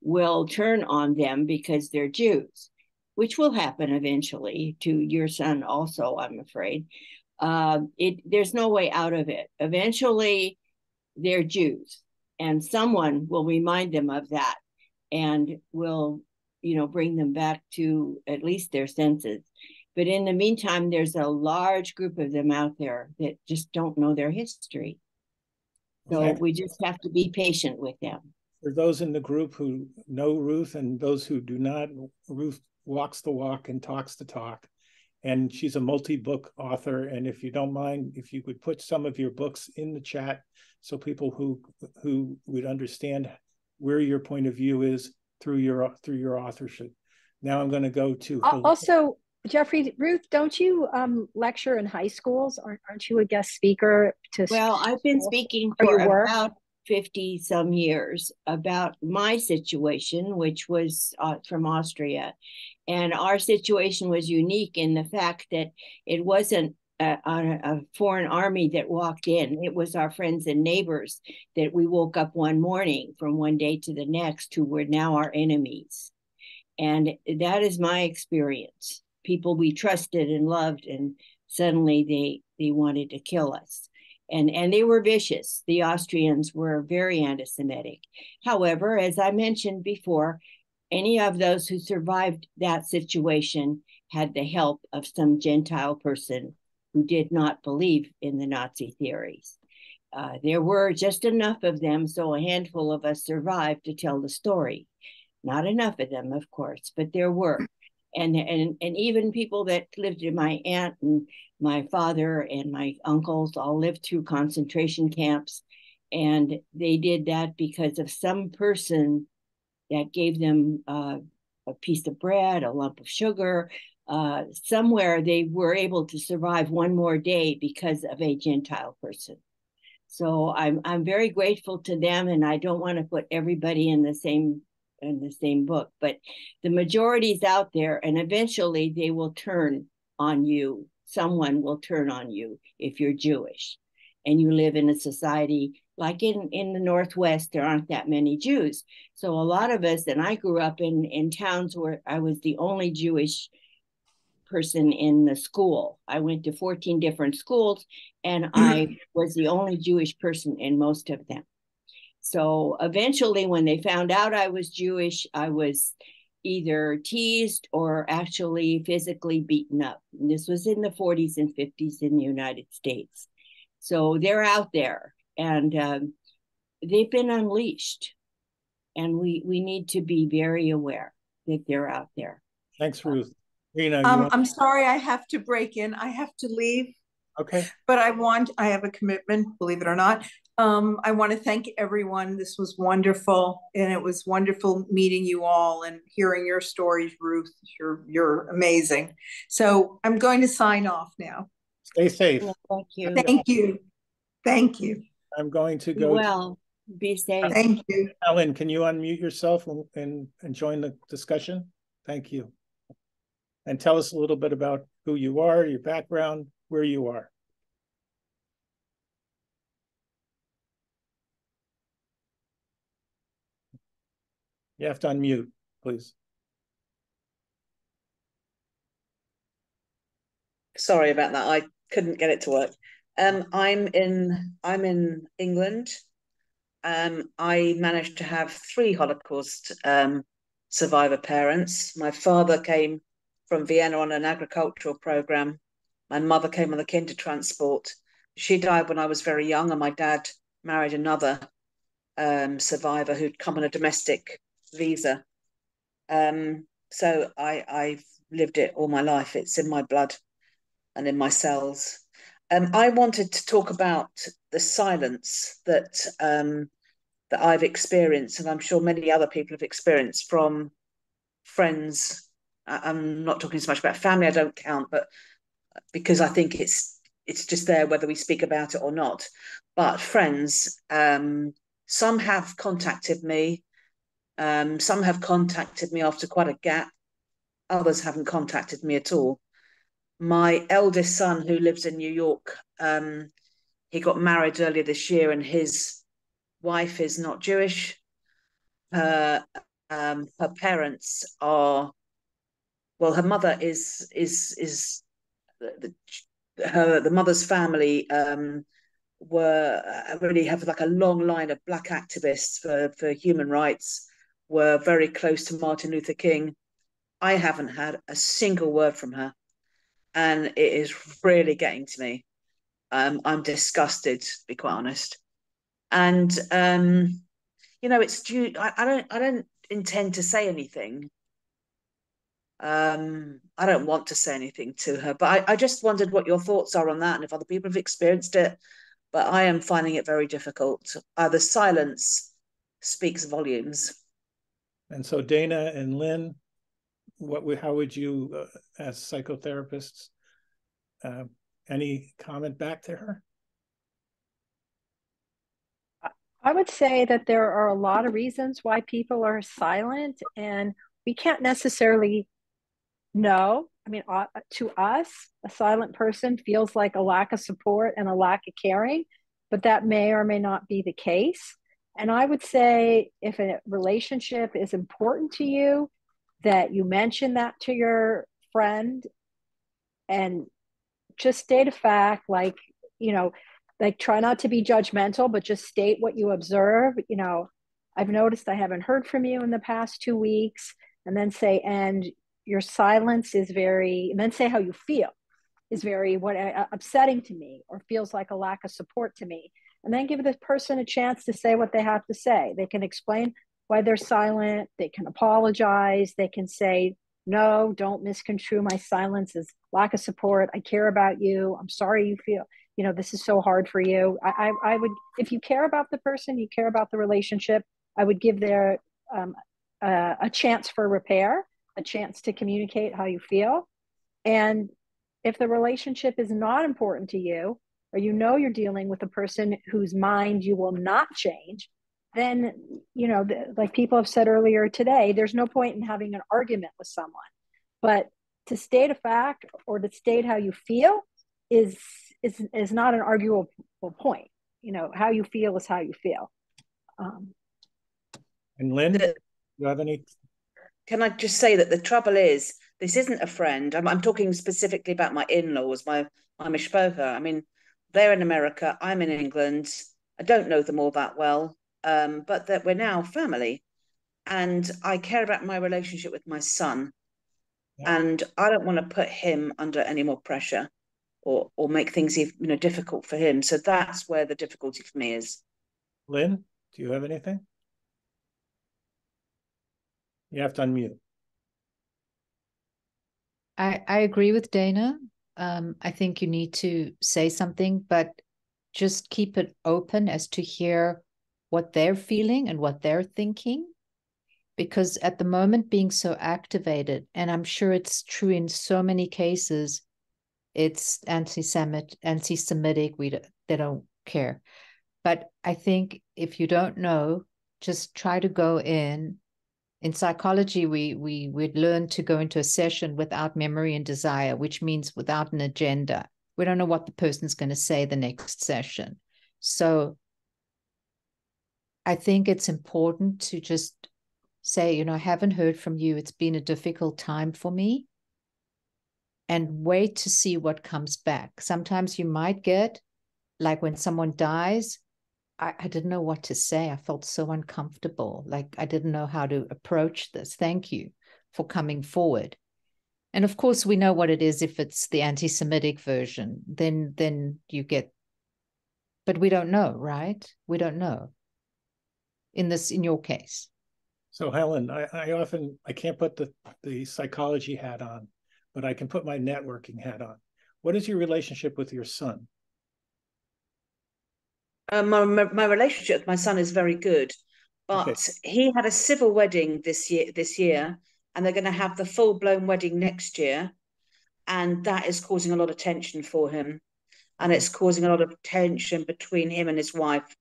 will turn on them because they're Jews, which will happen eventually to your son also, I'm afraid. There's no way out of it. Eventually, they're Jews, and someone will remind them of that and will, bring them back to at least their senses. But in the meantime, there's a large group of them out there that just don't know their history. So we just have to be patient with them. For those in the group who know Ruth and those who do not, Ruth walks the walk and talks the talk. And she's a multi-book author. And if you don't mind, if you could put some of your books in the chat so people who would understand where your point of view is through your authorship. Now I'm going to go to also, Jeffrey, Ruth, don't you lecture in high schools? Aren't you a guest speaker? Well, I've been speaking for about 50 some years about my situation, which was from Austria. And our situation was unique in the fact that it wasn't a foreign army that walked in. It was our friends and neighbors that we woke up one morning from one day to the next who were now our enemies. And that is my experience. People we trusted and loved, and suddenly they wanted to kill us. And they were vicious. The Austrians were very anti-Semitic. However, as I mentioned before, any of those who survived that situation had the help of some Gentile person who did not believe in the Nazi theories. There were just enough of them, so a handful of us survived to tell the story. Not enough of them, of course, but there were. And even people that lived, my aunt and my father and my uncles all lived through concentration camps. And they did that because of some person that gave them a piece of bread, a lump of sugar. Somewhere they were able to survive one more day because of a Gentile person. So I'm very grateful to them, and I don't want to put everybody in the same book, but the majority's out there, and eventually they will turn on you. Someone will turn on you if you're Jewish and you live in a society like in the Northwest. There aren't that many Jews. So a lot of us, and I grew up in towns where I was the only Jewish person in the school. I went to 14 different schools, and I was the only Jewish person in most of them. So eventually, when they found out I was Jewish, I was either teased or actually physically beaten up. And this was in the 40s and 50s in the United States. So they're out there, and they've been unleashed, and we need to be very aware that they're out there. Thanks, Ruth. Rena, I'm sorry, I have to break in. I have to leave. Okay. But I have a commitment, believe it or not. I want to thank everyone. This was wonderful. And it was wonderful meeting you all and hearing your stories, Ruth. You're amazing. So I'm going to sign off now. Stay safe. Well, thank you. Thank you. Thank you. I'm going to go. Well, be safe. Thank you. Ellen, can you unmute yourself and join the discussion? Thank you. And tell us a little bit about who you are, your background, where you are. You have to unmute, please. Sorry about that. I couldn't get it to work. I'm in England. I managed to have 3 Holocaust survivor parents. My father came from Vienna on an agricultural program. My mother came on the Kindertransport. She died when I was very young, and my dad married another survivor who'd come on a domestic visa. So I've lived it all my life. It's in my blood and in my cells. I wanted to talk about the silence that that I've experienced, and I'm sure many other people have experienced from friends. I'm not talking so much about family, I don't count, but because I think it's just there whether we speak about it or not. But friends, some have contacted me. Some have contacted me after quite a gap. Others haven't contacted me at all. My eldest son, who lives in New York, he got married earlier this year, and his wife is not Jewish. Her parents are, well, her mother is the mother's family really have like a long line of Black activists for human rights, were very close to Martin Luther King. I haven't had a single word from her, and it is really getting to me. I'm disgusted, to be quite honest. And it's due. I don't intend to say anything. I don't want to say anything to her, but I just wondered what your thoughts are on that, and if other people have experienced it. But I am finding it very difficult. The silence speaks volumes. And so, Dana and Lynne, how would you, as psychotherapists, any comment back to her? I would say that there are a lot of reasons why people are silent, and we can't necessarily know. I mean, to us, a silent person feels like a lack of support and a lack of caring, but that may or may not be the case. And I would say if a relationship is important to you, that you mention that to your friend and just state a fact, like, try not to be judgmental, but just state what you observe. I've noticed I haven't heard from you in the past 2 weeks, and then say, and your silence is very, and then say how you feel is very upsetting to me, or feels like a lack of support to me. And then give the person a chance to say what they have to say. They can explain why they're silent. They can apologize. They can say, no, don't misconstrue my silence as lack of support. I care about you. I'm sorry you feel, this is so hard for you. I would, if you care about the person, you care about the relationship, I would give their a chance for repair, a chance to communicate how you feel. And if the relationship is not important to you, or you're dealing with a person whose mind you will not change, then, like people have said earlier today, there's no point in having an argument with someone. But to state a fact or to state how you feel is not an arguable point. How you feel is how you feel. And Lynne, do you have any? Can I just say that the trouble is, this isn't a friend. I'm talking specifically about my in-laws, my mishpocha. I mean, they're in America, I'm in England. I don't know them all that well, but that we're now family. And I care about my relationship with my son. Yeah. And I don't want to put him under any more pressure. or make things difficult for him. So that's where the difficulty for me is. Lynn, do you have anything? You have to unmute. I agree with Dana. I think you need to say something, but just keep it open as to hear what they're feeling and what they're thinking. Because at the moment, being so activated, and I'm sure it's true in so many cases, it's anti-Semitic, they don't care. But I think if you don't know, just try to go in. In psychology, we'd learn to go into a session without memory and desire, which means without an agenda. We don't know what the person's going to say the next session. So I think it's important to just say, I haven't heard from you. It's been a difficult time for me. And wait to see what comes back. Sometimes you might get, like when someone dies, I didn't know what to say. I felt so uncomfortable. Like I didn't know how to approach this. Thank you for coming forward. And of course, we know what it is. If it's the anti-Semitic version, then you get, but we don't know, right? We don't know in your case. So Helen, I can't put the psychology hat on, but I can put my networking hat on. What is your relationship with your son? My relationship with my son is very good, but he had a civil wedding this year, and they're going to have the full-blown wedding next year, and that is causing a lot of tension for him, and it's causing a lot of tension between him and his wife,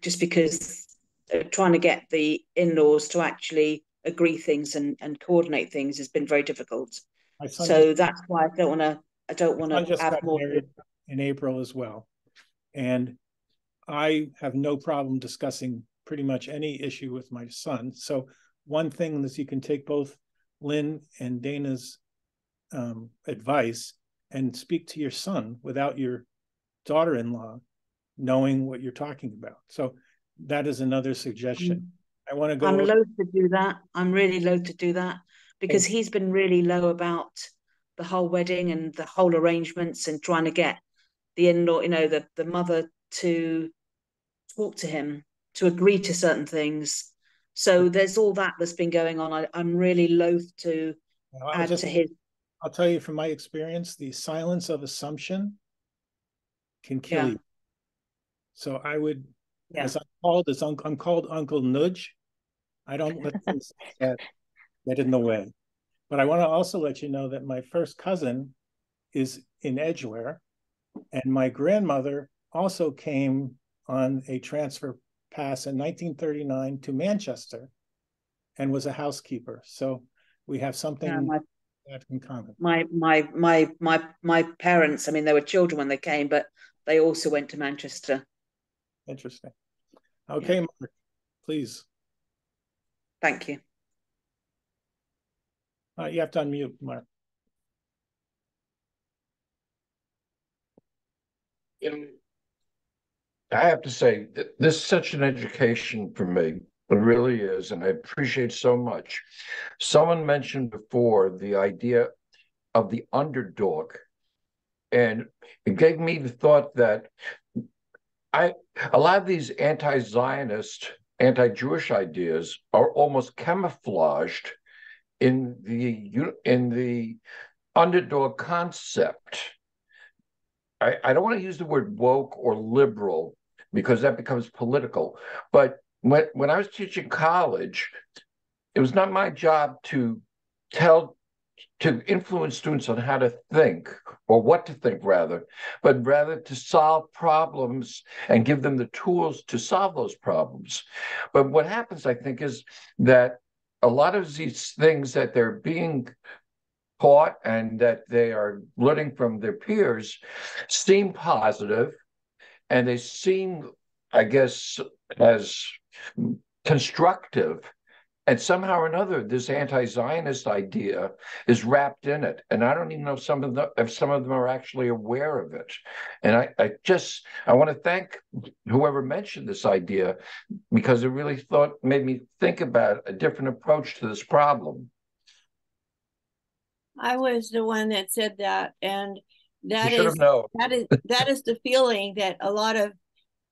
just because they're trying to get the in-laws to actually agree things and coordinate things has been very difficult. So that's why I don't want to add more. In April as well, and I have no problem discussing pretty much any issue with my son. So one thing is you can take both Lynn and Dana's advice and speak to your son without your daughter-in-law knowing what you're talking about. So that is another suggestion. I want to go. I'm loath to do that. I'm really loath to do that because he's been really low about the whole wedding and the whole arrangements and trying to get the in-law, the mother to talk to him, to agree to certain things. So there's all that's been going on. I'm really loath to add to his. I'll tell you from my experience, the silence of assumption can kill you. So I would, as I'm called Uncle Nudge. I don't let things get in the way. But I want to also let you know that my first cousin is in Edgware, and my grandmother also came on a transfer pass in 1939 to Manchester and was a housekeeper. So we have something in common. My parents, they were children when they came, but they also went to Manchester. Interesting. Okay, Mark, please. Thank you. You have to unmute, Mark. I have to say, this is such an education for me. It really is, and I appreciate so much. Someone mentioned before the idea of the underdog, and it gave me the thought that a lot of these anti-Zionist, anti-Jewish ideas are almost camouflaged in the underdog concept. I don't want to use the word woke or liberal because that becomes political. But when I was teaching college, it was not my job to influence students on how to think or what to think rather, but rather to solve problems and give them the tools to solve those problems. But what happens, I think, is that a lot of these things that they're being taught and that they are learning from their peers seem positive, and they seem, I guess, as constructive. And somehow or another, this anti-Zionist idea is wrapped in it. And I don't even know if some of them are actually aware of it. And I want to thank whoever mentioned this idea, because it really made me think about a different approach to this problem. I was the one that said that. And That should is have known. that is the feeling that a lot of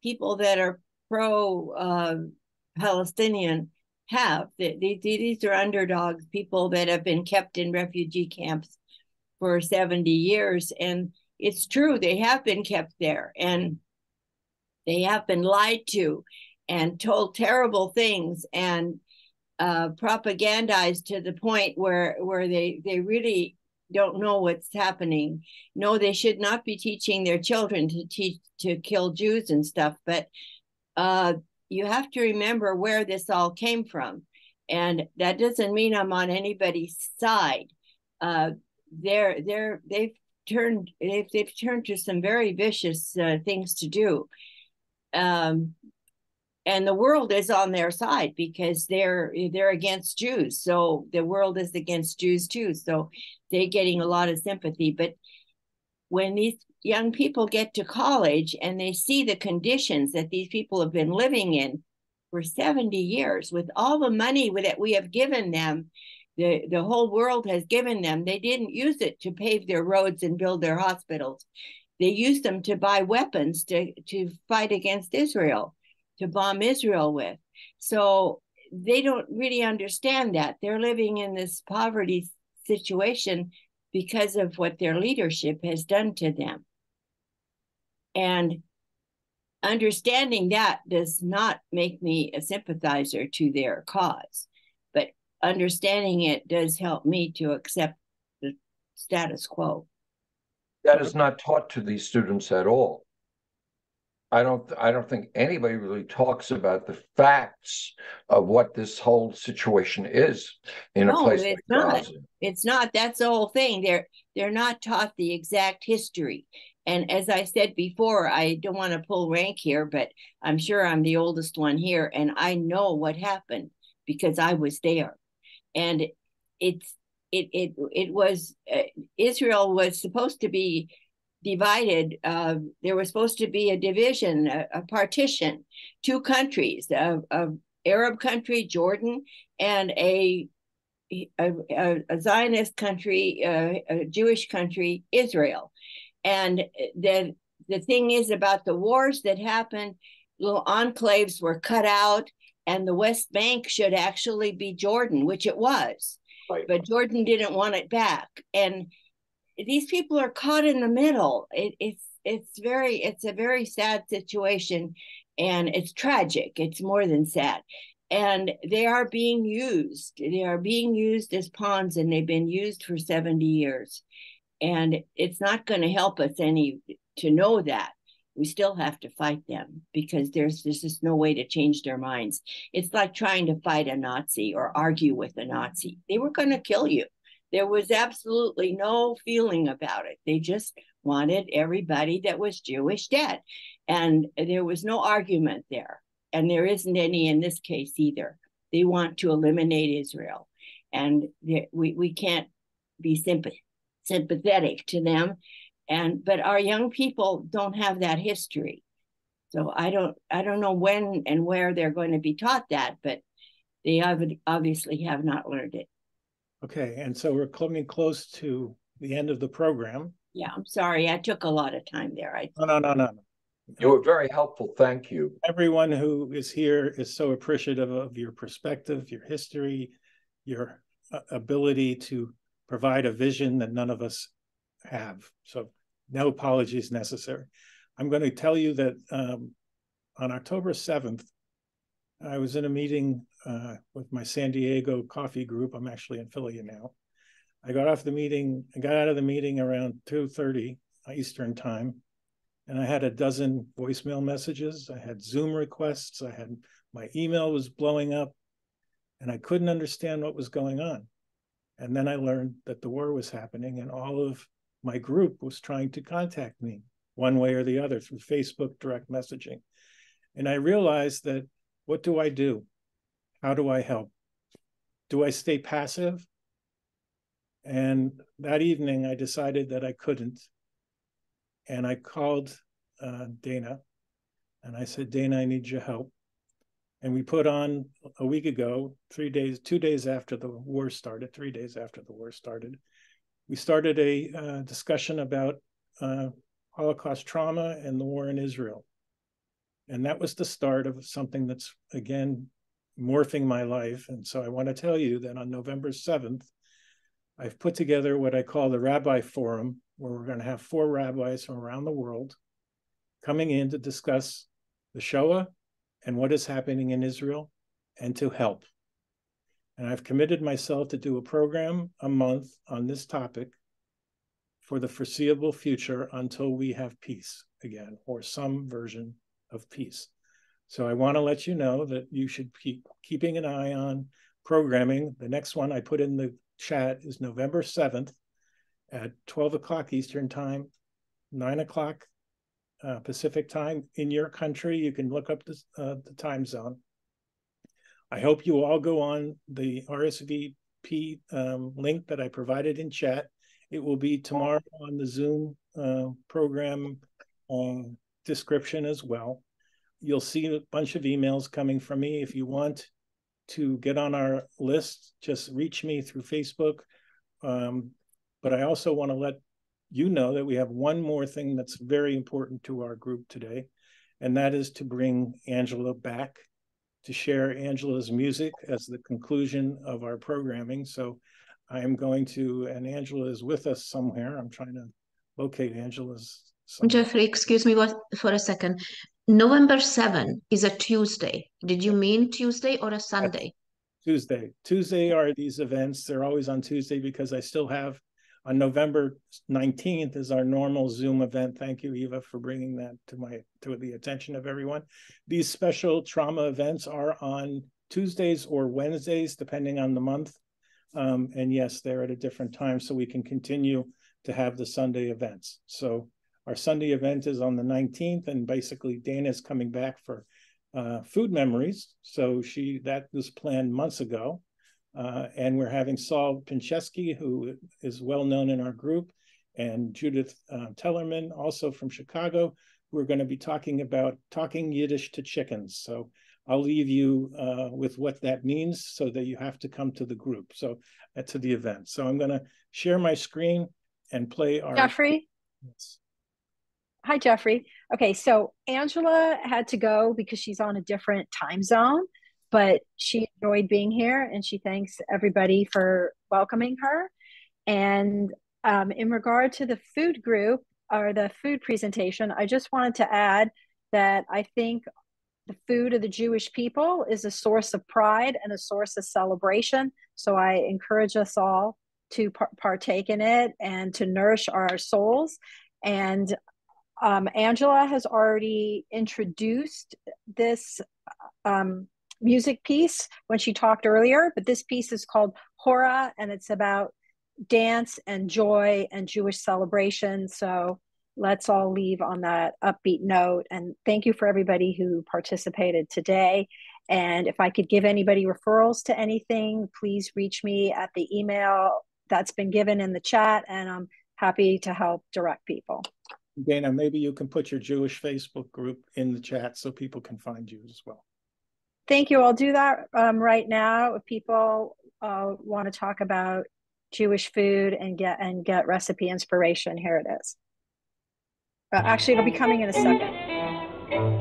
people that are pro Palestinian have. These are underdogs, people that have been kept in refugee camps for 70 years. And it's true, they have been kept there and they have been lied to and told terrible things and propagandized to the point where they really don't know what's happening. No, they should not be teaching their children to kill Jews and stuff, but you have to remember where this all came from. And that doesn't mean I'm on anybody's side. They've turned to some very vicious things to do. And the world is on their side because they're against Jews. So the world is against Jews too. So they're getting a lot of sympathy. But when these young people get to college and they see the conditions that these people have been living in for 70 years, with all the money that we have given them, the whole world has given them, they didn't use it to pave their roads and build their hospitals. They used them to buy weapons to fight against Israel, to bomb Israel with. So they don't really understand that. They're living in this poverty situation because of what their leadership has done to them. And understanding that does not make me a sympathizer to their cause, but understanding it does help me to accept the status quo. That is not taught to these students at all. I don't think anybody really talks about the facts of what this whole situation is in a place like Gaza. It's not. That's the whole thing. They're not taught the exact history. And as I said before, I don't want to pull rank here, but I'm sure I'm the oldest one here, and I know what happened because I was there. And it was Israel was supposed to be divided. There was supposed to be a division, a partition, two countries, a Arab country, Jordan, and a Zionist country, a Jewish country, Israel. And the thing is about the wars that happened, little enclaves were cut out, and the West Bank should actually be Jordan, which it was. Right. But Jordan didn't want it back. And these people are caught in the middle. It's a very sad situation, and it's tragic. It's more than sad. And they are being used. They are being used as pawns, and they've been used for 70 years. And it's not going to help us any to know that. We still have to fight them because there's just no way to change their minds. It's like trying to fight a Nazi or argue with a Nazi. They were going to kill you. There was absolutely no feeling about it. They just wanted everybody that was Jewish dead. And there was no argument there. And there isn't any in this case either. They want to eliminate Israel. And we can't be sympathetic to them. But our young people don't have that history. So I don't know when and where they're going to be taught that, but they obviously have not learned it. Okay, and so we're coming close to the end of the program. Yeah, I'm sorry. I took a lot of time there. No. You were very helpful. Thank you. Everyone who is here is so appreciative of your perspective, your history, your ability to provide a vision that none of us have. So no apologies necessary. I'm going to tell you that on October 7th, I was in a meeting with my San Diego coffee group. I'm actually in Philly now. I got out of the meeting around 2:30 Eastern time, and I had a dozen voicemail messages. I had Zoom requests. My email was blowing up, and I couldn't understand what was going on. And then I learned that the war was happening, and all of my group was trying to contact me one way or the other through Facebook direct messaging. And I realized that, what do I do? How do I help? Do I stay passive? And that evening I decided that I couldn't. And I called Dana and I said, Dana, I need your help. And we put on a week ago, 2 days after the war started, 3 days after the war started, we started a discussion about Holocaust trauma and the war in Israel. And that was the start of something that's, again, morphing my life. And so I want to tell you that on November 7th, I've put together what I call the Rabbi Forum, where we're going to have 4 rabbis from around the world coming in to discuss the Shoah and what is happening in Israel and to help. And I've committed myself to do a program a month on this topic for the foreseeable future until we have peace again, or some version of peace. So I want to let you know that you should keep keeping an eye on programming. The next one I put in the chat is November 7th at 12 o'clock Eastern Time, 9 o'clock Pacific Time in your country. You can look up the time zone. I hope you all go on the RSVP link that I provided in chat. It will be tomorrow on the Zoom program description as well. You'll see a bunch of emails coming from me. If you want to get on our list, just reach me through Facebook. But I also want to let you know that we have one more thing that's very important to our group today, and that is to bring Angela back to share Angela's music as the conclusion of our programming. So I am going to, and Angela is with us somewhere. I'm trying to locate Angela's. Jeffrey, excuse me for a second. November 7 is a Tuesday. Did you mean Tuesday or a Sunday? Tuesday. Tuesday are these events. They're always on Tuesday because I still have on November 19th is our normal Zoom event. Thank you, Eva, for bringing that to the attention of everyone. These special trauma events are on Tuesdays or Wednesdays, depending on the month. And yes, they're at a different time, so we can continue to have the Sunday events. So our Sunday event is on the 19th, and basically Dana is coming back for food memories. So that was planned months ago. And we're having Saul Pincheski, who is well known in our group, and Judith Tellerman, also from Chicago, who are going to be talking about talking Yiddish to chickens. So I'll leave you with what that means so that you have to come to the group, so to the event. So I'm going to share my screen and play our... Jeffrey? Yes. Hi, Jeffrey. Okay, so Angela had to go because she's on a different time zone, but she enjoyed being here and she thanks everybody for welcoming her. And in regard to the food group or the food presentation, I just wanted to add that I think the food of the Jewish people is a source of pride and a source of celebration. So I encourage us all to partake in it and to nourish our souls. And Angela has already introduced this music piece when she talked earlier, but this piece is called Hora, and it's about dance and joy and Jewish celebration. So let's all leave on that upbeat note. And thank you for everybody who participated today. And if I could give anybody referrals to anything, please reach me at the email that's been given in the chat, and I'm happy to help direct people. Dana, maybe you can put your Jewish Facebook group in the chat so people can find you as well. Thank you. I'll do that right now. If people want to talk about Jewish food and get recipe inspiration, here it is. Actually, it'll be coming in a second.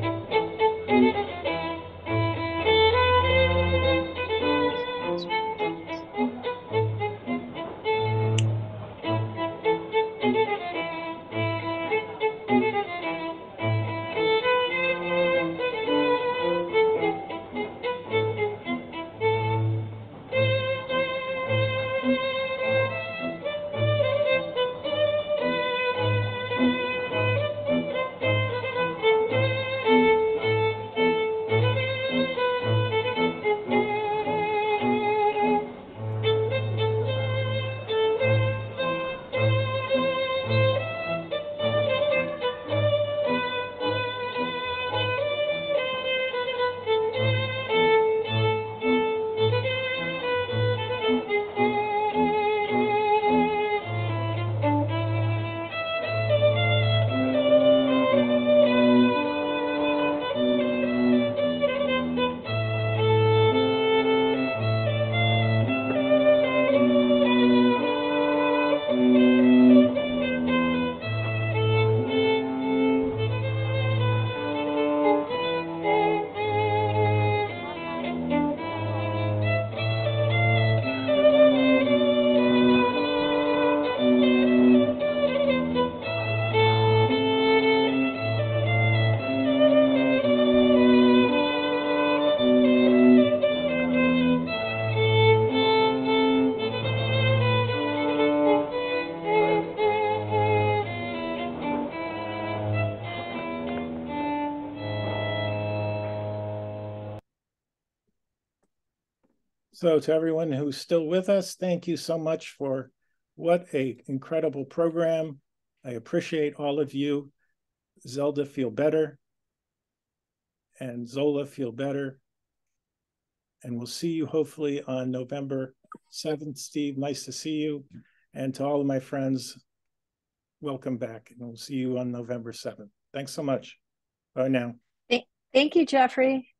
So to everyone who's still with us, thank you so much for what an incredible program. I appreciate all of you. Zelda, feel better. And Zola, feel better. And we'll see you hopefully on November 7th. Steve, nice to see you. And to all of my friends, welcome back. And we'll see you on November 7th. Thanks so much. Bye now. Thank you, Jeffrey.